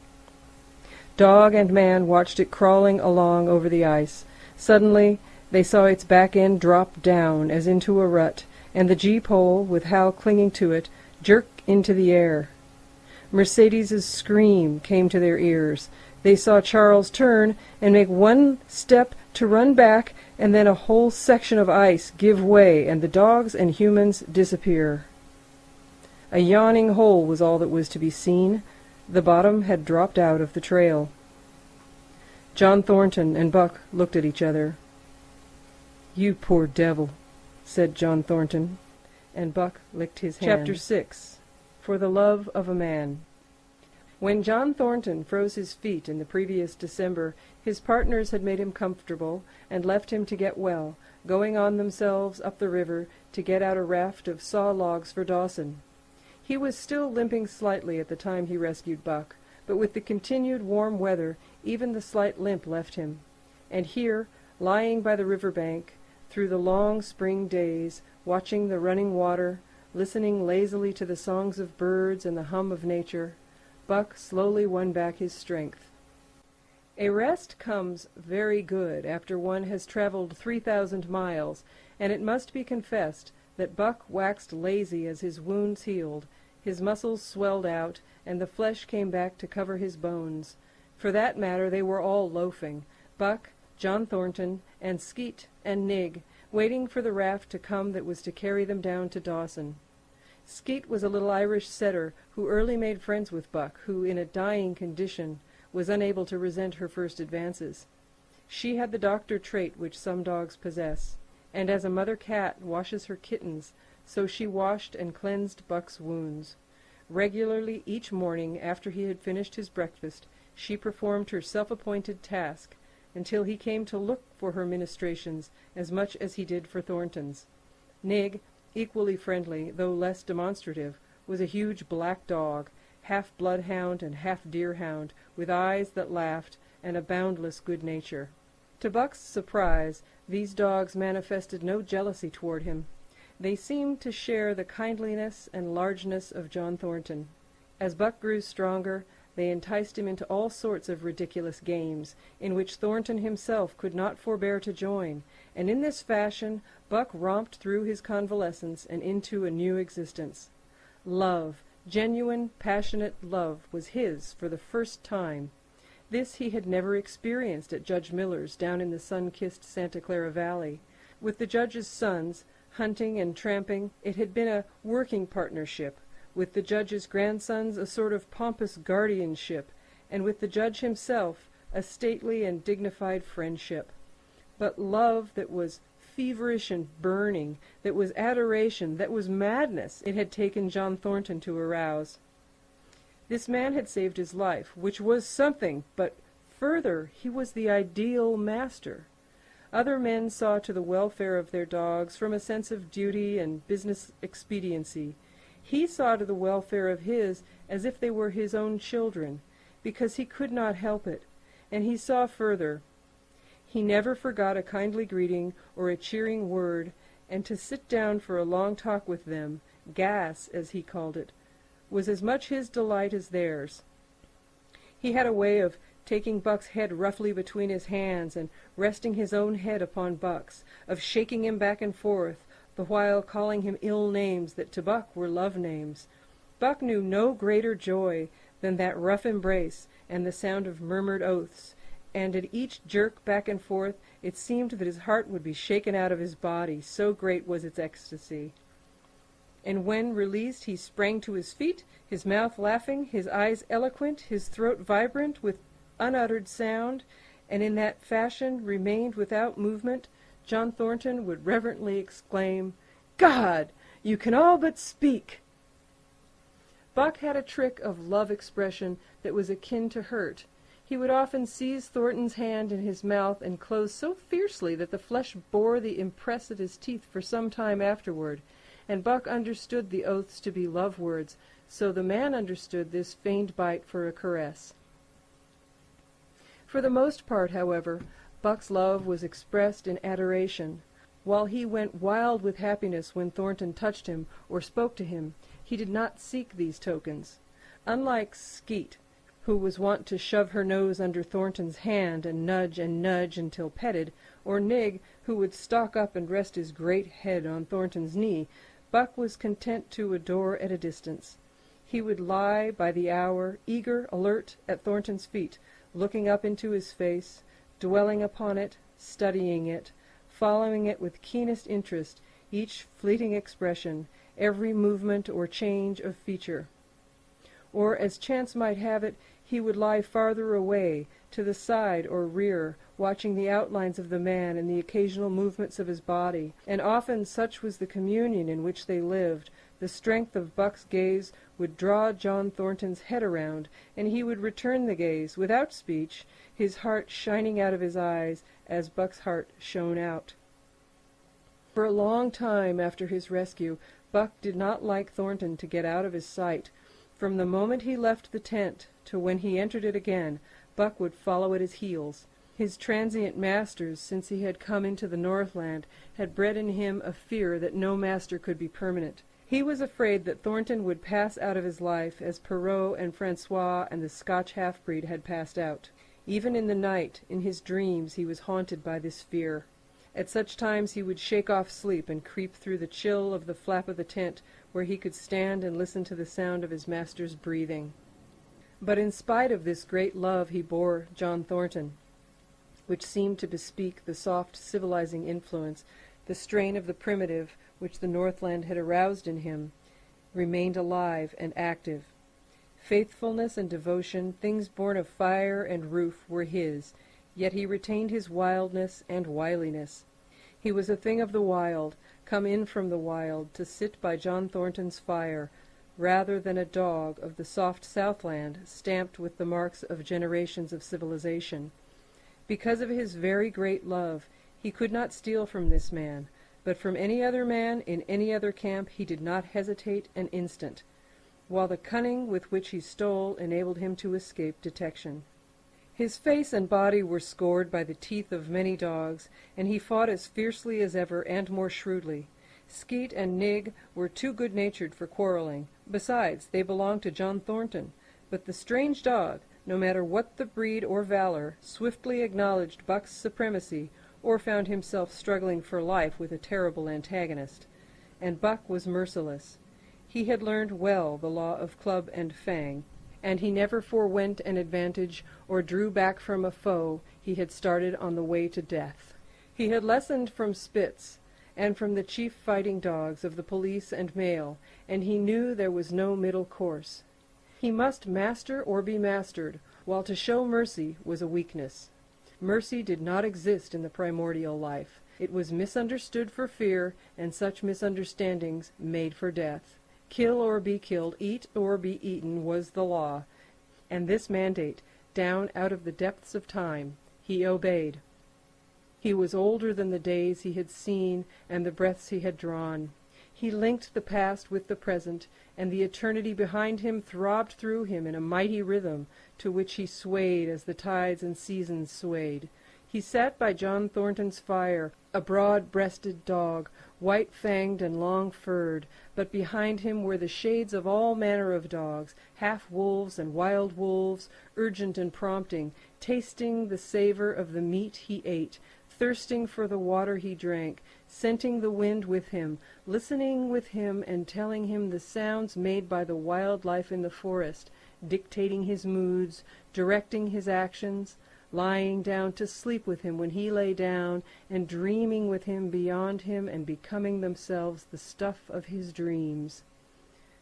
[SPEAKER 3] Dog and man watched it crawling along over the ice. Suddenly they saw its back end drop down as into a rut, and the gee-pole, with Hal clinging to it, jerk into the air. Mercedes's scream came to their ears. They saw Charles turn and make 1 step to run back, and then a whole section of ice give way, and the dogs and humans disappear. A yawning hole was all that was to be seen. The bottom had dropped out of the trail. John Thornton and Buck looked at each other. "You poor devil," said John Thornton, and Buck licked his hand. Chapter 6. For the Love of a Man. When John Thornton froze his feet in the previous December, his partners had made him comfortable and left him to get well, going on themselves up the river to get out a raft of saw logs for Dawson. He was still limping slightly at the time he rescued Buck, but with the continued warm weather even the slight limp left him. And here, lying by the river bank, through the long spring days, watching the running water, listening lazily to the songs of birds and the hum of nature, Buck slowly won back his strength. A rest comes very good after one has traveled 3,000 miles, and it must be confessed that Buck waxed lazy as his wounds healed, his muscles swelled out, and the flesh came back to cover his bones. For that matter, they were all loafing, Buck, John Thornton, and Skeet and Nig, waiting for the raft to come that was to carry them down to Dawson. Skeet was a little Irish setter who early made friends with Buck, who, in a dying condition, was unable to resent her first advances. She had the doctor trait which some dogs possess, and as a mother cat washes her kittens, so she washed and cleansed Buck's wounds. Regularly each morning, after he had finished his breakfast, she performed her self-appointed task, until he came to look for her ministrations as much as he did for Thornton's. Nig, equally friendly, though less demonstrative, was a huge black dog, half bloodhound and half deerhound, with eyes that laughed and a boundless good nature. To Buck's surprise, these dogs manifested no jealousy toward him. They seemed to share the kindliness and largeness of John Thornton. As Buck grew stronger, they enticed him into all sorts of ridiculous games, in which Thornton himself could not forbear to join, and in this fashion Buck romped through his convalescence and into a new existence. Love, genuine, passionate love, was his for the first time. This he had never experienced at Judge Miller's down in the sun-kissed Santa Clara Valley. With the judge's sons, hunting and tramping, it had been a working partnership, with the judge's grandsons a sort of pompous guardianship, and with the judge himself a stately and dignified friendship. But love that was feverish and burning, that was adoration, that was madness, it had taken John Thornton to arouse. This man had saved his life, which was something, but further, he was the ideal master. Other men saw to the welfare of their dogs from a sense of duty and business expediency. He saw to the welfare of his as if they were his own children, because he could not help it, and he saw further. He never forgot a kindly greeting or a cheering word, and to sit down for a long talk with them, gas, as he called it, was as much his delight as theirs. He had a way of taking Buck's head roughly between his hands and resting his own head upon Buck's, of shaking him back and forth, the while calling him ill names that to Buck were love names. Buck knew no greater joy than that rough embrace and the sound of murmured oaths, and at each jerk back and forth it seemed that his heart would be shaken out of his body, so great was its ecstasy. And when released he sprang to his feet, his mouth laughing, his eyes eloquent, his throat vibrant with unuttered sound, and in that fashion remained without movement. John Thornton would reverently exclaim, "God, you can all but speak!" Buck had a trick of love expression that was akin to hurt. He would often seize Thornton's hand in his mouth and close so fiercely that the flesh bore the impress of his teeth for some time afterward, and Buck understood the oaths to be love words, so the man understood this feigned bite for a caress. For the most part, however, Buck's love was expressed in adoration. While he went wild with happiness when Thornton touched him or spoke to him, he did not seek these tokens. Unlike Skeet, who was wont to shove her nose under Thornton's hand and nudge until petted, or Nig, who would stalk up and rest his great head on Thornton's knee, Buck was content to adore at a distance. He would lie by the hour, eager, alert, at Thornton's feet, looking up into his face, dwelling upon it, studying it, following it with keenest interest, each fleeting expression, every movement or change of feature. Or, as chance might have it, he would lie farther away, to the side or rear, watching the outlines of the man and the occasional movements of his body, and often such was the communion in which they lived, the strength of Buck's gaze would draw John Thornton's head around, and he would return the gaze, without speech, his heart shining out of his eyes as Buck's heart shone out. For a long time after his rescue, Buck did not like Thornton to get out of his sight. From the moment he left the tent to when he entered it again, Buck would follow at his heels. His transient masters, since he had come into the Northland, had bred in him a fear that no master could be permanent. He was afraid that Thornton would pass out of his life as Perrault and Francois and the Scotch half-breed had passed out. Even in the night, in his dreams, he was haunted by this fear. At such times he would shake off sleep and creep through the chill of the flap of the tent, where he could stand and listen to the sound of his master's breathing. But in spite of this great love he bore John Thornton, which seemed to bespeak the soft, civilizing influence, the strain of the primitive which the Northland had aroused in him, remained alive and active. Faithfulness and devotion, things born of fire and roof, were his, yet he retained his wildness and wiliness. He was a thing of the wild, come in from the wild, to sit by John Thornton's fire, rather than a dog of the soft Southland, stamped with the marks of generations of civilization. Because of his very great love, he could not steal from this man, but from any other man in any other camp he did not hesitate an instant, while the cunning with which he stole enabled him to escape detection. His face and body were scored by the teeth of many dogs, and he fought as fiercely as ever and more shrewdly. Skeet and Nig were too good-natured for quarreling. Besides, they belonged to John Thornton. But the strange dog, no matter what the breed or valor, swiftly acknowledged Buck's supremacy, or found himself struggling for life with a terrible antagonist. And Buck was merciless. He had learned well the law of club and fang, and he never forewent an advantage or drew back from a foe he had started on the way to death. He had lessoned from Spitz, and from the chief fighting dogs of the police and mail, and he knew there was no middle course. He must master or be mastered, while to show mercy was a weakness. Mercy did not exist in the primordial life. It was misunderstood for fear, and such misunderstandings made for death. Kill or be killed, eat or be eaten was the law, and this mandate, down out of the depths of time, he obeyed. He was older than the days he had seen and the breaths he had drawn. He linked the past with the present, and the eternity behind him throbbed through him in a mighty rhythm, to which he swayed as the tides and seasons swayed. He sat by John Thornton's fire, a broad-breasted dog, white-fanged and long-furred, but behind him were the shades of all manner of dogs, half-wolves and wild wolves, urgent and prompting, tasting the savor of the meat he ate, thirsting for the water he drank, scenting the wind with him, listening with him and telling him the sounds made by the wild life in the forest, dictating his moods, directing his actions, lying down to sleep with him when he lay down, and dreaming with him beyond him and becoming themselves the stuff of his dreams.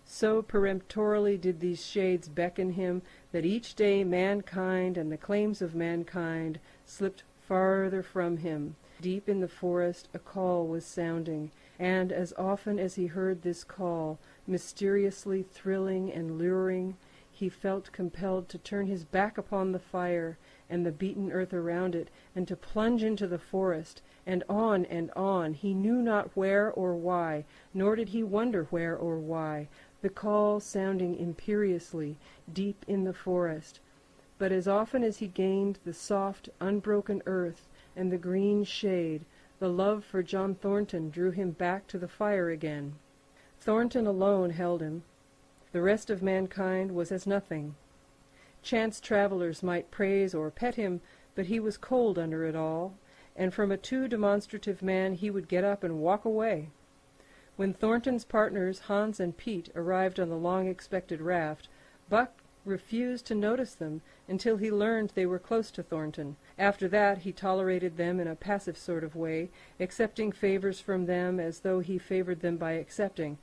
[SPEAKER 3] So peremptorily did these shades beckon him that each day mankind and the claims of mankind slipped farther from him. Deep in the forest a call was sounding, and as often as he heard this call, mysteriously thrilling and luring, he felt compelled to turn his back upon the fire and the beaten earth around it, and to plunge into the forest, and on, he knew not where or why, nor did he wonder where or why, the call sounding imperiously deep in the forest. But as often as he gained the soft, unbroken earth and the green shade, the love for John Thornton drew him back to the fire again. Thornton alone held him. The rest of mankind was as nothing. Chance travelers might praise or pet him, but he was cold under it all, and from a too demonstrative man he would get up and walk away. When Thornton's partners, Hans and Pete, arrived on the long-expected raft, Buck refused to notice them until he learned they were close to Thornton. After that he tolerated them in a passive sort of way, accepting favors from them as though he favored them by accepting.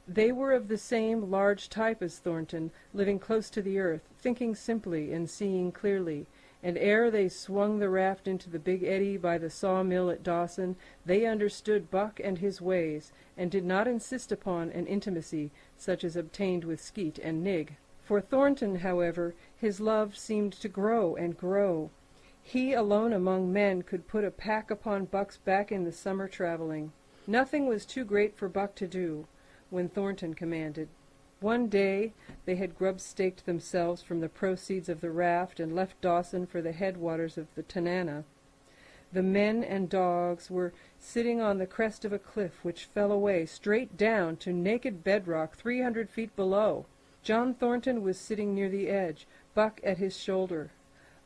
[SPEAKER 3] They were of the same large type as Thornton, living close to the earth, thinking simply and seeing clearly, and ere they swung the raft into the big eddy by the sawmill at Dawson, they understood Buck and his ways, and did not insist upon an intimacy such as obtained with Skeet and Nig. For Thornton, however, his love seemed to grow and grow. He alone among men could put a pack upon Buck's back in the summer traveling. Nothing was too great for Buck to do when Thornton commanded. One day they had grub-staked themselves from the proceeds of the raft and left Dawson for the headwaters of the Tanana. The men and dogs were sitting on the crest of a cliff which fell away straight down to naked bedrock 300 feet below. John Thornton was sitting near the edge, Buck at his shoulder.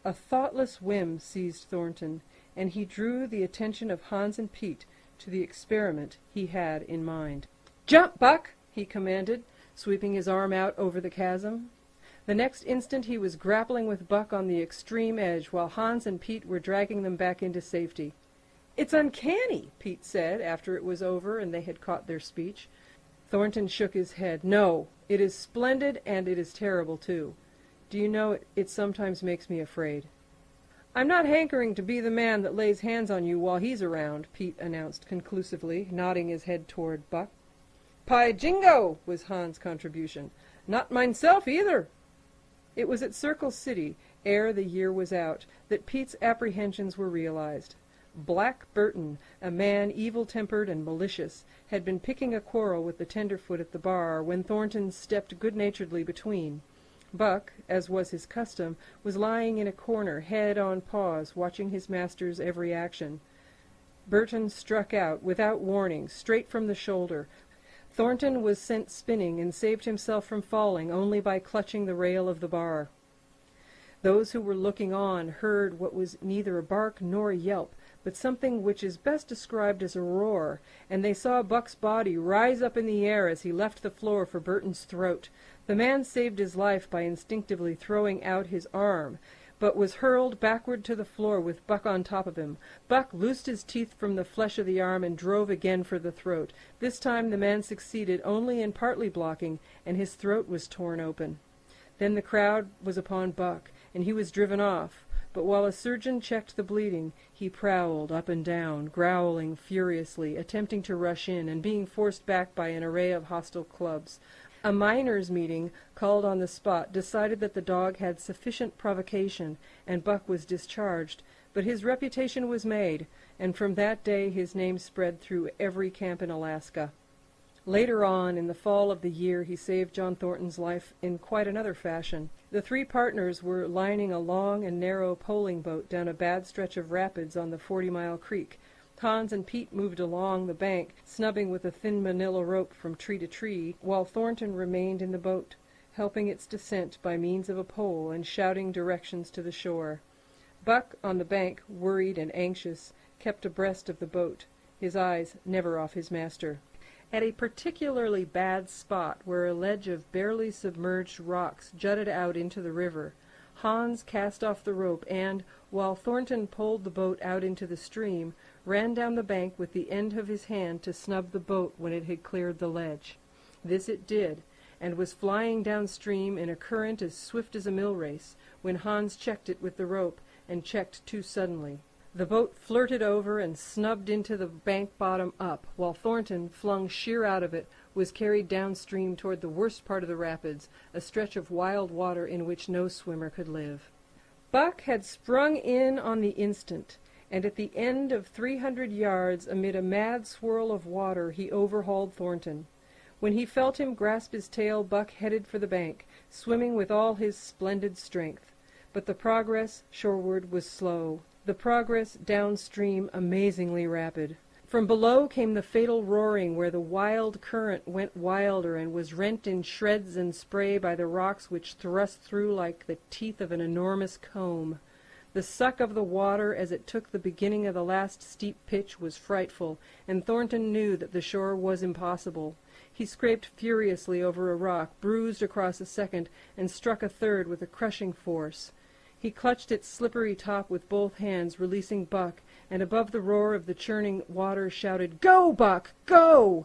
[SPEAKER 3] A thoughtless whim seized Thornton, and he drew the attention of Hans and Pete to the experiment he had in mind. "Jump, Buck!" he commanded, sweeping his arm out over the chasm. The next instant he was grappling with Buck on the extreme edge, while Hans and Pete were dragging them back into safety. "It's uncanny," Pete said, after it was over and they had caught their speech. Thornton shook his head. "No, it is splendid, and it is terrible, too. Do you know, it sometimes makes me afraid." "I'm not hankering to be the man that lays hands on you while he's around," Pete announced conclusively, nodding his head toward Buck. "By jingo!" was Hans' contribution. "Not mineself, either." It was at Circle City, ere the year was out, that Pete's apprehensions were realized. Black Burton, a man evil-tempered and malicious, had been picking a quarrel with the tenderfoot at the bar when Thornton stepped good-naturedly between. Buck, as was his custom, was lying in a corner, head on paws, watching his master's every action. Burton struck out, without warning, straight from the shoulder. Thornton was sent spinning and saved himself from falling only by clutching the rail of the bar. Those who were looking on heard what was neither a bark nor a yelp, but something which is best described as a roar, and they saw Buck's body rise up in the air as he left the floor for Burton's throat. The man saved his life by instinctively throwing out his arm, but was hurled backward to the floor with Buck on top of him. Buck loosed his teeth from the flesh of the arm and drove again for the throat. This time the man succeeded only in partly blocking, and his throat was torn open. Then the crowd was upon Buck, and he was driven off. But while a surgeon checked the bleeding, he prowled up and down, growling furiously, attempting to rush in, and being forced back by an array of hostile clubs. A miners' meeting, called on the spot, decided that the dog had sufficient provocation, and Buck was discharged. But his reputation was made, and from that day his name spread through every camp in Alaska. Later on, in the fall of the year, he saved John Thornton's life in quite another fashion. The three partners were lining a long and narrow poling boat down a bad stretch of rapids on the 40-mile creek. Hans and Pete moved along the bank, snubbing with a thin manila rope from tree to tree, while Thornton remained in the boat, helping its descent by means of a pole and shouting directions to the shore. Buck, on the bank, worried and anxious, kept abreast of the boat, his eyes never off his master. At a particularly bad spot, where a ledge of barely submerged rocks jutted out into the river, Hans cast off the rope and, while Thornton pulled the boat out into the stream, ran down the bank with the end of his hand to snub the boat when it had cleared the ledge. This it did, and was flying downstream in a current as swift as a mill race, when Hans checked it with the rope, and checked too suddenly. The boat flirted over and snubbed into the bank bottom up, while Thornton, flung sheer out of it, was carried downstream toward the worst part of the rapids, a stretch of wild water in which no swimmer could live. Buck had sprung in on the instant, and at the end of 300 yards, amid a mad swirl of water, he overhauled Thornton. When he felt him grasp his tail, Buck headed for the bank, swimming with all his splendid strength. But the progress shoreward was slow. The progress downstream amazingly rapid. From below came the fatal roaring, where the wild current went wilder and was rent in shreds and spray by the rocks which thrust through like the teeth of an enormous comb. The suck of the water as it took the beginning of the last steep pitch was frightful, and Thornton knew that the shore was impossible. He scraped furiously over a rock, bruised across a second, and struck a third with a crushing force. He clutched its slippery top with both hands, releasing Buck, and above the roar of the churning water shouted, "Go, Buck, go!"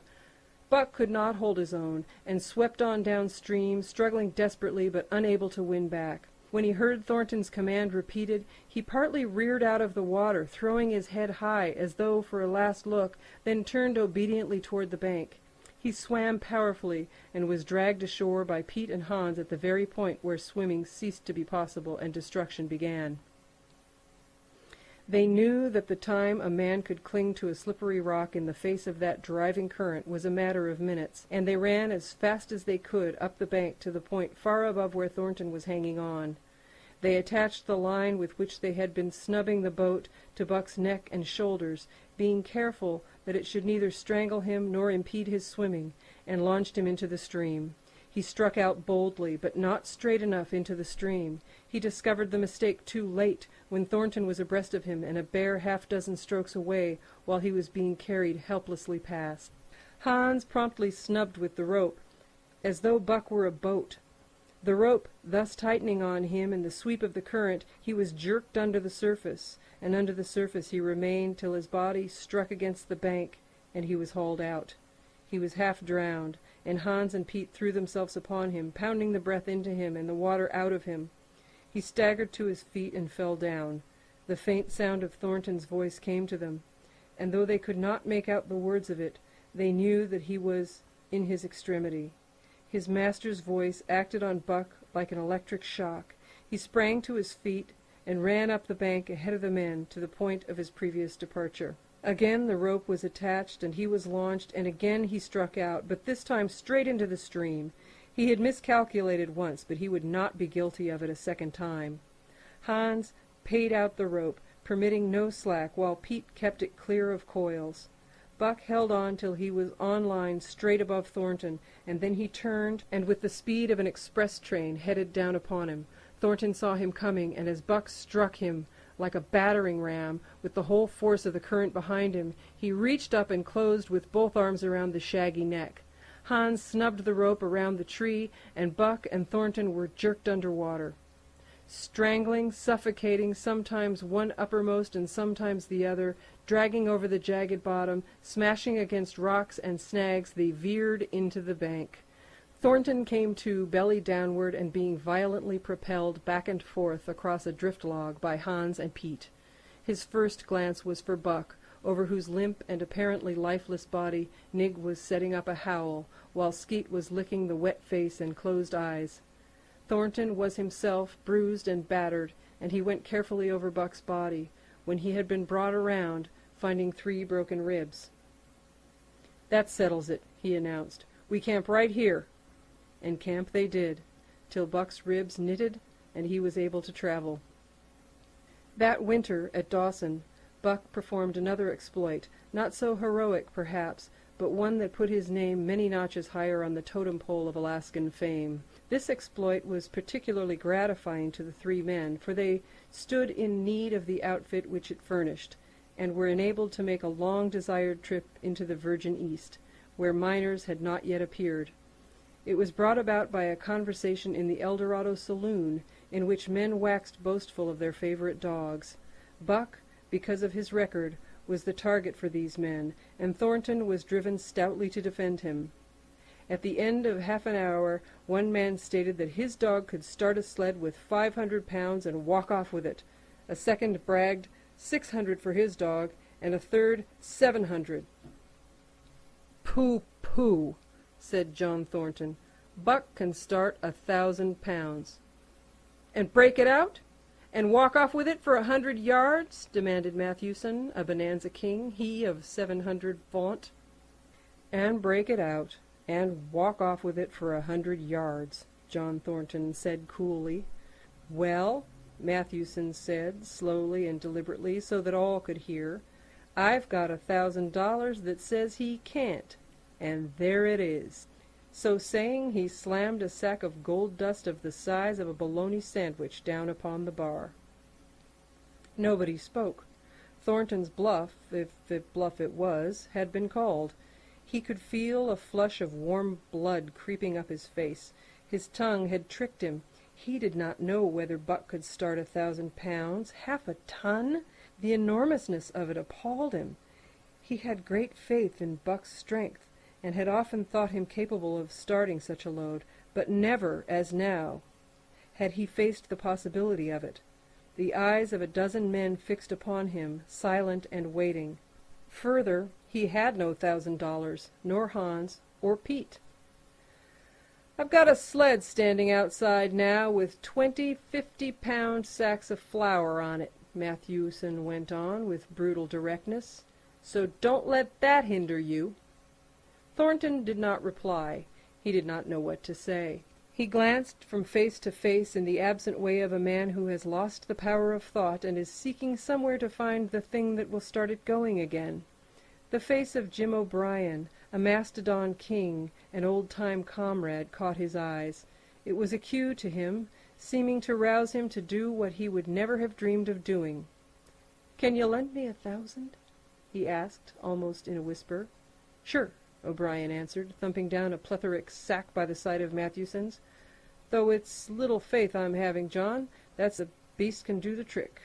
[SPEAKER 3] Buck could not hold his own, and swept on downstream, struggling desperately but unable to win back. When he heard Thornton's command repeated, he partly reared out of the water, throwing his head high as though for a last look, then turned obediently toward the bank. He swam powerfully, and was dragged ashore by Pete and Hans at the very point where swimming ceased to be possible and destruction began. They knew that the time a man could cling to a slippery rock in the face of that driving current was a matter of minutes, and they ran as fast as they could up the bank to the point far above where Thornton was hanging on. They attached the line with which they had been snubbing the boat to Buck's neck and shoulders, being careful that it should neither strangle him nor impede his swimming, and launched him into the stream. He struck out boldly, but not straight enough into the stream. He discovered the mistake too late, when Thornton was abreast of him and a bare half-dozen strokes away, while he was being carried helplessly past. Hans promptly snubbed with the rope, as though Buck were a boat. The rope thus tightening on him in the sweep of the current, he was jerked under the surface, and under the surface he remained till his body struck against the bank, and he was hauled out. He was half drowned, and Hans and Pete threw themselves upon him, pounding the breath into him and the water out of him. He staggered to his feet and fell down. The faint sound of Thornton's voice came to them, and though they could not make out the words of it, they knew that he was in his extremity. His master's voice acted on Buck like an electric shock. He sprang to his feet and ran up the bank ahead of the men to the point of his previous departure. Again the rope was attached and he was launched, and again he struck out, but this time straight into the stream. He had miscalculated once, but he would not be guilty of it a second time. Hans paid out the rope, permitting no slack, while Pete kept it clear of coils. Buck held on till he was on line straight above Thornton, and then he turned, and with the speed of an express train headed down upon him. Thornton saw him coming, and as Buck struck him like a battering ram, with the whole force of the current behind him, he reached up and closed with both arms around the shaggy neck. Hans snubbed the rope around the tree, and Buck and Thornton were jerked under water. Strangling, suffocating, sometimes one uppermost and sometimes the other, dragging over the jagged bottom, smashing against rocks and snags, they veered into the bank. Thornton came to, belly downward, and being violently propelled back and forth across a drift log by Hans and Pete. His first glance was for Buck, over whose limp and apparently lifeless body Nig was setting up a howl, while Skeet was licking the wet face and closed eyes. Thornton was himself bruised and battered, and he went carefully over Buck's body, when he had been brought around, finding 3 broken ribs. "That settles it," he announced. "We camp right here." And camp they did, till Buck's ribs knitted and he was able to travel. That winter at Dawson, Buck performed another exploit, not so heroic perhaps, but one that put his name many notches higher on the totem pole of Alaskan fame. This exploit was particularly gratifying to the 3 men, for they stood in need of the outfit which it furnished, and were enabled to make a long-desired trip into the Virgin East, where miners had not yet appeared. It was brought about by a conversation in the Eldorado saloon, in which men waxed boastful of their favorite dogs. Buck, because of his record, was the target for these men, and Thornton was driven stoutly to defend him. At the end of half an hour, one man stated that his dog could start a sled with 500 pounds and walk off with it. A second bragged 600 for his dog, and a third 700. "Pooh, pooh," said John Thornton. "Buck can start 1,000 pounds." "And break it out? And walk off with it for 100 yards?" demanded Matthewson, a bonanza king, he of 700 vaunt. "And break it out, and walk off with it for 100 yards, John Thornton said coolly. "Well," Matthewson said, slowly and deliberately, so that all could hear, "I've got $1,000 that says he can't, and there it is." So saying, he slammed a sack of gold dust of the size of a bologna sandwich down upon the bar. Nobody spoke. Thornton's bluff, if bluff it was, had been called. He could feel a flush of warm blood creeping up his face. His tongue had tricked him. He did not know whether Buck could start 1,000 pounds. 1/2 ton? The enormousness of it appalled him. He had great faith in Buck's strength, and had often thought him capable of starting such a load, but never, as now, had he faced the possibility of it. The eyes of a dozen men fixed upon him, silent and waiting. Further, he had no $1,000, nor Hans, or Pete. "I've got a sled standing outside now with 20 50-pound sacks of flour on it," Matthewson went on with brutal directness, "so don't let that hinder you." Thornton did not reply. He did not know what to say. He glanced from face to face in the absent way of a man who has lost the power of thought and is seeking somewhere to find the thing that will start it going again. The face of Jim O'Brien, A mastodon king, an old-time comrade, caught his eyes. It was a cue to him, seeming to rouse him to do what he would never have dreamed of doing. "Can you lend me 1,000?" he asked, almost in a whisper. "Sure," O'Brien answered, thumping down a plethoric sack by the side of Matthewson's. "Though it's little faith I'm having, John. That's a beast can do the trick."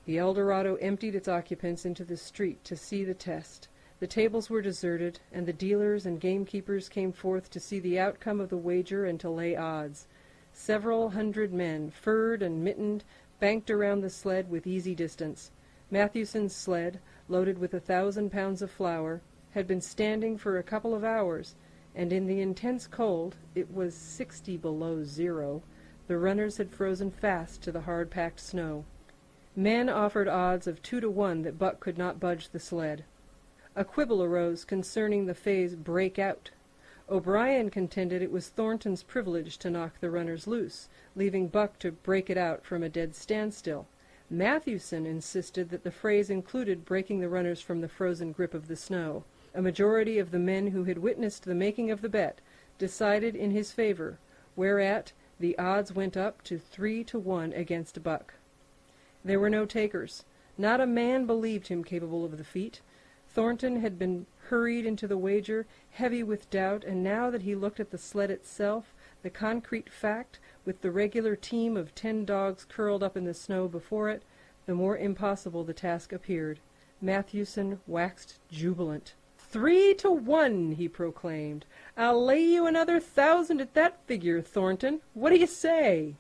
[SPEAKER 3] The Eldorado emptied its occupants into the street to see the test. The tables were deserted, and the dealers and gamekeepers came forth to see the outcome of the wager and to lay odds. Several hundred men, furred and mittened, banked around the sled with easy distance. Matthewson's sled, loaded with 1,000 pounds of flour, had been standing for a couple of hours, and in the intense cold, it was 60 below zero, the runners had frozen fast to the hard-packed snow. Men offered odds of 2 to 1 that Buck could not budge the sled. A quibble arose concerning the phase break out. O'Brien contended it was Thornton's privilege to knock the runners loose, leaving Buck to break it out from a dead standstill. Matthewson insisted that the phrase included breaking the runners from the frozen grip of the snow. A majority of the men who had witnessed the making of the bet decided in his favor, whereat the odds went up to 3 to 1 against Buck. There were no takers. Not a man believed him capable of the feat. Thornton had been hurried into the wager, heavy with doubt, and now that he looked at the sled itself, the concrete fact, with the regular team of 10 dogs curled up in the snow before it, the more impossible the task appeared. Matthewson waxed jubilant. 3 to 1, he proclaimed. "I'll lay you another 1,000 at that figure, Thornton. What do you say?"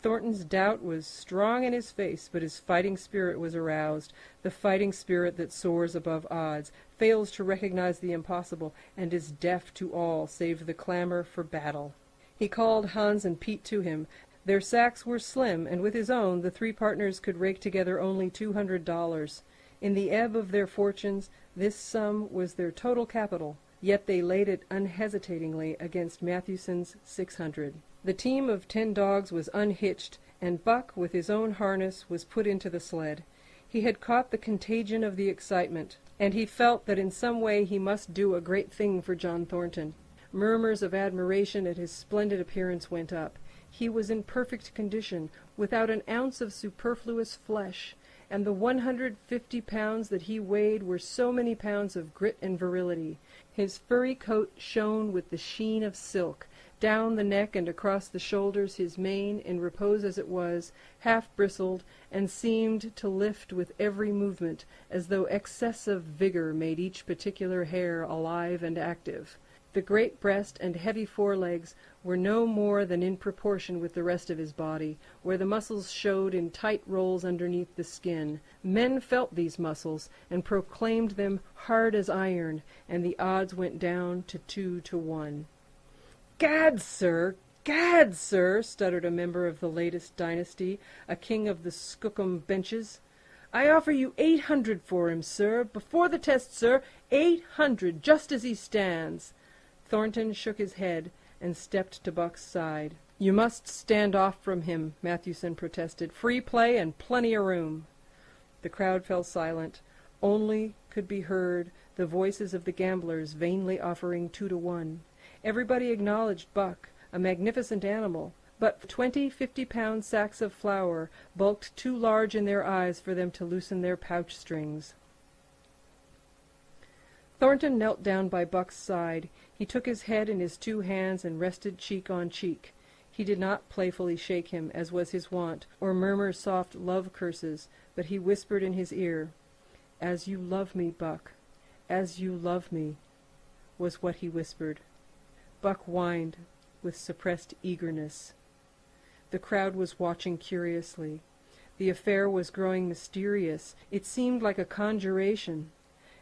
[SPEAKER 3] Thornton's doubt was strong in his face, but his fighting spirit was aroused, the fighting spirit that soars above odds, fails to recognize the impossible, and is deaf to all save the clamor for battle. He called Hans and Pete to him. Their sacks were slim, and with his own the 3 partners could rake together only $200. In the ebb of their fortunes, this sum was their total capital, yet they laid it unhesitatingly against Matthewson's 600. The team of 10 dogs was unhitched, and Buck, with his own harness, was put into the sled. He had caught the contagion of the excitement, and he felt that in some way he must do a great thing for John Thornton. Murmurs of admiration at his splendid appearance went up. He was in perfect condition, without an ounce of superfluous flesh, and the 150 pounds that he weighed were so many pounds of grit and virility. His furry coat shone with the sheen of silk. Down the neck and across the shoulders his mane, in repose as it was, half bristled, and seemed to lift with every movement, as though excess of vigor made each particular hair alive and active. The great breast and heavy forelegs were no more than in proportion with the rest of his body, where the muscles showed in tight rolls underneath the skin. Men felt these muscles, and proclaimed them hard as iron, and the odds went down to 2 to 1. "Gad, sir! Gad, sir!" stuttered a member of the latest dynasty, a king of the Skookum benches. "I offer you 800 for him, sir. Before the test, sir. 800, just as he stands." Thornton shook his head and stepped to Buck's side. "You must stand off from him," Matthewson protested. "Free play and plenty of room." The crowd fell silent. Only could be heard the voices of the gamblers vainly offering 2 to 1. Everybody acknowledged Buck, a magnificent animal, but 20 50-pound sacks of flour bulked too large in their eyes for them to loosen their pouch strings. Thornton knelt down by Buck's side. He took his head in his 2 hands and rested cheek on cheek. He did not playfully shake him, as was his wont, or murmur soft love curses, but he whispered in his ear, "As you love me, Buck, as you love me," was what he whispered. Buck whined with suppressed eagerness. The crowd was watching curiously. The affair was growing mysterious. It seemed like a conjuration.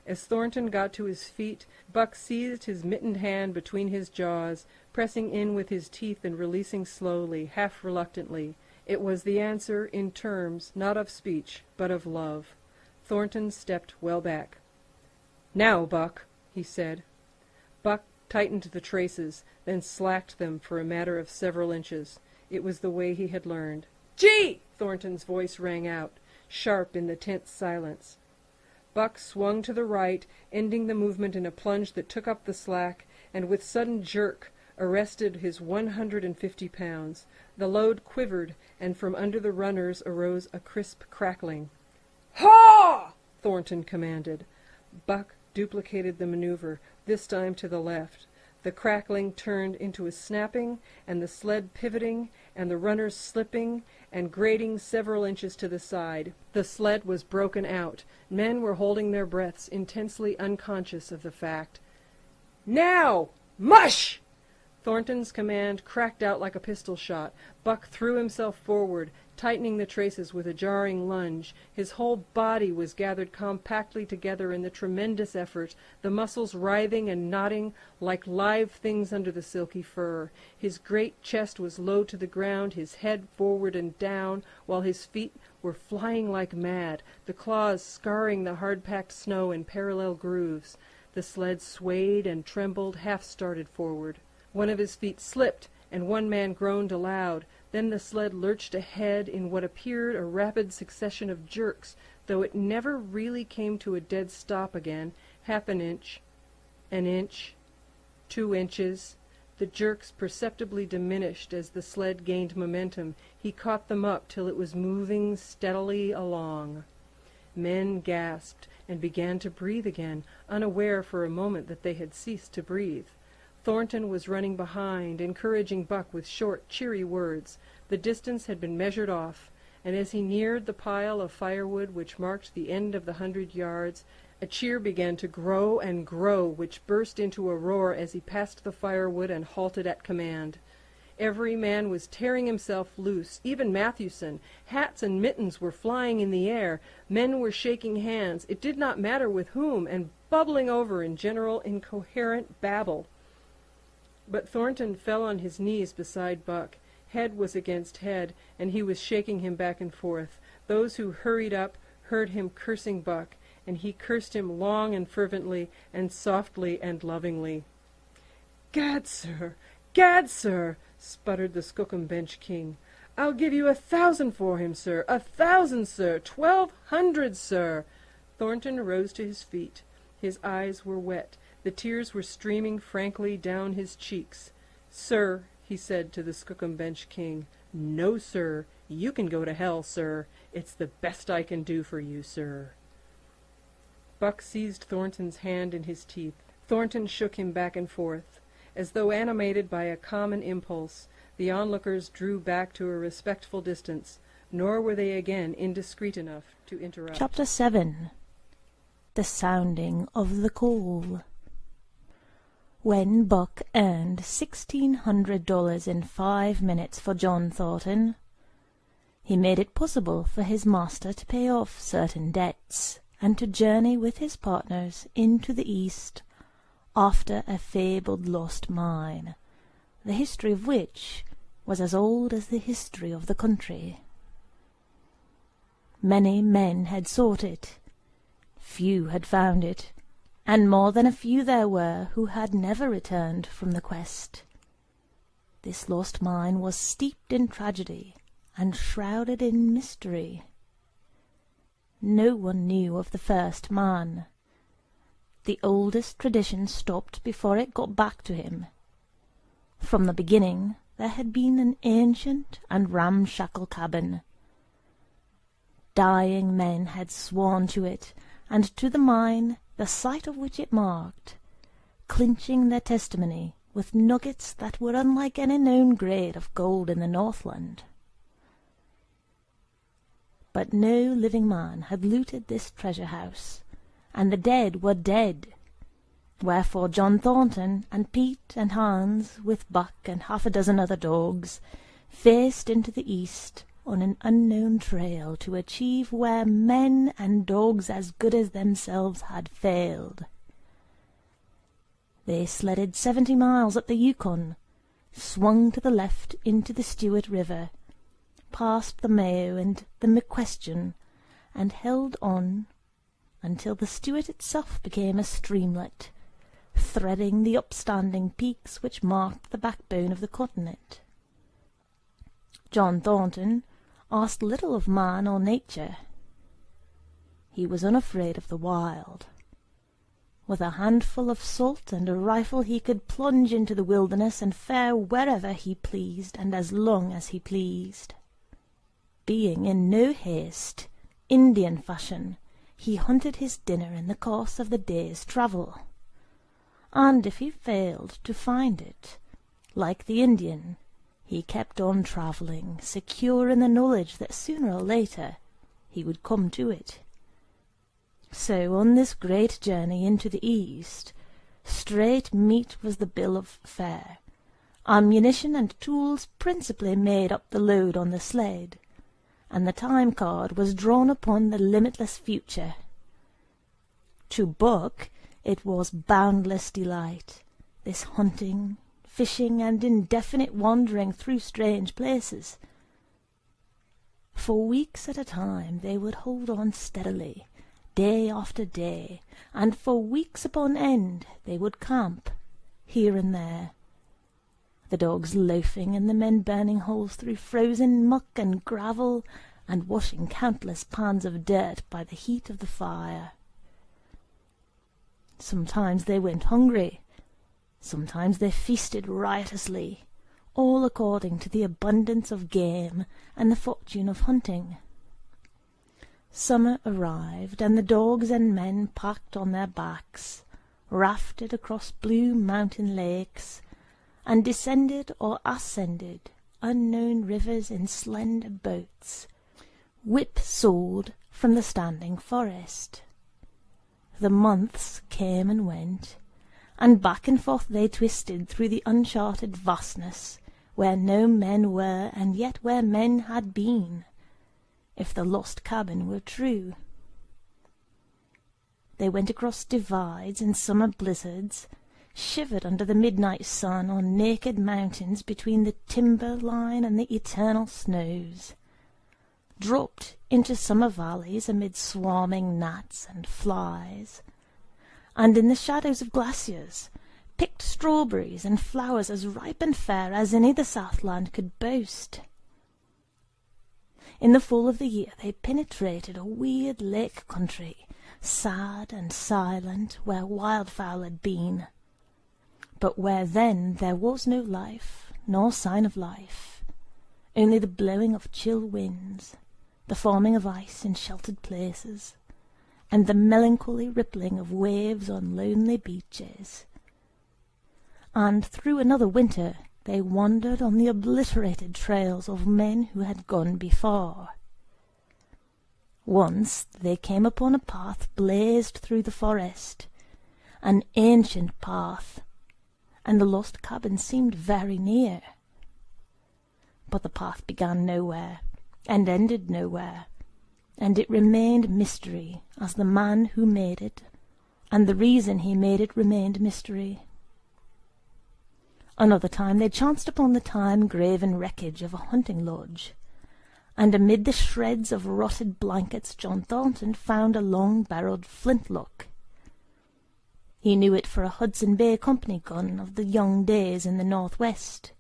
[SPEAKER 3] As Thornton got to his feet, Buck seized his mittened hand between his jaws, pressing in with his teeth and releasing slowly, half reluctantly. It was the answer in terms, not of speech, but of love. Thornton stepped well back. "Now, Buck," he said. Buck tightened the traces, then slacked them for a matter of several inches. It was the way he had learned. "Gee!" Thornton's voice rang out, sharp in the tense silence. Buck swung to the right, ending the movement in a plunge that took up the slack, and with sudden jerk arrested his 150 pounds. The load quivered, and from under the runners arose a crisp crackling. "Haw!" Thornton commanded. Buck duplicated the maneuver, this time to the left. The crackling turned into a snapping, and the sled pivoting, and the runners slipping and grating several inches to the side. The sled was broken out. Men were holding their breaths, intensely unconscious of the fact. "Now! Mush!" Thornton's command cracked out like a pistol shot. Buck threw himself forward, tightening the traces with a jarring lunge. His whole body was gathered compactly together in the tremendous effort, the muscles writhing and knotting like live things under the silky fur. His great chest was low to the ground, his head forward and down, while his feet were flying like mad, the claws scarring the hard-packed snow in parallel grooves. The sled swayed and trembled, half-started forward. One of his feet slipped, and one man groaned aloud. Then the sled lurched ahead in what appeared a rapid succession of jerks, though it never really came to a dead stop again. Half an inch, 2 inches. The jerks perceptibly diminished as the sled gained momentum. He caught them up till it was moving steadily along. Men gasped and began to breathe again, unaware for a moment that they had ceased to breathe. Thornton was running behind, encouraging Buck with short, cheery words. The distance had been measured off, and as he neared the pile of firewood which marked the end of the 100 yards, a cheer began to grow and grow, which burst into a roar as he passed the firewood and halted at command. Every man was tearing himself loose, even Matthewson. Hats and mittens were flying in the air. Men were shaking hands, it did not matter with whom, and bubbling over in general incoherent babble. But Thornton fell on his knees beside Buck. Head was against head, and he was shaking him back and forth. Those who hurried up heard him cursing Buck, and he cursed him long and fervently, and softly and lovingly. "Gad, sir! Gad, sir!" sputtered the Skookum Bench King. "I'll give you 1,000 for him, sir! 1,000, sir! 1,200, sir!" Thornton rose to his feet. His eyes were wet. The tears were streaming frankly down his cheeks. "Sir," he said to the Skookum Bench King, "no, sir. You can go to hell, sir. It's the best I can do for you, sir." Buck seized Thornton's hand in his teeth. Thornton shook him back and forth. As though animated by a common impulse, the onlookers drew back to a respectful distance, nor were they again indiscreet enough to interrupt.
[SPEAKER 4] Chapter 7. The Sounding of the Call. When Buck earned $1,600 in 5 minutes for John Thornton, he made it possible for his master to pay off certain debts and to journey with his partners into the East after a fabled lost mine, the history of which was as old as the history of the country. Many men had sought it, few had found it, and more than a few there were who had never returned from the quest. This lost mine was steeped in tragedy and shrouded in mystery. No one knew of the first man. The oldest tradition stopped before it got back to him. From the beginning there had been an ancient and ramshackle cabin. Dying men had sworn to it, and to the mine, the site of which it marked, clinching their testimony with nuggets that were unlike any known grade of gold in the Northland. But no living man had looted this treasure-house, and the dead were dead, wherefore John Thornton and Pete and Hans, with Buck and 6 other dogs, faced into the East on an unknown trail to achieve where men and dogs as good as themselves had failed. They sledded 70 miles up the Yukon, swung to the left into the Stewart River, past the Mayo and the McQuestion, and held on until the Stewart itself became a streamlet, threading the upstanding peaks which marked the backbone of the continent. John Thornton asked little of man or nature. he was unafraid of the wild. With a handful of salt and a rifle he could plunge into the wilderness and fare wherever he pleased and as long as he pleased. Being in no haste, Indian fashion, he hunted his dinner in the course of the day's travel. And if he failed to find it, like the Indian, he kept on travelling, secure in the knowledge that sooner or later he would come to it. So on this great journey into the East, straight meat was the bill of fare. Ammunition and tools principally made up the load on the sled, and the time card was drawn upon the limitless future. To Buck it was boundless delight, this hunting, fishing, and indefinite wandering through strange places. For weeks at a time they would hold on steadily, day after day, and for weeks upon end they would camp, here and there, the dogs loafing and the men burning holes through frozen muck and gravel, and washing countless pans of dirt by the heat of the fire. Sometimes they went hungry, sometimes they feasted riotously, all according to the abundance of game and the fortune of hunting. Summer arrived, and the dogs and men packed on their backs, rafted across blue mountain lakes, and descended or ascended unknown rivers in slender boats, whip-sawed from the standing forest. The months came and went, and back and forth they twisted through the uncharted vastness, where no men were, and yet where men had been, if the lost cabin were true. They went across divides in summer blizzards, shivered under the midnight sun on naked mountains between the timber line and the eternal snows, dropped into summer valleys amid swarming gnats and flies, and in the shadows of glaciers picked strawberries and flowers as ripe and fair as any the Southland could boast. In the fall of the year they penetrated a weird lake country, sad and silent, where wildfowl had been, but where then there was no life, nor sign of life, only the blowing of chill winds, the forming of ice in sheltered places, and the melancholy rippling of waves on lonely beaches. And through another winter they wandered on the obliterated trails of men who had gone before. Once they came upon a path blazed through the forest, an ancient path, and the lost cabin seemed very near. But the path began nowhere, and ended nowhere, and it remained mystery as the man who made it, and the reason he made it remained mystery. Another time they chanced upon the time-graven wreckage of a hunting lodge, and amid the shreds of rotted blankets John Thornton found a long-barreled flintlock. He knew it for a Hudson Bay Company gun of the young days in the northwest,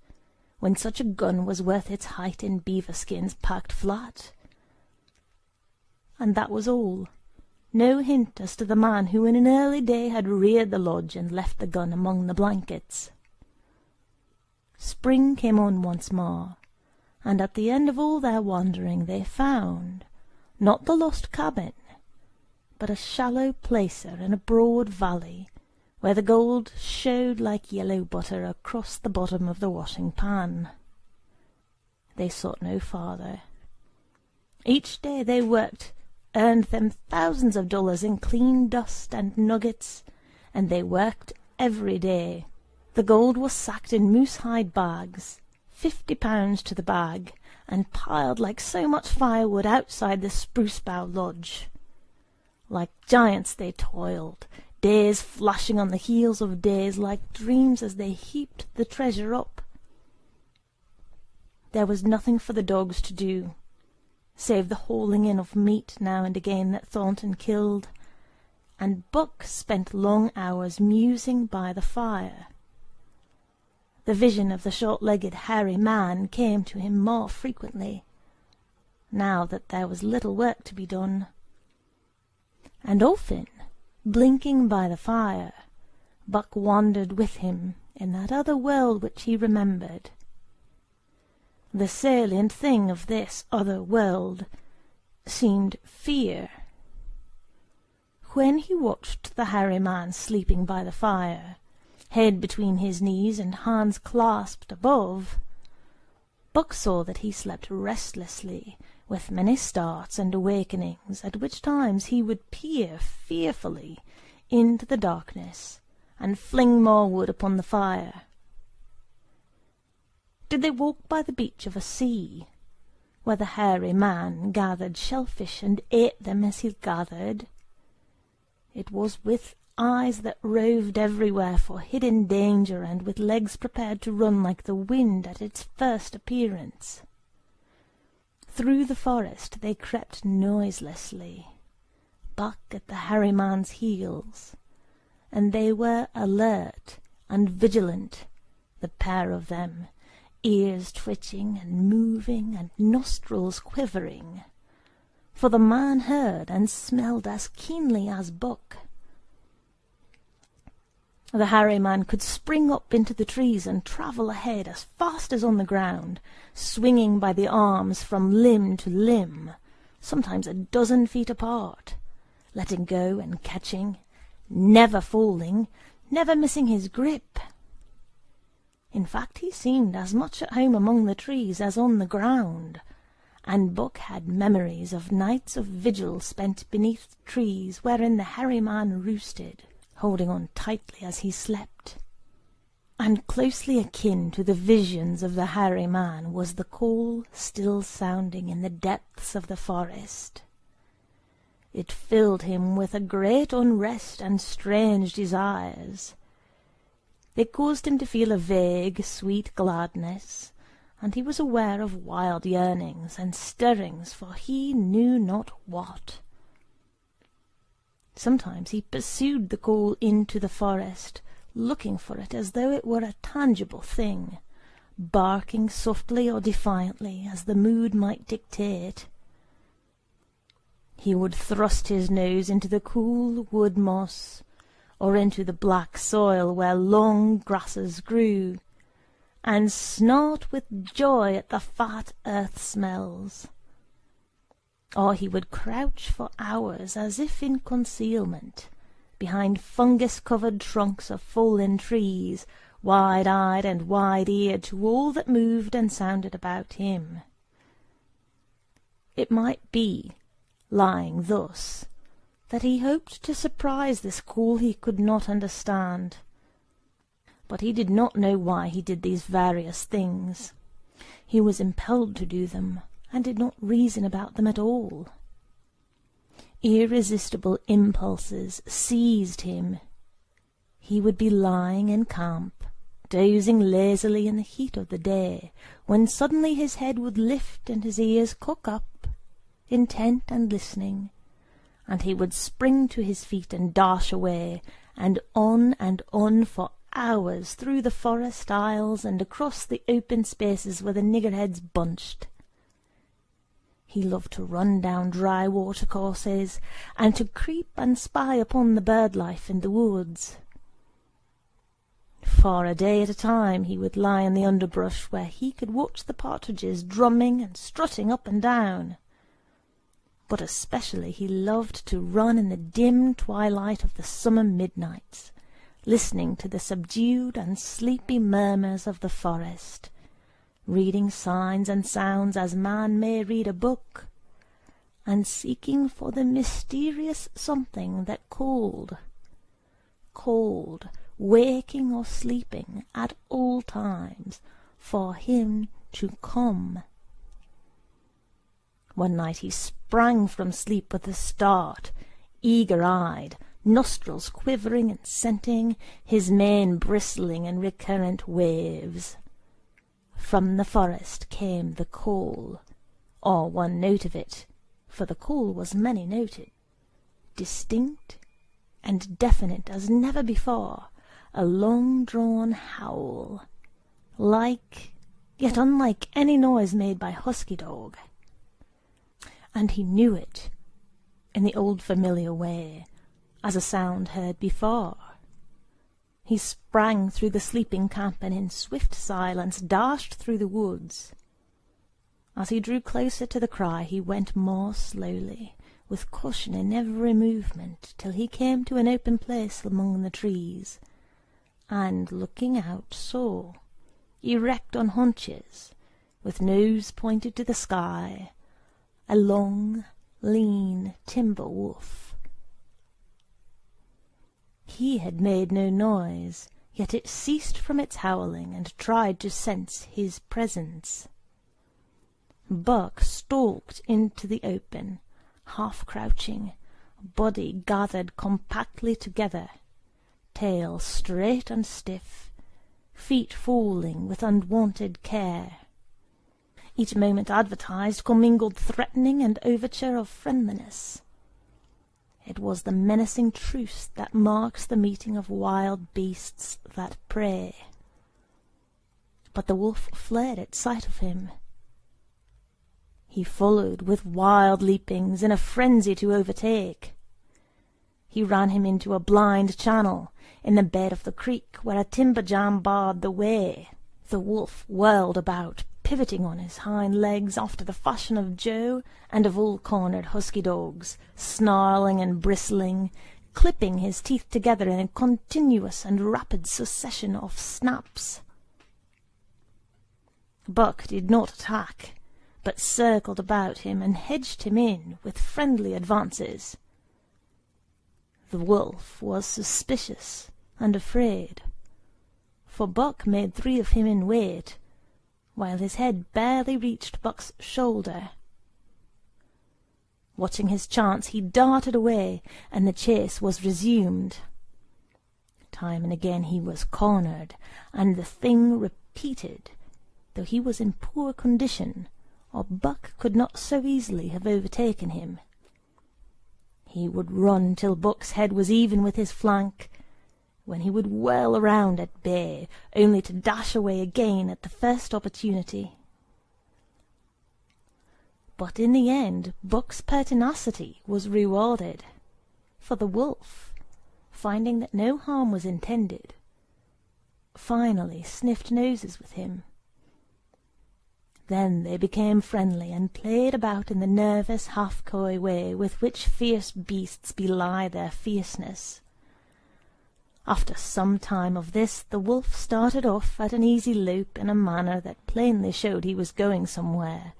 [SPEAKER 4] when such a gun was worth its height in beaver skins packed flat. And that was all. No hint as to the man who in an early day had reared the lodge and left the gun among the blankets. Spring came on once more, and at the end of all their wandering they found, not the lost cabin, but a shallow placer in a broad valley, where the gold showed like yellow butter across the bottom of the washing pan. They sought no farther. Each day they worked earned them thousands of dollars in clean dust and nuggets, and they worked every day. The gold was sacked in moose-hide bags, 50 pounds to the bag, and piled like so much firewood outside the spruce-bough lodge. Like giants they toiled, days flashing on the heels of days like dreams as they heaped the treasure up. There was nothing for the dogs to do, save the hauling in of meat now and again that Thornton killed, and Buck spent long hours musing by the fire. The vision of the short-legged hairy man came to him more frequently, now that there was little work to be done. and often, blinking by the fire, Buck wandered with him in that other world which he remembered. The salient thing of this other world seemed fear. When he watched the hairy man sleeping by the fire, head between his knees and hands clasped above, Buck saw that he slept restlessly, with many starts and awakenings, at which times he would peer fearfully into the darkness and fling more wood upon the fire. Did they walk by the beach of a sea, where the hairy man gathered shellfish and ate them as he gathered? It was with eyes that roved everywhere for hidden danger, and with legs prepared to run like the wind at its first appearance. Through the forest they crept noiselessly, Buck at the hairy man's heels, and they were alert and vigilant, the pair of them, ears twitching and moving and nostrils quivering, for the man heard and smelled as keenly as Buck. The hairy man could spring up into the trees and travel ahead as fast as on the ground, swinging by the arms from limb to limb, sometimes a dozen feet apart, letting go and catching, never falling, never missing his grip. In fact, he seemed as much at home among the trees as on the ground, and Buck had memories of nights of vigil spent beneath trees wherein the hairy man roosted, holding on tightly as he slept. And closely akin to the visions of the hairy man was the call still sounding in the depths of the forest. It filled him with a great unrest and strange desires. It caused him to feel a vague, sweet gladness, and he was aware of wild yearnings and stirrings for he knew not what. Sometimes he pursued the call into the forest, looking for it as though it were a tangible thing, barking softly or defiantly as the mood might dictate. He would thrust his nose into the cool wood moss, or into the black soil where long grasses grew, and snort with joy at the fat earth smells. Or he would crouch for hours as if in concealment, behind fungus-covered trunks of fallen trees, wide-eyed and wide-eared to all that moved and sounded about him. It might be, lying thus, that he hoped to surprise this call he could not understand. But he did not know why he did these various things. He was impelled to do them, and did not reason about them at all. Irresistible impulses seized him. He would be lying in camp, dozing lazily in the heat of the day, when suddenly his head would lift and his ears cock up, intent and listening, and he would spring to his feet and dash away, and on for hours through the forest aisles and across the open spaces where the niggerheads bunched. He loved to run down dry watercourses, and to creep and spy upon the bird life in the woods. For a day at a time he would lie in the underbrush where he could watch the partridges drumming and strutting up and down. But especially he loved to run in the dim twilight of the summer midnights, listening to the subdued and sleepy murmurs of the forest, reading signs and sounds as man may read a book, and seeking for the mysterious something that called, waking or sleeping at all times, for him to come. One night he sprang from sleep with a start, eager-eyed, nostrils quivering and scenting, his mane bristling in recurrent waves. From the forest came the call, or one note of it, for the call was many-noted, distinct and definite as never before, a long-drawn howl, like, yet unlike any noise made by husky dog. And he knew it. in the old familiar way, as a sound heard before. He sprang through the sleeping camp and in swift silence dashed through the woods. As he drew closer to the cry, he went more slowly, with caution in every movement, till he came to an open place among the trees, and, looking out, saw, erect on haunches, with nose pointed to the sky, a long, lean timber wolf. He had made no noise, yet it ceased from its howling and tried to sense his presence. Buck stalked into the open, half-crouching, body gathered compactly together, tail straight and stiff, feet falling with unwonted care. Each moment advertised commingled threatening and overture of friendliness. It was the menacing truce that marks the meeting of wild beasts that prey. But the wolf fled at sight of him. He followed with wild leapings in a frenzy to overtake. He ran him into a blind channel in the bed of the creek where a timber jam barred the way. The wolf whirled about, pivoting on his hind legs after the fashion of Joe and of all cornered husky dogs, snarling and bristling, clipping his teeth together in a continuous and rapid succession of snaps. Buck did not attack, but circled about him and hedged him in with friendly advances. The wolf was suspicious and afraid, for Buck made 3 of him in weight, while his head barely reached Buck's shoulder. Watching his chance, he darted away, and the chase was resumed. Time and again he was cornered, and the thing repeated, though he was in poor condition, or Buck could not so easily have overtaken him. He would run till Buck's head was even with his flank, when he would whirl around at bay, only to dash away again at the first opportunity. But in the end Buck's pertinacity was rewarded, for the wolf, finding that no harm was intended, finally sniffed noses with him. Then they became friendly, and played about in the nervous, half-coy way with which fierce beasts belie their fierceness. After some time of this, the wolf started off at an easy lope in a manner that plainly showed he was going somewhere.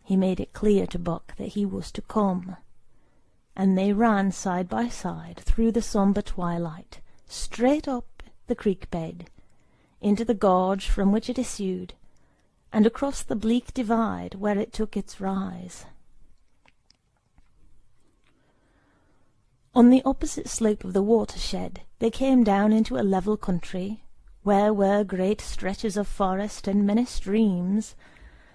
[SPEAKER 4] He made it clear to Buck that he was to come, and they ran side by side through the sombre twilight, straight up the creek bed, into the gorge from which it issued, and across the bleak divide where it took its rise. On the opposite slope of the watershed they came down into a level country, where were great stretches of forest and many streams,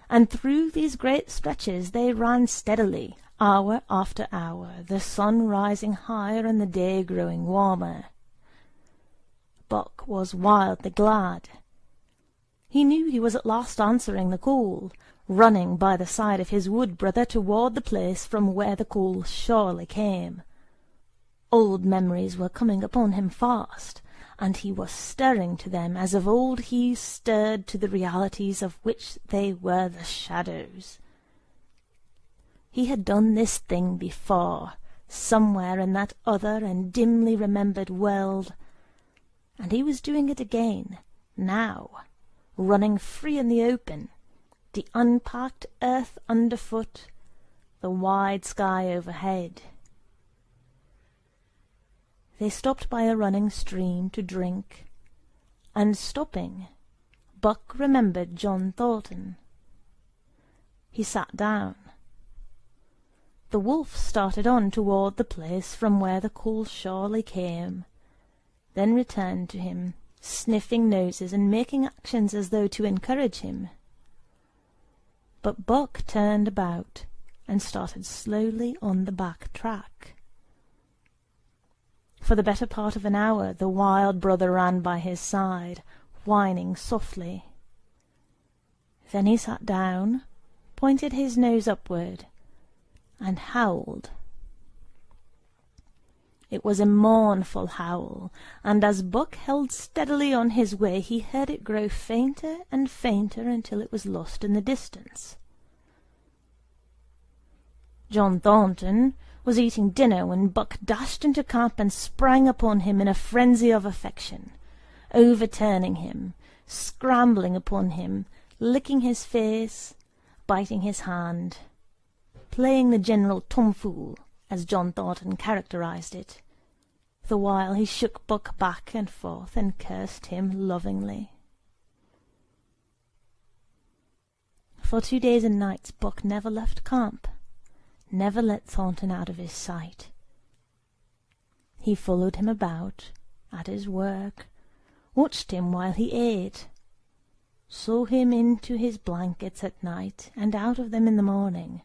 [SPEAKER 4] and through these great stretches they ran steadily, hour after hour, the sun rising higher and the day growing warmer. Buck was wildly glad. He knew he was at last answering the call, running by the side of his wood-brother toward the place from where the call surely came. Old memories were coming upon him fast, and he was stirring to them as of old he stirred to the realities of which they were the shadows. He had done this thing before, somewhere in that other and dimly remembered world, and he was doing it again, now, running free in the open, the unpacked earth underfoot, the wide sky overhead. They stopped by a running stream to drink, and stopping, Buck remembered John Thornton. He sat down. The wolf started on toward the place from where the call surely came, then returned to him, sniffing noses and making actions as though to encourage him. But Buck turned about and started slowly on the back track. For the better part of an hour the wild brother ran by his side, whining softly. Then he sat down, pointed his nose upward, and howled. It was a mournful howl, and as Buck held steadily on his way, he heard it grow fainter and fainter until it was lost in the distance. John Thornton was eating dinner when Buck dashed into camp and sprang upon him in a frenzy of affection, overturning him, scrambling upon him, licking his face, biting his hand, playing the general tomfool, as John Thornton characterized it, the while he shook Buck back and forth and cursed him lovingly. For 2 days and nights Buck never left camp, never let Thornton out of his sight. He followed him about, at his work, watched him while he ate, saw him into his blankets at night and out of them in the morning.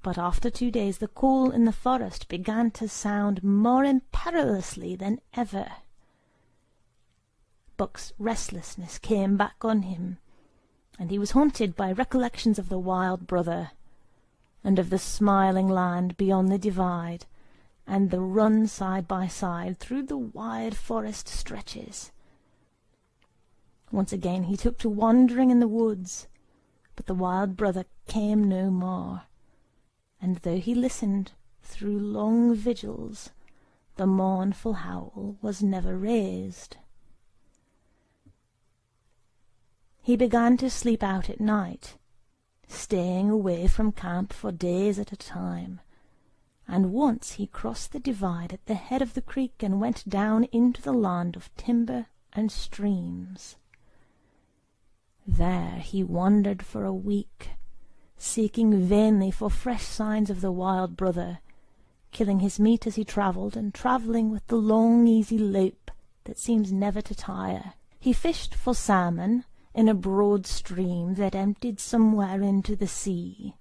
[SPEAKER 4] But after 2 days the call in the forest began to sound more imperiously than ever. Buck's restlessness came back on him, and he was haunted by recollections of the wild brother, and of the smiling land beyond the divide, and the run side by side through the wide forest stretches. Once again he took to wandering in the woods, but the wild brother came no more, and though he listened through long vigils, the mournful howl was never raised. He began to sleep out at night, staying away from camp for days at a time, and once he crossed the divide at the head of the creek and went down into the land of timber and streams. There he wandered for a week, seeking vainly for fresh signs of the wild brother, killing his meat as he travelled, and travelling with the long easy lope that seems never to tire. He fished for salmon in a broad stream that emptied somewhere into the sea,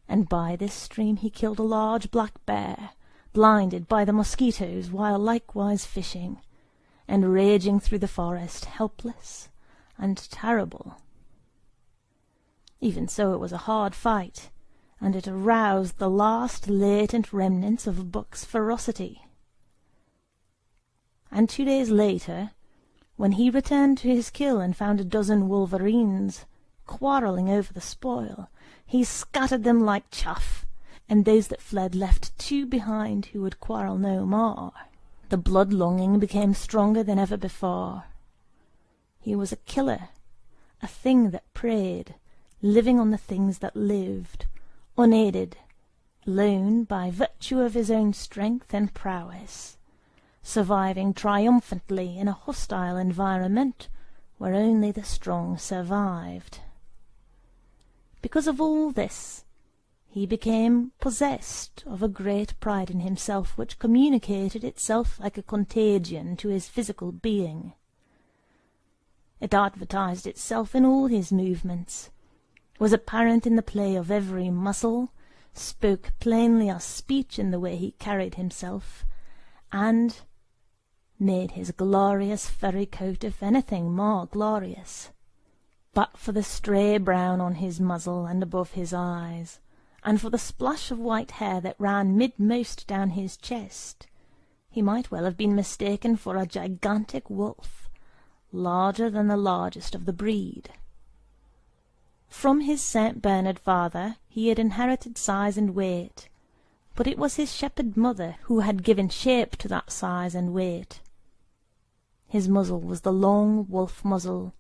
[SPEAKER 4] and by this stream he killed a large black bear, blinded by the mosquitoes while likewise fishing, and raging through the forest, helpless and terrible. Even so, it was a hard fight, and it aroused the last latent remnants of Buck's ferocity. And 2 days later, when he returned to his kill and found a dozen wolverines quarrelling over the spoil, he scattered them like chaff, and those that fled left 2 behind who would quarrel no more. The blood-longing became stronger than ever before. He was a killer, a thing that preyed, living on the things that lived, unaided, alone by virtue of his own strength and prowess, surviving triumphantly in a hostile environment where only the strong survived. Because of all this, he became possessed of a great pride in himself which communicated itself like a contagion to his physical being. It advertised itself in all his movements, was apparent in the play of every muscle, spoke plainly as speech in the way he carried himself, and made his glorious furry coat, if anything, more glorious. But for the stray brown on his muzzle and above his eyes, and for the splash of white hair that ran midmost down his chest, he might well have been mistaken for a gigantic wolf, larger than the largest of the breed. From his St. Bernard father he had inherited size and weight, but it was his shepherd mother who had given shape to that size and weight. His muzzle was the long wolf muzzle,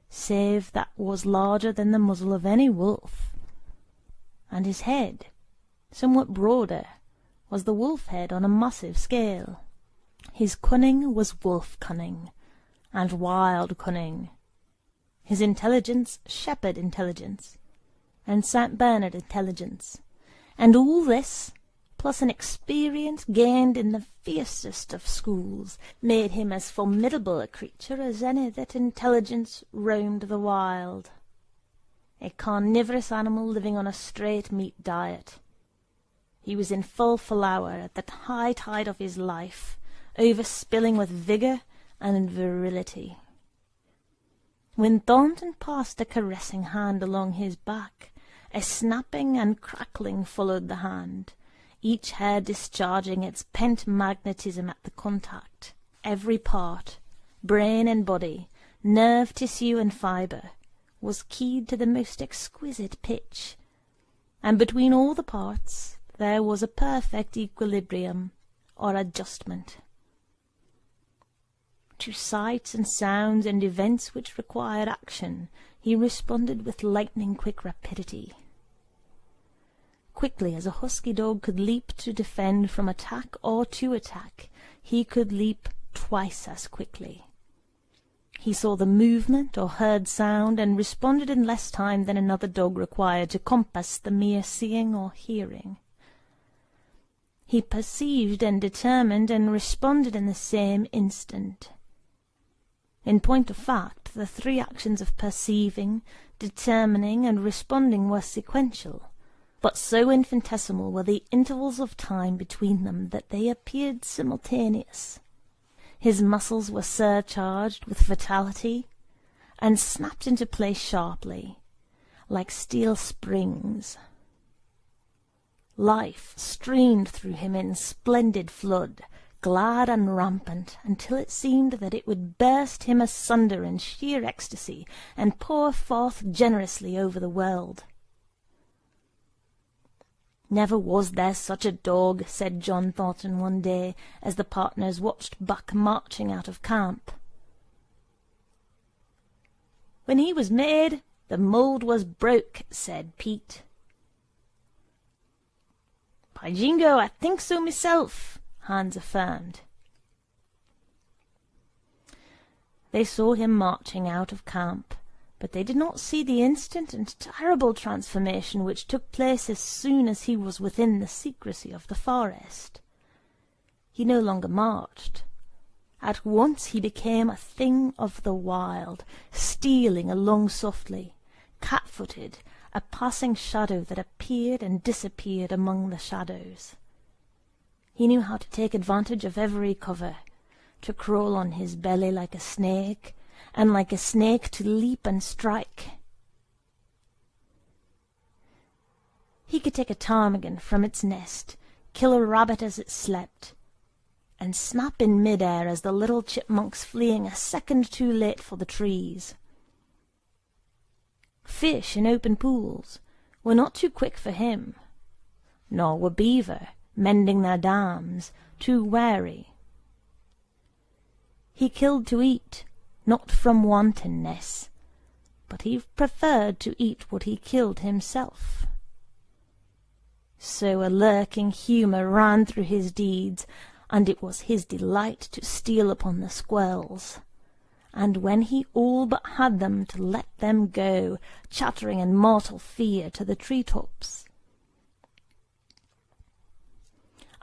[SPEAKER 4] save that was larger than the muzzle of any wolf, and his head, somewhat broader, was the wolf head on a massive scale. His cunning was wolf cunning, and wild cunning, his intelligence shepherd intelligence, and St. Bernard intelligence, and all this, plus an experience gained in the fiercest of schools, made him as formidable a creature as any that intelligence roamed the wild. A carnivorous animal living on a straight meat diet. He was in full flower at the high tide of his life, overspilling with vigour and virility. When Thornton passed a caressing hand along his back, A snapping and crackling followed the hand, each hair discharging its pent magnetism at the contact. Every part, brain and body, nerve tissue and fibre, was keyed to the most exquisite pitch, and between all the parts there was a perfect equilibrium or adjustment. To sights and sounds and events which required action, he responded with lightning-quick rapidity. Quickly as a husky dog could leap to defend from attack or to attack, he could leap twice as quickly. He saw the movement or heard sound, and responded in less time than another dog required to compass the mere seeing or hearing. He perceived and determined, and responded in the same instant. In point of fact, the three actions of perceiving, determining, and responding were sequential, but so infinitesimal were the intervals of time between them that they appeared simultaneous. His muscles were surcharged with vitality, and snapped into place sharply, like steel springs. Life streamed through him in splendid flood, glad and rampant, until it seemed that it would burst him asunder in sheer ecstasy, and pour forth generously over the world. "Never was there such a dog," said John Thornton one day, as the partners watched Buck marching out of camp. "When he was made, the mould was broke," said Pete. "By jingo, I think so myself," Hans affirmed. They saw him marching out of camp, but they did not see the instant and terrible transformation which took place as soon as he was within the secrecy of the forest. He no longer marched. At once he became a thing of the wild, stealing along softly, cat-footed, a passing shadow that appeared and disappeared among the shadows. He knew how to take advantage of every cover, to crawl on his belly like a snake, and like a snake to leap and strike. He could take a ptarmigan from its nest, kill a rabbit as it slept, and snap in mid-air as the little chipmunks fleeing a second too late for the trees. Fish in open pools were not too quick for him, nor were beaver, mending their dams, too wary. He killed to eat, not from wantonness, but he preferred to eat what he killed himself. So a lurking humour ran through his deeds, and it was his delight to steal upon the squirrels, and when he all but had them, to let them go, chattering in mortal fear, to the tree-tops.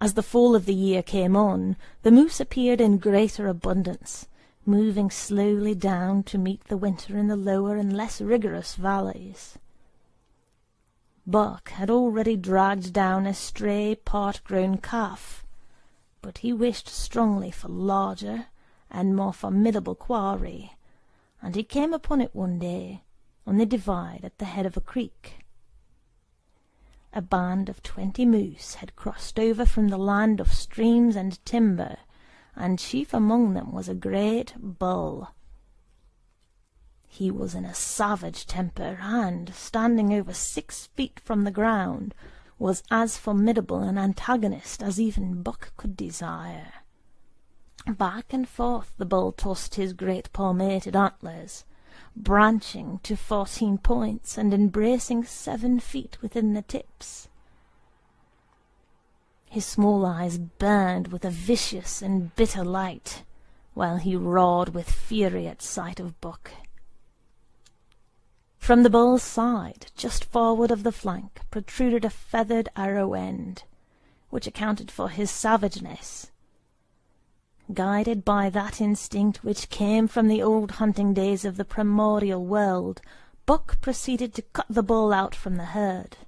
[SPEAKER 4] As the fall of the year came on, the moose appeared in greater abundance, moving slowly down to meet the winter in the lower and less rigorous valleys. Buck had already dragged down a stray part-grown calf, but he wished strongly for larger and more formidable quarry, and he came upon it one day on the divide at the head of a creek. A band of 20 moose had crossed over from the land of streams and timber, and chief among them was a great bull. He was in a savage temper, and, standing over 6 feet from the ground, was as formidable an antagonist as even Buck could desire. Back and forth the bull tossed his great palmated antlers, branching to 14 points and embracing 7 feet within the tips. His small eyes burned with a vicious and bitter light, while he roared with fury at sight of Buck. From the bull's side, just forward of the flank, protruded a feathered arrow end, which accounted for his savageness. Guided by that instinct which came from the old hunting days of the primordial world, Buck proceeded to cut the bull out from the herd.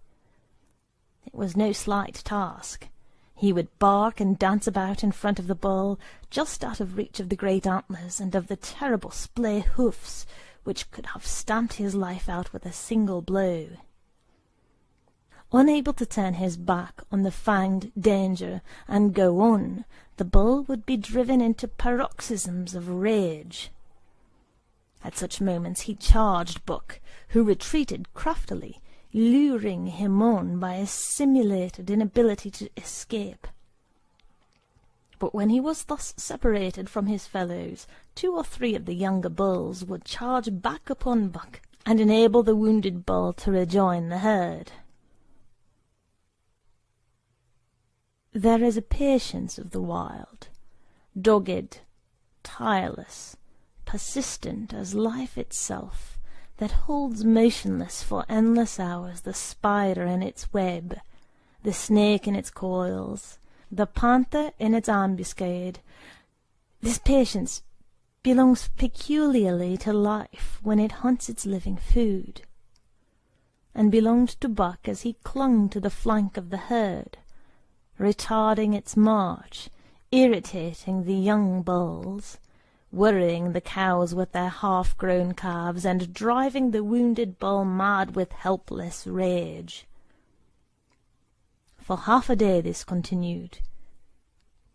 [SPEAKER 4] It was no slight task. He would bark and dance about in front of the bull, just out of reach of the great antlers and of the terrible splay hoofs which could have stamped his life out with a single blow. Unable to turn his back on the fanged danger and go on, the bull would be driven into paroxysms of rage. At such moments he charged Buck, who retreated craftily, luring him on by a simulated inability to escape. But when he was thus separated from his fellows, 2 or 3 of the younger bulls would charge back upon Buck and enable the wounded bull to rejoin the herd. There is a patience of the wild, dogged, tireless, persistent as life itself, that holds motionless for endless hours the spider in its web, the snake in its coils, the panther in its ambuscade. This patience belongs peculiarly to life when it hunts its living food, and belonged to Buck as he clung to the flank of the herd, retarding its march, irritating the young bulls, worrying the cows with their half-grown calves, and driving the wounded bull mad with helpless rage. For half a day this continued.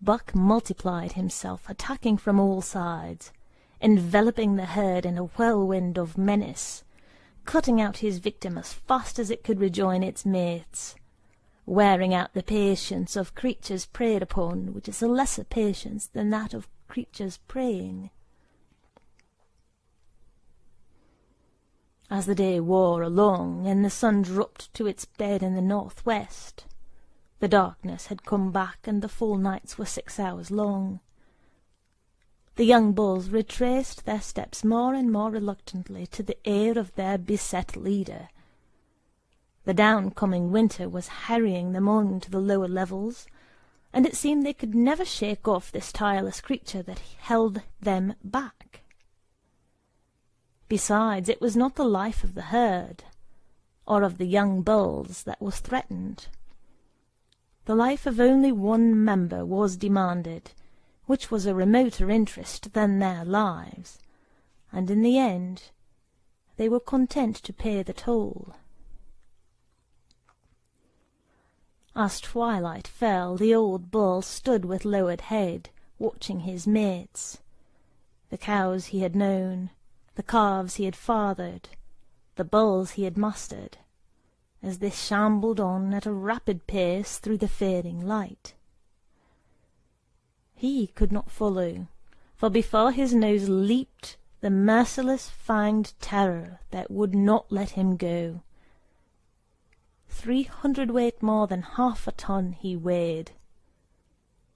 [SPEAKER 4] Buck multiplied himself, attacking from all sides, enveloping the herd in a whirlwind of menace, cutting out his victim as fast as it could rejoin its mates, wearing out the patience of creatures preyed upon, which is a lesser patience than that of creatures preying. As the day wore along, and the sun dropped to its bed in the northwest, the darkness had come back, and the full nights were 6 hours long. The young bulls retraced their steps more and more reluctantly to the aid of their beset leader. The down-coming winter was harrying them on to the lower levels, and it seemed they could never shake off this tireless creature that held them back. Besides, it was not the life of the herd, or of the young bulls, that was threatened. The life of only one member was demanded, which was a remoter interest than their lives, and in the end they were content to pay the toll. As twilight fell, the old bull stood with lowered head, watching his mates, the cows he had known, the calves he had fathered, the bulls he had mastered, as they shambled on at a rapid pace through the fading light. He could not follow, for before his nose leaped the merciless fanged terror that would not let him go. 300 weight more than half a ton he weighed.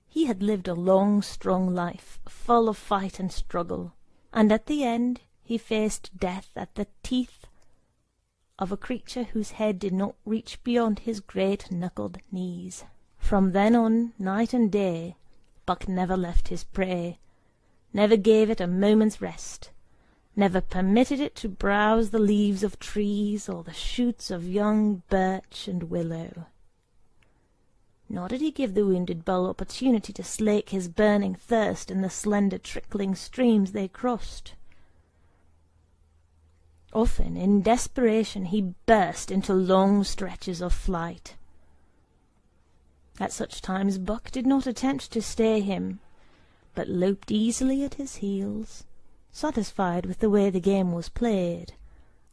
[SPEAKER 4] He had lived a long, strong life, full of fight and struggle, and at the end he faced death at the teeth of a creature whose head did not reach beyond his great knuckled knees. From then on, night and day, Buck never left his prey, never gave it a moment's rest, never permitted it to browse the leaves of trees or the shoots of young birch and willow. Nor did he give the wounded bull opportunity to slake his burning thirst in the slender trickling streams they crossed. Often, in desperation, he burst into long stretches of flight. At such times Buck did not attempt to stay him, but loped easily at his heels, satisfied with the way the game was played,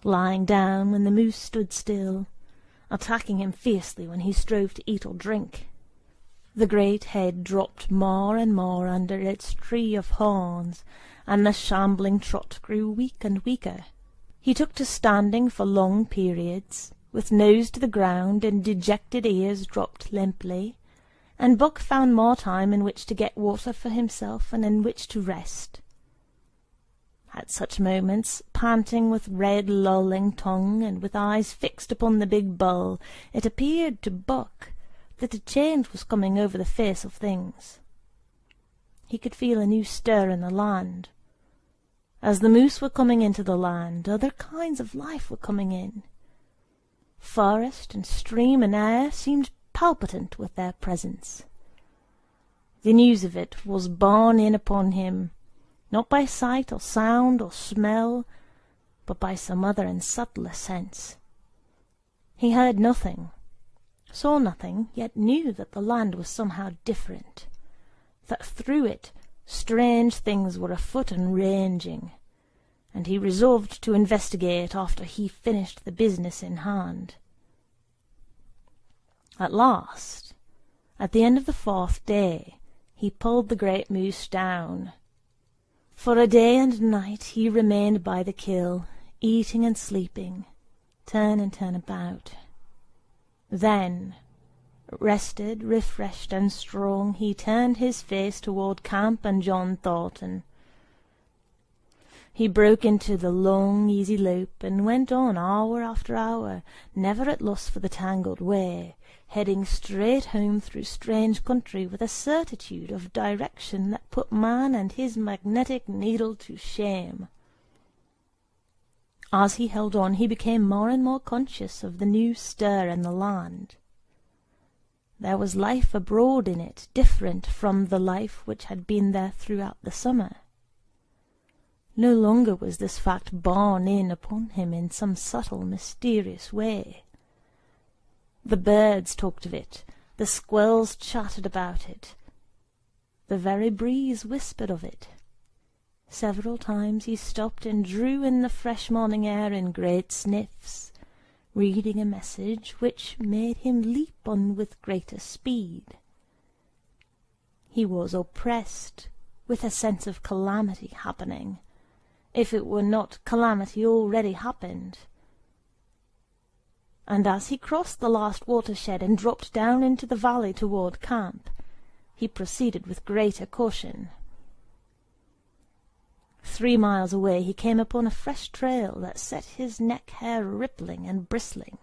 [SPEAKER 4] lying down when the moose stood still, attacking him fiercely when he strove to eat or drink. The great head dropped more and more under its tree of horns, and the shambling trot grew weak and weaker. He took to standing for long periods, with nose to the ground and dejected ears dropped limply, and Buck found more time in which to get water for himself and in which to rest. At such moments, panting with red lolling tongue and with eyes fixed upon the big bull, it appeared to Buck that a change was coming over the face of things. He could feel a new stir in the land. As the moose were coming into the land, other kinds of life were coming in. Forest and stream and air seemed palpitant with their presence. The news of it was borne in upon him, not by sight or sound or smell, but by some other and subtler sense. He heard nothing, saw nothing, yet knew that the land was somehow different, that through it strange things were afoot and ranging, and he resolved to investigate after he finished the business in hand. At last, at the end of the 4th day, he pulled the great moose down. For a day and night he remained by the kill, eating and sleeping, turn and turn about. Then, rested, refreshed, and strong, he turned his face toward camp and John Thornton. He broke into the long, easy lope, and went on hour after hour, never at loss for the tangled way, heading straight home through strange country with a certitude of direction that put man and his magnetic needle to shame. As he held on, he became more and more conscious of the new stir in the land. There was life abroad in it, different from the life which had been there throughout the summer. No longer was this fact borne in upon him in some subtle, mysterious way. The birds talked of it, the squirrels chattered about it, the very breeze whispered of it. Several times he stopped and drew in the fresh morning air in great sniffs, reading a message which made him leap on with greater speed. He was oppressed with a sense of calamity happening, if it were not calamity already happened. And as he crossed the last watershed and dropped down into the valley toward camp, he proceeded with greater caution. 3 miles away he came upon a fresh trail that set his neck hair rippling and bristling.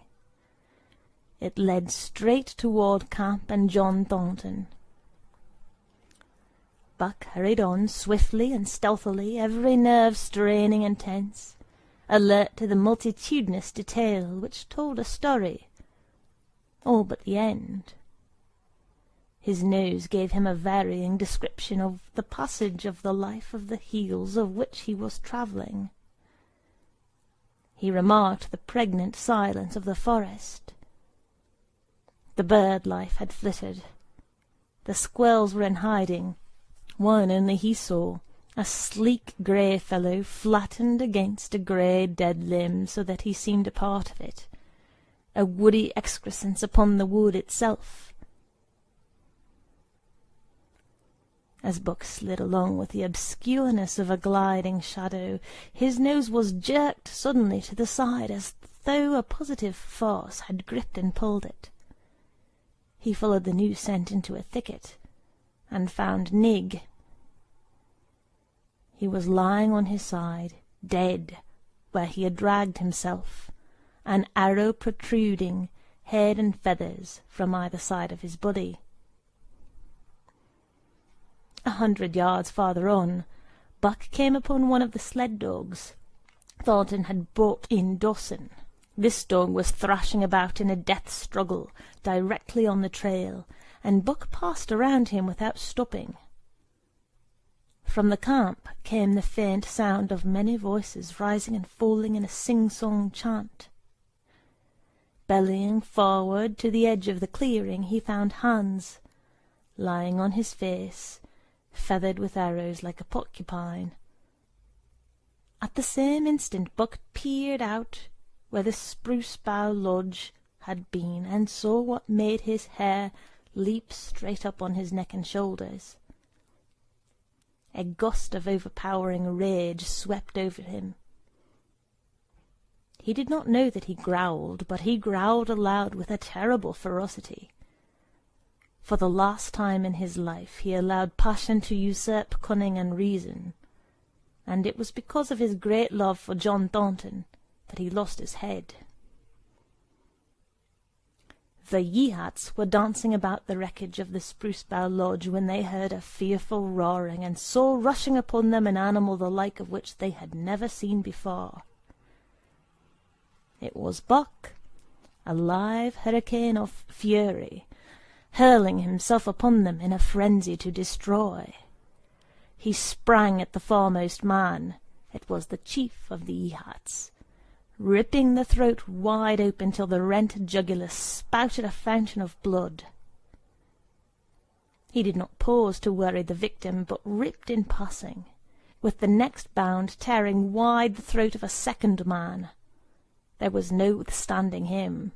[SPEAKER 4] It led straight toward camp and John Thornton. Buck hurried on swiftly and stealthily, every nerve straining and tense, alert to the multitudinous detail which told a story, all but the end. His nose gave him a varying description of the passage of the life of the hills of which he was travelling. He remarked the pregnant silence of the forest. The bird life had flitted. The squirrels were in hiding. One only he saw, a sleek grey fellow flattened against a grey dead limb so that he seemed a part of it, a woody excrescence upon the wood itself. As Buck slid along with the obscureness of a gliding shadow, his nose was jerked suddenly to the side as though a positive force had gripped and pulled it. He followed the new scent into a thicket, and found Nig. He was lying on his side, dead, where he had dragged himself, an arrow protruding, head and feathers, from either side of his body. 100 yards farther on, Buck came upon one of the sled dogs Thornton had brought in Dawson. This dog was thrashing about in a death struggle directly on the trail, and Buck passed around him without stopping. From the camp came the faint sound of many voices rising and falling in a sing-song chant. Bellying forward to the edge of the clearing, he found Hans, lying on his face, feathered with arrows like a porcupine. At the same instant Buck peered out where the spruce bough lodge had been, and saw what made his hair leap straight up on his neck and shoulders. A gust of overpowering rage swept over him. He did not know that he growled, but he growled aloud with a terrible ferocity. For the last time in his life he allowed passion to usurp cunning and reason, and it was because of his great love for John Thornton that he lost his head. The Yeehats were dancing about the wreckage of the Spruce Bough Lodge when they heard a fearful roaring, and saw rushing upon them an animal the like of which they had never seen before. It was Buck, a live hurricane of fury, hurling himself upon them in a frenzy to destroy. He sprang at the foremost man, it was the chief of the Yeehats, ripping the throat wide open till the rent jugular spouted a fountain of blood. He did not pause to worry the victim, but ripped in passing, with the next bound tearing wide the throat of a second man. There was no withstanding him.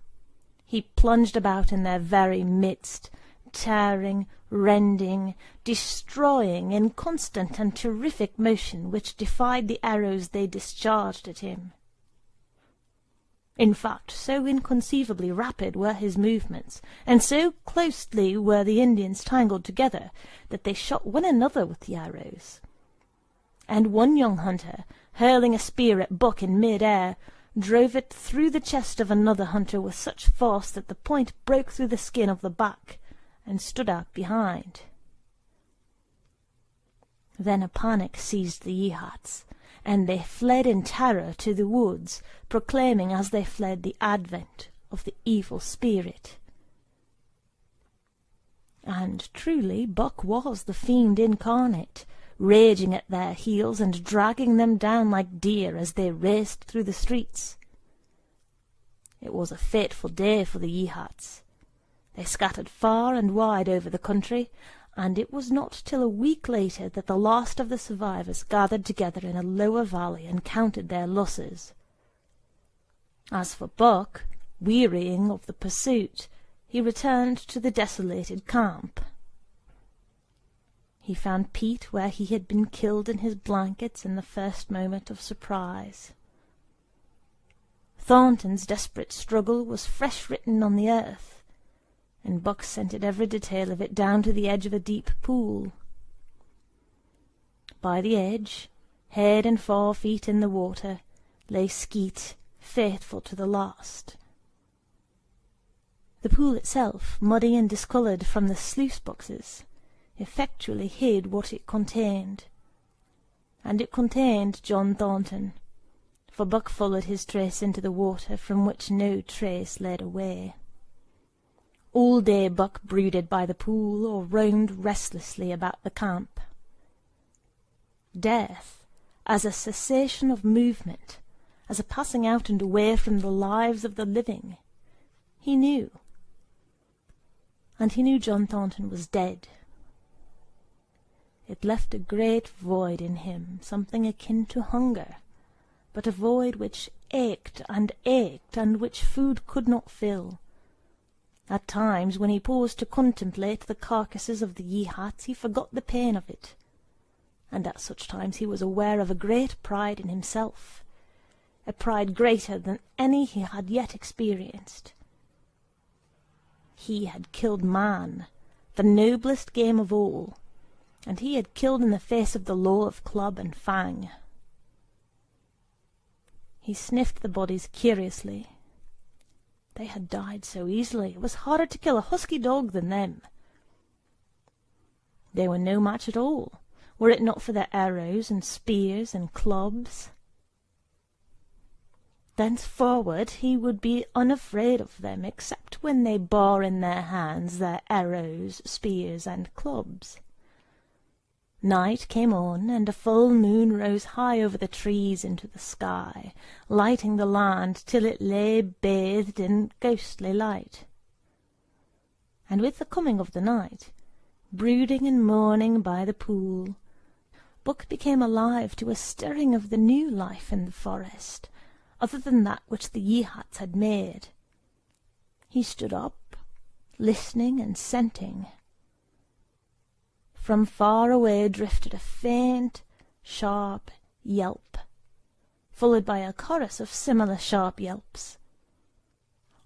[SPEAKER 4] He plunged about in their very midst, tearing, rending, destroying in constant and terrific motion which defied the arrows they discharged at him. In fact, so inconceivably rapid were his movements, and so closely were the Indians tangled together, that they shot one another with the arrows. And one young hunter, hurling a spear at Buck in mid-air, drove it through the chest of another hunter with such force that the point broke through the skin of the back and stood out behind. Then a panic seized the Yeehats, and they fled in terror to the woods, proclaiming as they fled the advent of the evil spirit. And truly Buck was the fiend incarnate, raging at their heels and dragging them down like deer as they raced through the streets. It was a fateful day for the Yeehats. They scattered far and wide over the country, and it was not till a week later that the last of the survivors gathered together in a lower valley and counted their losses. As for Buck, wearying of the pursuit, he returned to the desolated camp. He found Pete where he had been killed in his blankets in the first moment of surprise. Thornton's desperate struggle was fresh written on the earth, and Buck scented every detail of it down to the edge of a deep pool. By the edge, head and 4 feet in the water, lay Skeet, faithful to the last. The pool itself, muddy and discoloured from the sluice-boxes, effectually hid what it contained. And it contained John Thornton, for Buck followed his trace into the water from which no trace led away. All day Buck brooded by the pool or roamed restlessly about the camp. Death, as a cessation of movement, as a passing out and away from the lives of the living, he knew. And he knew John Thornton was dead. It left a great void in him, something akin to hunger, but a void which ached, and which food could not fill. At times, when he paused to contemplate the carcasses of the Yeehats, he forgot the pain of it, and at such times he was aware of a great pride in himself, a pride greater than any he had yet experienced. He had killed man, the noblest game of all, and he had killed in the face of the law of club and fang. He sniffed the bodies curiously. They had died so easily. It was harder to kill a husky dog than them. They were no match at all, were it not for their arrows and spears and clubs. Thenceforward he would be unafraid of them, except when they bore in their hands their arrows, spears, and clubs. Night came on, and a full moon rose high over the trees into the sky, lighting the land till it lay bathed in ghostly light. And with the coming of the night, brooding and mourning by the pool, Buck became alive to a stirring of the new life in the forest, other than that which the Yeehats had made. He stood up, listening and scenting. From far away drifted a faint, sharp yelp, followed by a chorus of similar sharp yelps.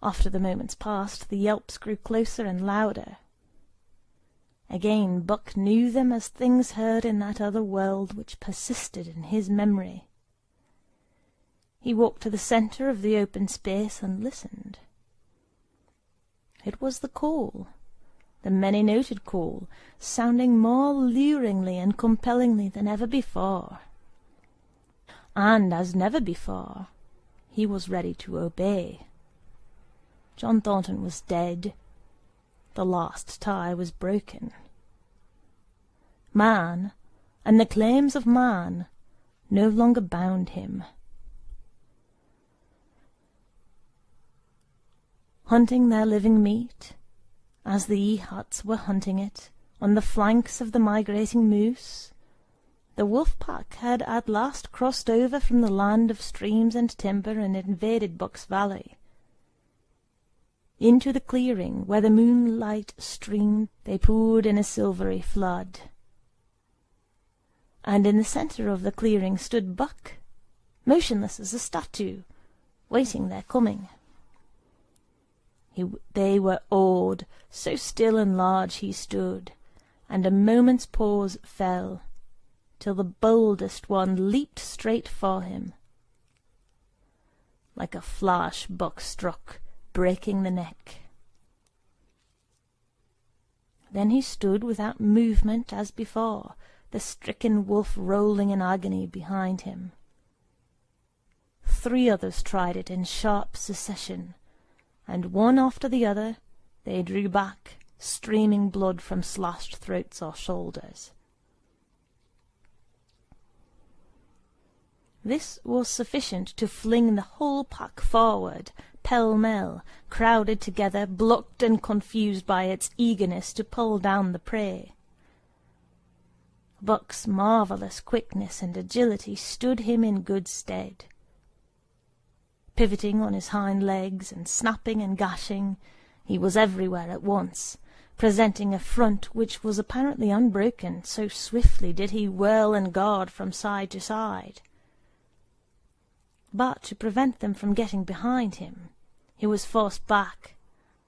[SPEAKER 4] After the moments passed, the yelps grew closer and louder. Again Buck knew them as things heard in that other world which persisted in his memory. He walked to the centre of the open space and listened. It was the call, the many-noted call, sounding more luringly and compellingly than ever before. And as never before, he was ready to obey. John Thornton was dead. The last tie was broken. Man, and the claims of man, no longer bound him. hunting their living meat, as the Yeehats were hunting it, on the flanks of the migrating moose, the wolf-pack had at last crossed over from the land of streams and timber and invaded Buck's Valley. Into the clearing where the moonlight streamed they poured in a silvery flood. And in the centre of the clearing stood Buck, motionless as a statue, waiting their coming. They were awed, so still and large he stood, and a moment's pause fell, till the boldest one leaped straight for him. Like a flash Buck struck, breaking the neck. Then he stood without movement as before, the stricken wolf rolling in agony behind him. 3 others tried it in sharp succession, and one after the other they drew back, streaming blood from slashed throats or shoulders. This was sufficient to fling the whole pack forward, pell-mell, crowded together, blocked and confused by its eagerness to pull down the prey. Buck's marvellous quickness and agility stood him in good stead. Pivoting on his hind legs and snapping and gashing, he was everywhere at once, presenting a front which was apparently unbroken, so swiftly did he whirl and guard from side to side. But to prevent them from getting behind him, he was forced back,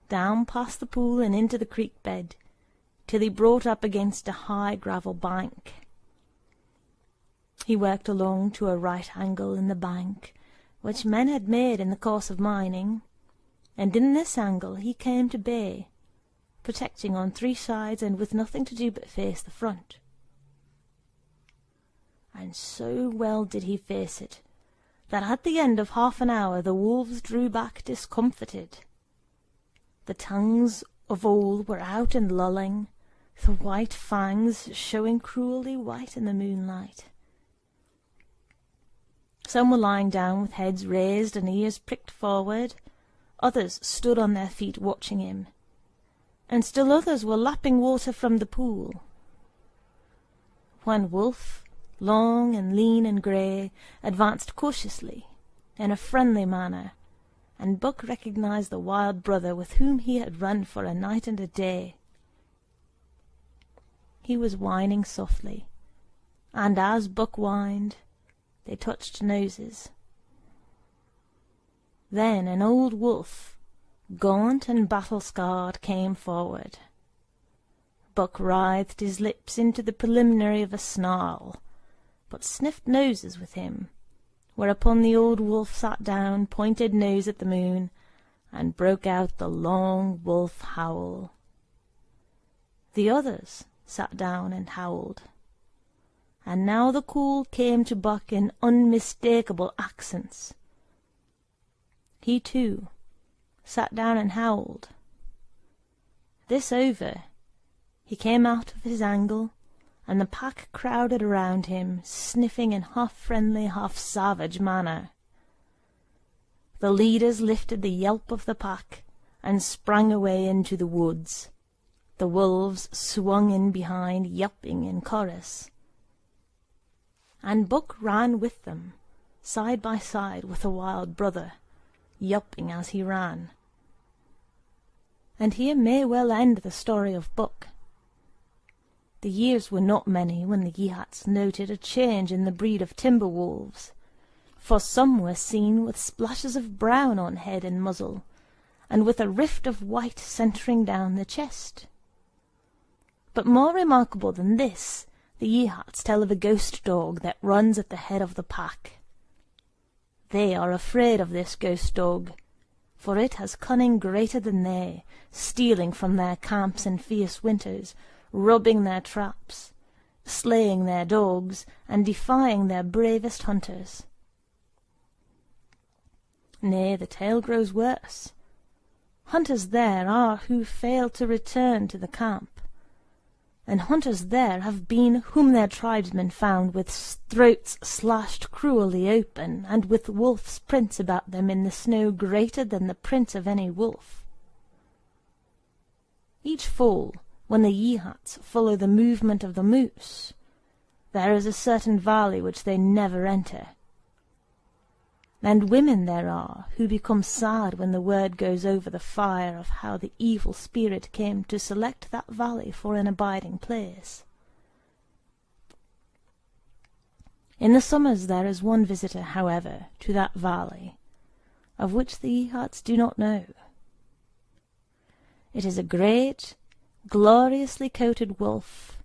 [SPEAKER 4] down past the pool and into the creek bed, till he brought up against a high gravel bank. He worked along to a right angle in the bank, which men had made in the course of mining, and in this angle he came to bay, protecting on 3 sides and with nothing to do but face the front. And so well did he face it, that at the end of half an hour the wolves drew back discomfited. The tongues of all were out and lolling, the white fangs showing cruelly white in the moonlight. Some were lying down with heads raised and ears pricked forward, others stood on their feet watching him, and still others were lapping water from the pool. One wolf, long and lean and grey, advanced cautiously, in a friendly manner, and Buck recognized the wild brother with whom he had run for a night and a day. He was whining softly, and as Buck whined, they touched noses. Then an old wolf, gaunt and battle-scarred, came forward. Buck writhed his lips into the preliminary of a snarl, but sniffed noses with him, whereupon the old wolf sat down, pointed nose at the moon, and broke out the long wolf howl. The others sat down and howled, and now the call came to Buck in unmistakable accents. He, too, sat down and howled. This over, he came out of his angle, and the pack crowded around him, sniffing in half-friendly, half-savage manner. The leaders lifted the yelp of the pack, and sprang away into the woods. The wolves swung in behind, yelping in chorus. And Buck ran with them, side by side with the wild brother, yelping as he ran. And here may well end the story of Buck. The years were not many when the Yeehats noted a change in the breed of timber wolves, for some were seen with splashes of brown on head and muzzle, and with a rift of white centering down the chest. But more remarkable than this, the Yeehats tell of a ghost dog that runs at the head of the pack. They are afraid of this ghost dog, for it has cunning greater than they, stealing from their camps in fierce winters, robbing their traps, slaying their dogs, and defying their bravest hunters. Nay, the tale grows worse. Hunters there are who fail to return to the camp, and hunters there have been whom their tribesmen found with throats slashed cruelly open, and with wolf's prints about them in the snow greater than the print of any wolf. Each fall, when the Yeehats follow the movement of the moose, there is a certain valley which they never enter. And women there are who become sad when the word goes over the fire of how the evil spirit came to select that valley for an abiding place. In the summers there is one visitor, however, to that valley, of which the Yeehats do not know. It is a great, gloriously coated wolf,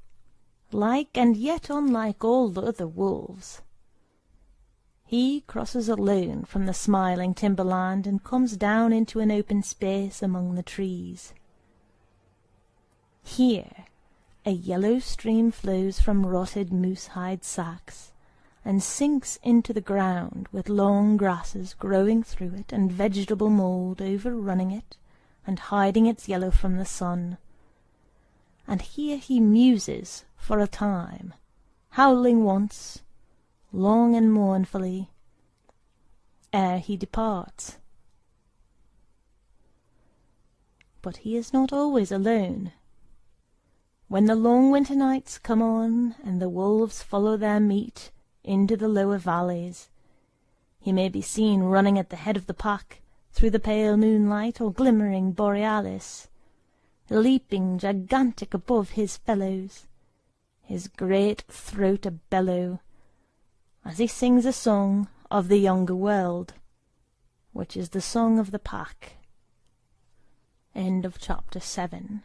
[SPEAKER 4] like and yet unlike all the other wolves. He crosses alone from the smiling timberland and comes down into an open space among the trees. Here a yellow stream flows from rotted moose-hide sacks, and sinks into the ground with long grasses growing through it and vegetable mould overrunning it and hiding its yellow from the sun. And here he muses for a time, howling once, long and mournfully, ere he departs. But he is not always alone. When the long winter nights come on, and the wolves follow their meat into the lower valleys, he may be seen running at the head of the pack through the pale moonlight or glimmering borealis, leaping gigantic above his fellows, his great throat a-bellow, as he sings a song of the younger world, which is the song of the pack. End of chapter 7.